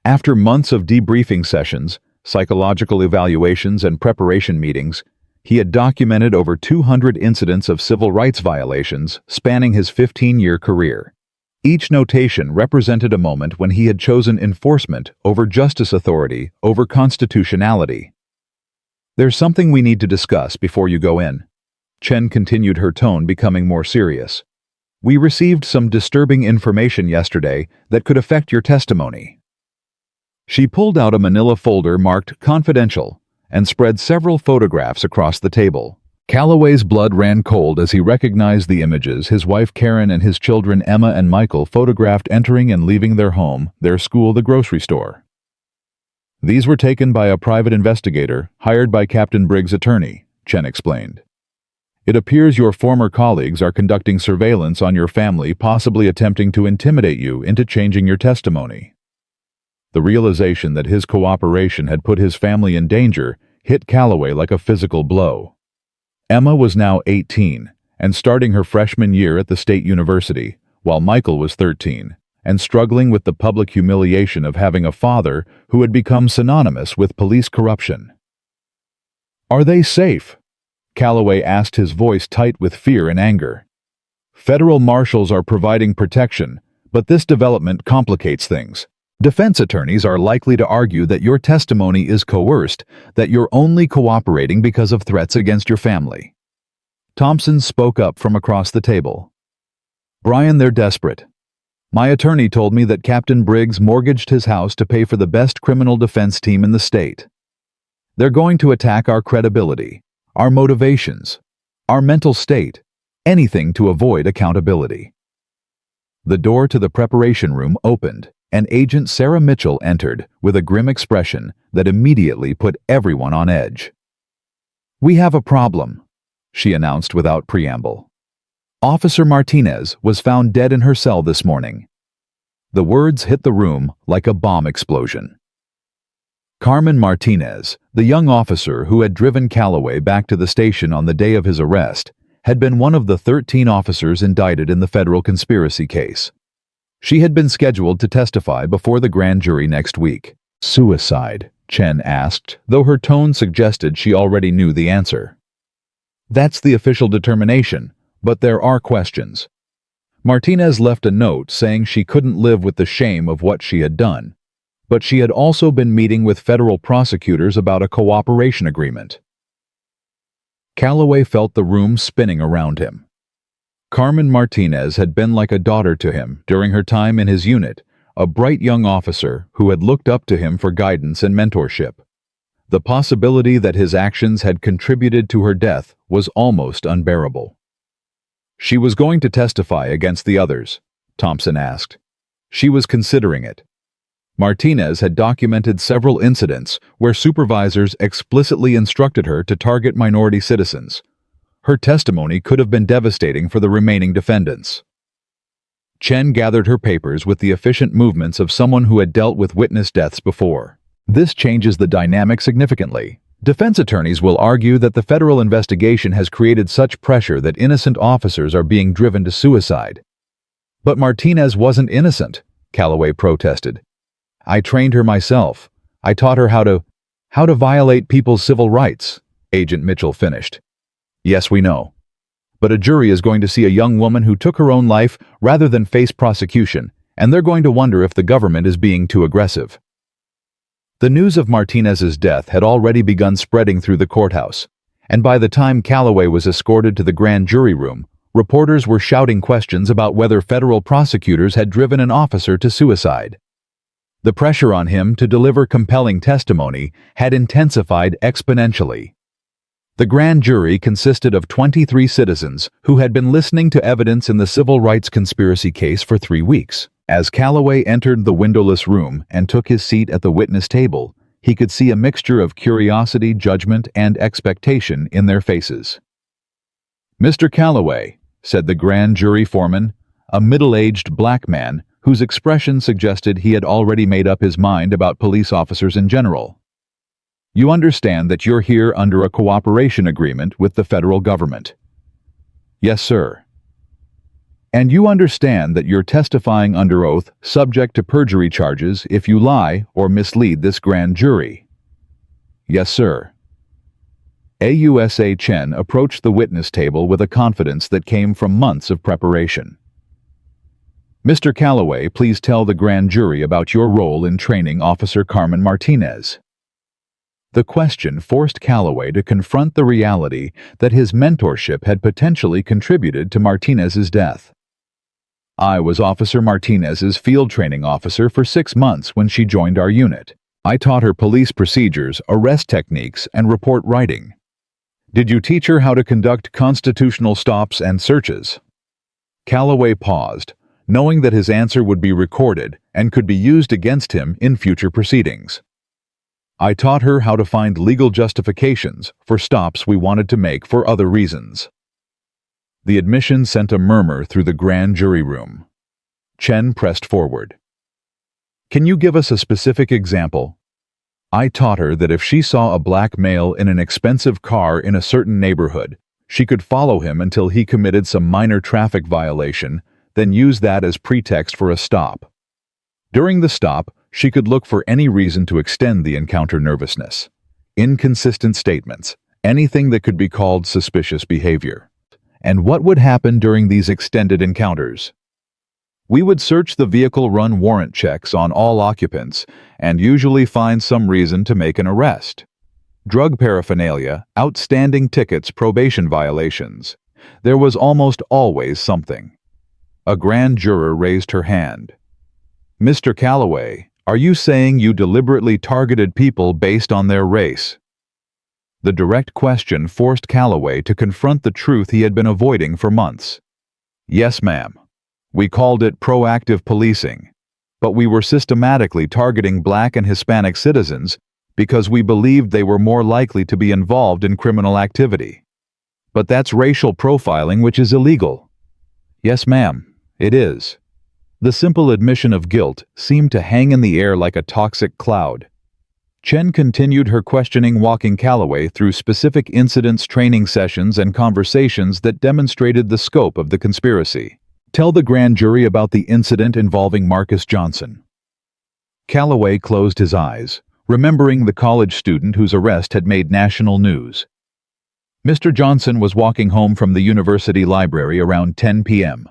After months of debriefing sessions, psychological evaluations, and preparation meetings, he had documented over 200 incidents of civil rights violations spanning his 15-year career. Each notation represented a moment when he had chosen enforcement over justice, authority over constitutionality. "There's something we need to discuss before you go in," Chen continued, her tone becoming more serious. "We received some disturbing information yesterday that could affect your testimony." She pulled out a manila folder marked "Confidential" and spread several photographs across the table. Calloway's blood ran cold as he recognized the images his wife Karen and his children Emma and Michael photographed entering and leaving their home, their school, the grocery store. "These were taken by a private investigator hired by Captain Briggs' attorney," Chen explained. "It appears your former colleagues are conducting surveillance on your family, possibly attempting to intimidate you into changing your testimony." The realization that his cooperation had put his family in danger hit Calloway like a physical blow. Emma was now 18 and starting her freshman year at the state university, while Michael was 13 and struggling with the public humiliation of having a father who had become synonymous with police corruption. "Are they safe?" Calloway asked, his voice tight with fear and anger. "Federal marshals are providing protection, but this development complicates things. Defense attorneys are likely to argue that your testimony is coerced, that you're only cooperating because of threats against your family." Thompson spoke up from across the table. "Brian, they're desperate. My attorney told me that Captain Briggs mortgaged his house to pay for the best criminal defense team in the state. They're going to attack our credibility, our motivations, our mental state, anything to avoid accountability." The door to the preparation room opened, and Agent Sarah Mitchell entered with a grim expression that immediately put everyone on edge. "We have a problem," she announced without preamble. "Officer Martinez was found dead in her cell this morning." The words hit the room like a bomb explosion. Carmen Martinez, the young officer who had driven Calloway back to the station on the day of his arrest, had been one of the 13 officers indicted in the federal conspiracy case. She had been scheduled to testify before the grand jury next week. "Suicide?" Chen asked, though her tone suggested she already knew the answer. "That's the official determination, but there are questions." Martinez left a note saying she couldn't live with the shame of what she had done, but she had also been meeting with federal prosecutors about a cooperation agreement. Calloway felt the room spinning around him. Carmen Martinez had been like a daughter to him during her time in his unit, a bright young officer who had looked up to him for guidance and mentorship. The possibility that his actions had contributed to her death was almost unbearable. "She was going to testify against the others?" Thompson asked. She was considering it. Martinez had documented several incidents where supervisors explicitly instructed her to target minority citizens. Her testimony could have been devastating for the remaining defendants. Chen gathered her papers with the efficient movements of someone who had dealt with witness deaths before. "This changes the dynamic significantly. Defense attorneys will argue that the federal investigation has created such pressure that innocent officers are being driven to suicide." "But Martinez wasn't innocent," Calloway protested. "I trained her myself. I taught her how to violate people's civil rights," Agent Mitchell finished. "Yes, we know. But a jury is going to see a young woman who took her own life rather than face prosecution, and they're going to wonder if the government is being too aggressive." The news of Martinez's death had already begun spreading through the courthouse, and by the time Calloway was escorted to the grand jury room, reporters were shouting questions about whether federal prosecutors had driven an officer to suicide. The pressure on him to deliver compelling testimony had intensified exponentially. The grand jury consisted of 23 citizens who had been listening to evidence in the civil rights conspiracy case for 3 weeks. As Calloway entered the windowless room and took his seat at the witness table, he could see a mixture of curiosity, judgment, and expectation in their faces. "Mr. Calloway," said the grand jury foreman, a middle-aged black man whose expression suggested he had already made up his mind about police officers in general. "You understand that you're here under a cooperation agreement with the federal government?" "Yes, sir." And you understand that you're testifying under oath, subject to perjury charges if you lie or mislead this grand jury. Yes, sir. AUSA Chen approached the witness table with a confidence that came from months of preparation. Mr. Calloway, please tell the grand jury about your role in training Officer Carmen Martinez. The question forced Calloway to confront the reality that his mentorship had potentially contributed to Martinez's death. I was Officer Martinez's field training officer for 6 months when she joined our unit. I taught her police procedures, arrest techniques, and report writing. Did you teach her how to conduct constitutional stops and searches? Calloway paused, knowing that his answer would be recorded and could be used against him in future proceedings. I taught her how to find legal justifications for stops we wanted to make for other reasons. The admission sent a murmur through the grand jury room. Chen pressed forward. Can you give us a specific example? I taught her that if she saw a black male in an expensive car in a certain neighborhood, she could follow him until he committed some minor traffic violation, then use that as pretext for a stop. During the stop, she could look for any reason to extend the encounter nervousness. Inconsistent statements, anything that could be called suspicious behavior. And what would happen during these extended encounters? We would search the vehicle, run warrant checks on all occupants, and usually find some reason to make an arrest. Drug paraphernalia, outstanding tickets, probation violations. There was almost always something. A grand juror raised her hand. Mr. Calloway, are you saying you deliberately targeted people based on their race? The direct question forced Calloway to confront the truth he had been avoiding for months. Yes, ma'am. We called it proactive policing, but we were systematically targeting Black and Hispanic citizens because we believed they were more likely to be involved in criminal activity. But that's racial profiling, which is illegal. Yes, ma'am, it is. The simple admission of guilt seemed to hang in the air like a toxic cloud. Chen continued her questioning, walking Calloway through specific incidents, training sessions, and conversations that demonstrated the scope of the conspiracy. Tell the grand jury about the incident involving Marcus Johnson. Calloway closed his eyes, remembering the college student whose arrest had made national news. Mr. Johnson was walking home from the university library around 10 p.m.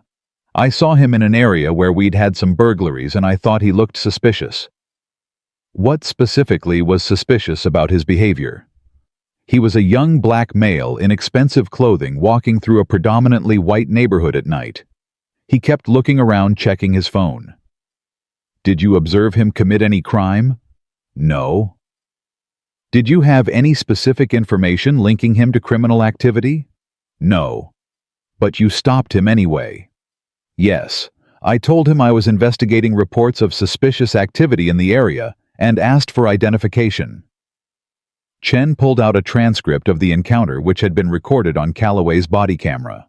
I saw him in an area where we'd had some burglaries and I thought he looked suspicious. What specifically was suspicious about his behavior? He was a young black male in expensive clothing walking through a predominantly white neighborhood at night. He kept looking around, checking his phone. Did you observe him commit any crime? No. Did you have any specific information linking him to criminal activity? No. But you stopped him anyway. Yes. I told him I was investigating reports of suspicious activity in the area and asked for identification. Chen pulled out a transcript of the encounter which had been recorded on Calloway's body camera.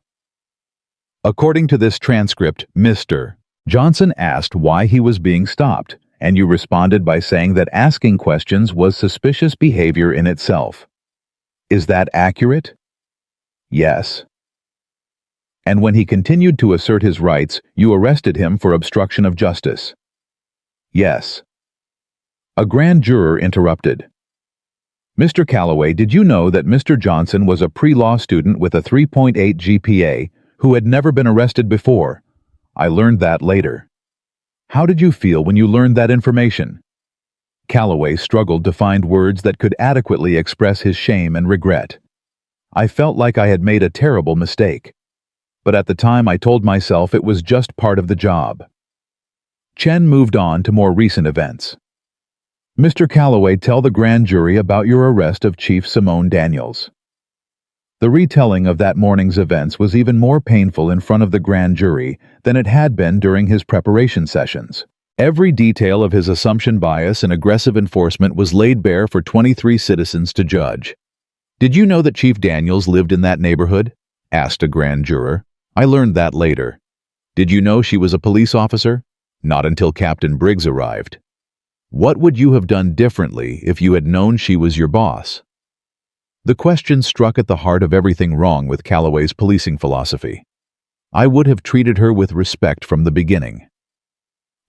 According to this transcript, Mr. Johnson asked why he was being stopped, and you responded by saying that asking questions was suspicious behavior in itself. Is that accurate? Yes. And when he continued to assert his rights, you arrested him for obstruction of justice. Yes. A grand juror interrupted. Mr. Calloway, did you know that Mr. Johnson was a pre-law student with a 3.8 GPA who had never been arrested before? I learned that later. How did you feel when you learned that information? Calloway struggled to find words that could adequately express his shame and regret. I felt like I had made a terrible mistake. But at the time I told myself it was just part of the job. Chen moved on to more recent events. Mr. Calloway, tell the grand jury about your arrest of Chief Simone Daniels. The retelling of that morning's events was even more painful in front of the grand jury than it had been during his preparation sessions. Every detail of his assumption bias and aggressive enforcement was laid bare for 23 citizens to judge. Did you know that Chief Daniels lived in that neighborhood? Asked a grand juror. I learned that later. Did you know she was a police officer? Not until Captain Briggs arrived. What would you have done differently if you had known she was your boss? The question struck at the heart of everything wrong with Calloway's policing philosophy. I would have treated her with respect from the beginning.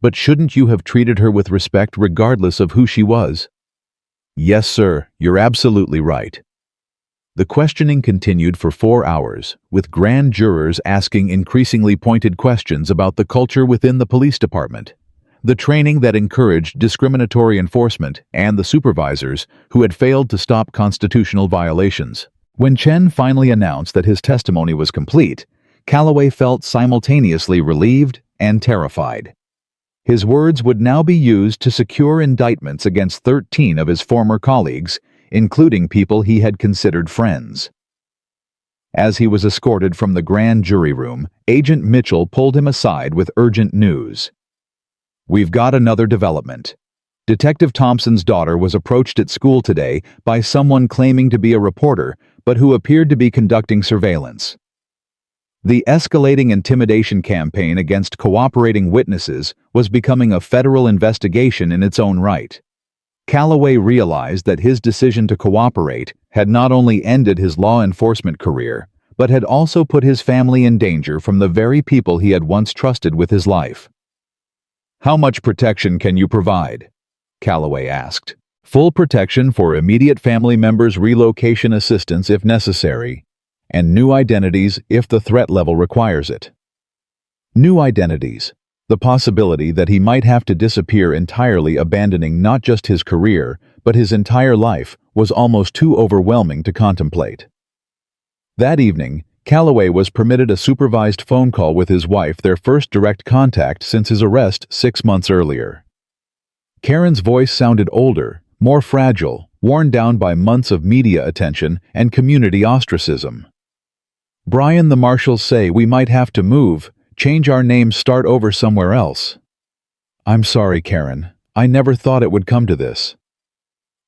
But shouldn't you have treated her with respect regardless of who she was? Yes, sir, you're absolutely right. The questioning continued for 4 hours, with grand jurors asking increasingly pointed questions about the culture within the police department, the training that encouraged discriminatory enforcement, and the supervisors who had failed to stop constitutional violations. When Chen finally announced that his testimony was complete, Calloway felt simultaneously relieved and terrified. His words would now be used to secure indictments against 13 of his former colleagues, including people he had considered friends. As he was escorted from the grand jury room, Agent Mitchell pulled him aside with urgent news. We've got another development. Detective Thompson's daughter was approached at school today by someone claiming to be a reporter, but who appeared to be conducting surveillance. The escalating intimidation campaign against cooperating witnesses was becoming a federal investigation in its own right. Calloway realized that his decision to cooperate had not only ended his law enforcement career, but had also put his family in danger from the very people he had once trusted with his life. How much protection can you provide? Calloway asked. Full protection for immediate family members' relocation assistance if necessary, and new identities if the threat level requires it. New identities. The possibility that he might have to disappear entirely, abandoning not just his career, but his entire life, was almost too overwhelming to contemplate. That evening, Calloway was permitted a supervised phone call with his wife, their first direct contact since his arrest 6 months earlier. Karen's voice sounded older, more fragile, worn down by months of media attention and community ostracism. Brian, the marshals say we might have to move, change our names, start over somewhere else. I'm sorry, Karen. I never thought it would come to this.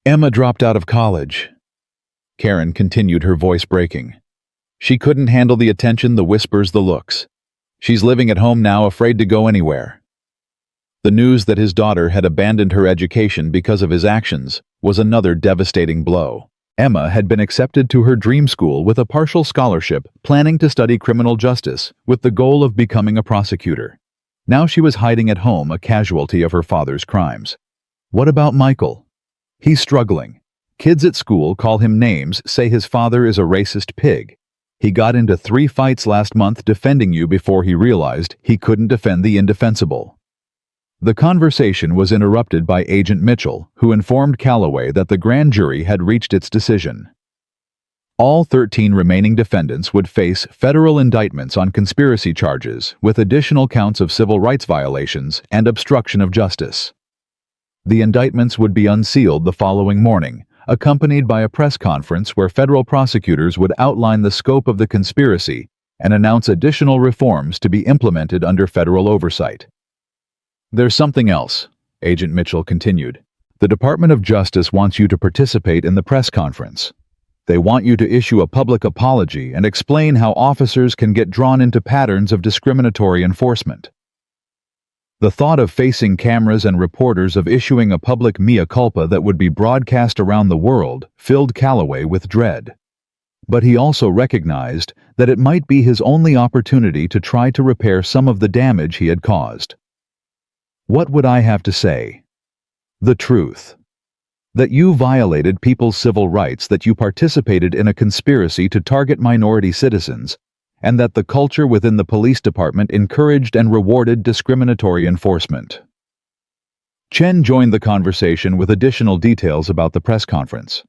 Emma dropped out of college. Karen continued, her voice breaking. She couldn't handle the attention, the whispers, the looks. She's living at home now, afraid to go anywhere. The news that his daughter had abandoned her education because of his actions was another devastating blow. Emma had been accepted to her dream school with a partial scholarship, planning to study criminal justice with the goal of becoming a prosecutor. Now she was hiding at home, a casualty of her father's crimes. What about Michael? He's struggling. Kids at school call him names, say his father is a racist pig. He got into 3 fights last month defending you before he realized he couldn't defend the indefensible. The conversation was interrupted by Agent Mitchell, who informed Calloway that the grand jury had reached its decision. All 13 remaining defendants would face federal indictments on conspiracy charges, with additional counts of civil rights violations and obstruction of justice. The indictments would be unsealed the following morning, accompanied by a press conference where federal prosecutors would outline the scope of the conspiracy and announce additional reforms to be implemented under federal oversight. There's something else, Agent Mitchell continued. The Department of Justice wants you to participate in the press conference. They want you to issue a public apology and explain how officers can get drawn into patterns of discriminatory enforcement. The thought of facing cameras and reporters, of issuing a public mea culpa that would be broadcast around the world, filled Calloway with dread. But he also recognized that it might be his only opportunity to try to repair some of the damage he had caused. What would I have to say? The truth. That you violated people's civil rights, that you participated in a conspiracy to target minority citizens, and that the culture within the police department encouraged and rewarded discriminatory enforcement. Chen joined the conversation with additional details about the press conference.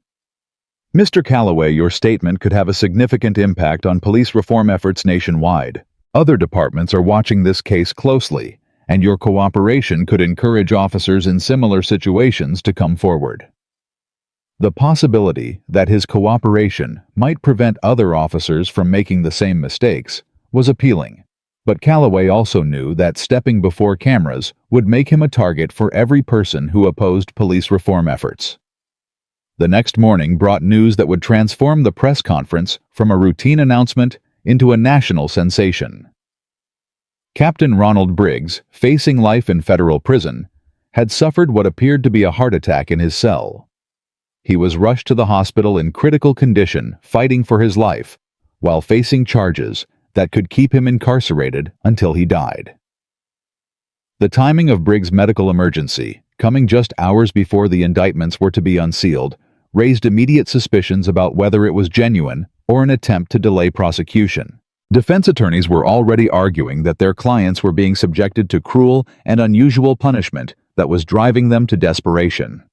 Mr. Calloway, your statement could have a significant impact on police reform efforts nationwide. Other departments are watching this case closely, and your cooperation could encourage officers in similar situations to come forward. The possibility that his cooperation might prevent other officers from making the same mistakes was appealing, but Calloway also knew that stepping before cameras would make him a target for every person who opposed police reform efforts. The next morning brought news that would transform the press conference from a routine announcement into a national sensation. Captain Ronald Briggs, facing life in federal prison, had suffered what appeared to be a heart attack in his cell. He was rushed to the hospital in critical condition, fighting for his life, while facing charges that could keep him incarcerated until he died. The timing of Briggs' medical emergency, coming just hours before the indictments were to be unsealed, raised immediate suspicions about whether it was genuine or an attempt to delay prosecution. Defense attorneys were already arguing that their clients were being subjected to cruel and unusual punishment that was driving them to desperation.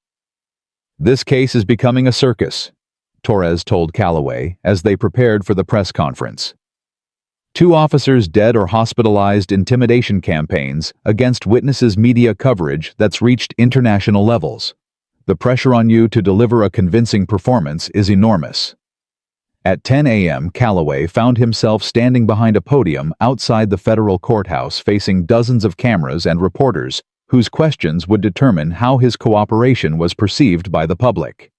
"This case is becoming a circus," Torres told Calloway as they prepared for the press conference. "2 officers dead or hospitalized, intimidation campaigns against witnesses, media coverage that's reached international levels. The pressure on you to deliver a convincing performance is enormous." At 10 a.m., Calloway found himself standing behind a podium outside the federal courthouse facing dozens of cameras and reporters whose questions would determine how his cooperation was perceived by the public.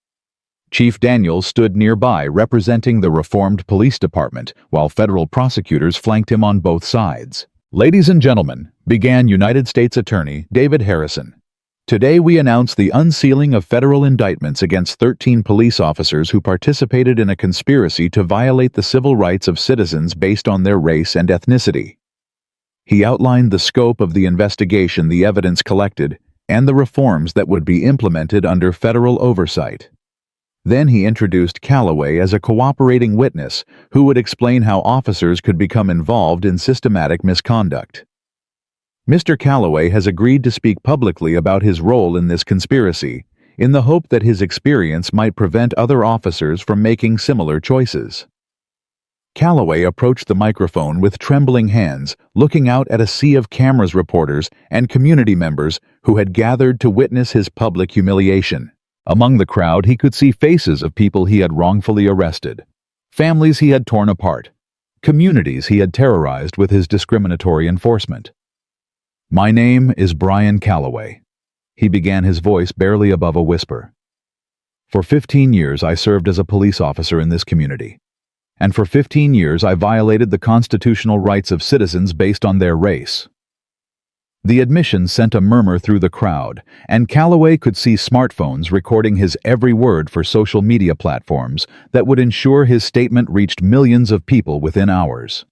Chief Daniels stood nearby representing the reformed police department, while federal prosecutors flanked him on both sides. "Ladies and gentlemen," began United States Attorney David Harrison, "today we announce the unsealing of federal indictments against 13 police officers who participated in a conspiracy to violate the civil rights of citizens based on their race and ethnicity." He outlined the scope of the investigation, the evidence collected, and the reforms that would be implemented under federal oversight. Then he introduced Calloway as a cooperating witness who would explain how officers could become involved in systematic misconduct. "Mr. Calloway has agreed to speak publicly about his role in this conspiracy, in the hope that his experience might prevent other officers from making similar choices." Calloway approached the microphone with trembling hands, looking out at a sea of cameras, reporters, and community members who had gathered to witness his public humiliation. Among the crowd, he could see faces of people he had wrongfully arrested, families he had torn apart, communities he had terrorized with his discriminatory enforcement. "My name is Brian Calloway," he began, his voice barely above a whisper. "For 15 years I served as a police officer in this community, and for 15 years I violated the constitutional rights of citizens based on their race." The admission sent a murmur through the crowd, and Calloway could see smartphones recording his every word for social media platforms that would ensure his statement reached millions of people within hours.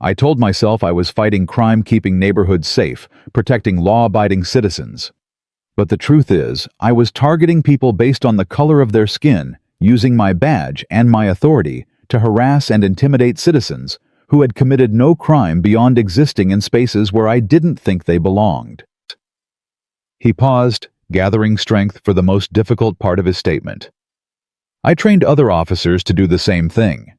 "I told myself I was fighting crime, keeping neighborhoods safe, protecting law-abiding citizens. But the truth is, I was targeting people based on the color of their skin, using my badge and my authority to harass and intimidate citizens who had committed no crime beyond existing in spaces where I didn't think they belonged." He paused, gathering strength for the most difficult part of his statement. "I trained other officers to do the same thing.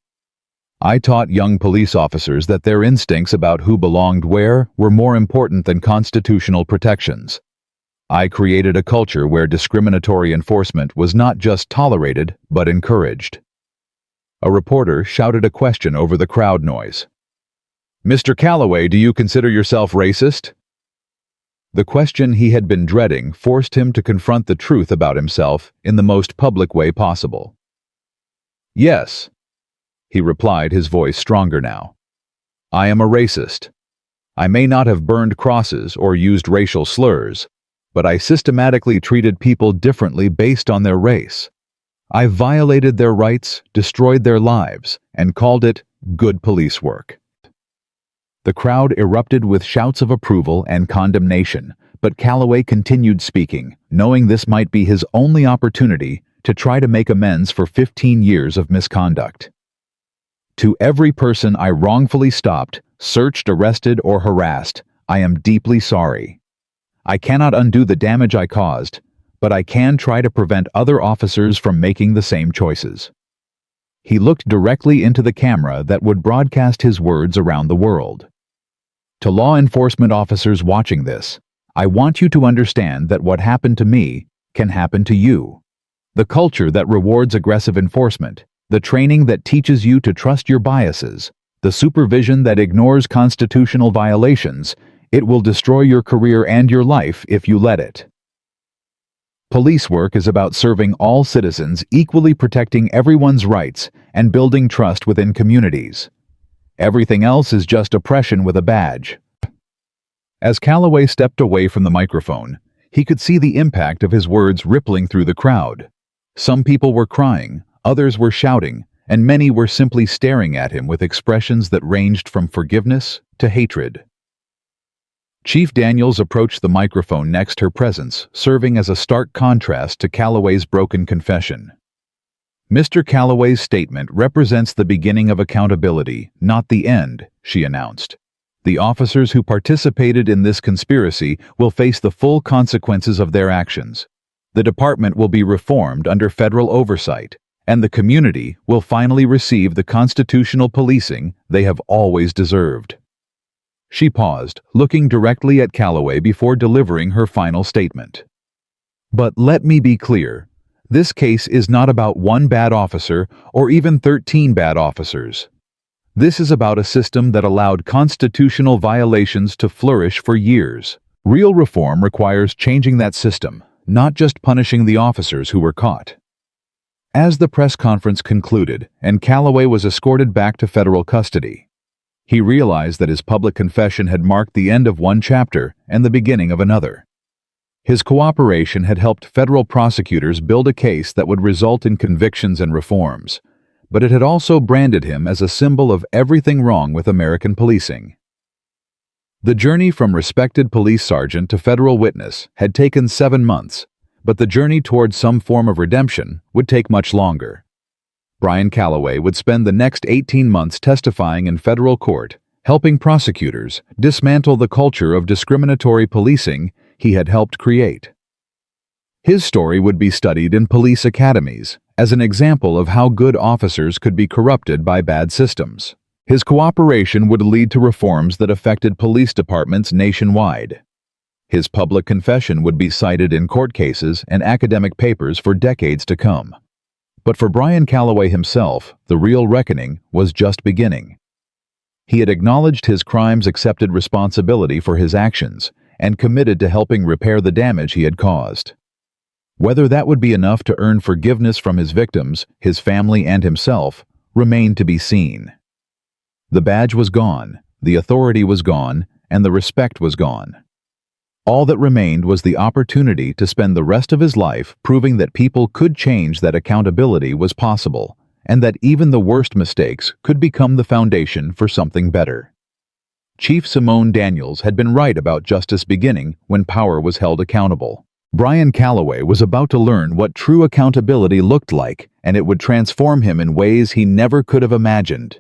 I taught young police officers that their instincts about who belonged where were more important than constitutional protections. I created a culture where discriminatory enforcement was not just tolerated, but encouraged." A reporter shouted a question over the crowd noise. "Mr. Calloway, do you consider yourself racist?" The question he had been dreading forced him to confront the truth about himself in the most public way possible. "Yes," he replied, his voice stronger now. "I am a racist. I may not have burned crosses or used racial slurs, but I systematically treated people differently based on their race. I violated their rights, destroyed their lives, and called it good police work." The crowd erupted with shouts of approval and condemnation, but Calloway continued speaking, knowing this might be his only opportunity to try to make amends for 15 years of misconduct. "To every person I wrongfully stopped, searched, arrested, or harassed, I am deeply sorry. I cannot undo the damage I caused, but I can try to prevent other officers from making the same choices." He looked directly into the camera that would broadcast his words around the world. "To law enforcement officers watching this, I want you to understand that what happened to me can happen to you. The culture that rewards aggressive enforcement, the training that teaches you to trust your biases, the supervision that ignores constitutional violations, it will destroy your career and your life if you let it. Police work is about serving all citizens, equally protecting everyone's rights, and building trust within communities. Everything else is just oppression with a badge." As Calloway stepped away from the microphone, he could see the impact of his words rippling through the crowd. Some people were crying, others were shouting, and many were simply staring at him with expressions that ranged from forgiveness to hatred. Chief Daniels approached the microphone next, her presence serving as a stark contrast to Calloway's broken confession. "Mr. Calloway's statement represents the beginning of accountability, not the end," she announced. "The officers who participated in this conspiracy will face the full consequences of their actions. The department will be reformed under federal oversight, and the community will finally receive the constitutional policing they have always deserved." She paused, looking directly at Calloway before delivering her final statement. "But let me be clear. This case is not about one bad officer or even 13 bad officers. This is about a system that allowed constitutional violations to flourish for years. Real reform requires changing that system, not just punishing the officers who were caught." As the press conference concluded and Calloway was escorted back to federal custody, he realized that his public confession had marked the end of one chapter and the beginning of another. His cooperation had helped federal prosecutors build a case that would result in convictions and reforms, but it had also branded him as a symbol of everything wrong with American policing. The journey from respected police sergeant to federal witness had taken 7 months, but the journey towards some form of redemption would take much longer. Brian Calloway would spend the next 18 months testifying in federal court, helping prosecutors dismantle the culture of discriminatory policing he had helped create. His story would be studied in police academies as an example of how good officers could be corrupted by bad systems. His cooperation would lead to reforms that affected police departments nationwide. His public confession would be cited in court cases and academic papers for decades to come. But for Brian Calloway himself, the real reckoning was just beginning. He had acknowledged his crimes, accepted responsibility for his actions, and committed to helping repair the damage he had caused. Whether that would be enough to earn forgiveness from his victims, his family, and himself remained to be seen. The badge was gone, the authority was gone, and the respect was gone. All that remained was the opportunity to spend the rest of his life proving that people could change, that accountability was possible, and that even the worst mistakes could become the foundation for something better. Chief Simone Daniels had been right about justice beginning when power was held accountable. Brian Calloway was about to learn what true accountability looked like, and it would transform him in ways he never could have imagined.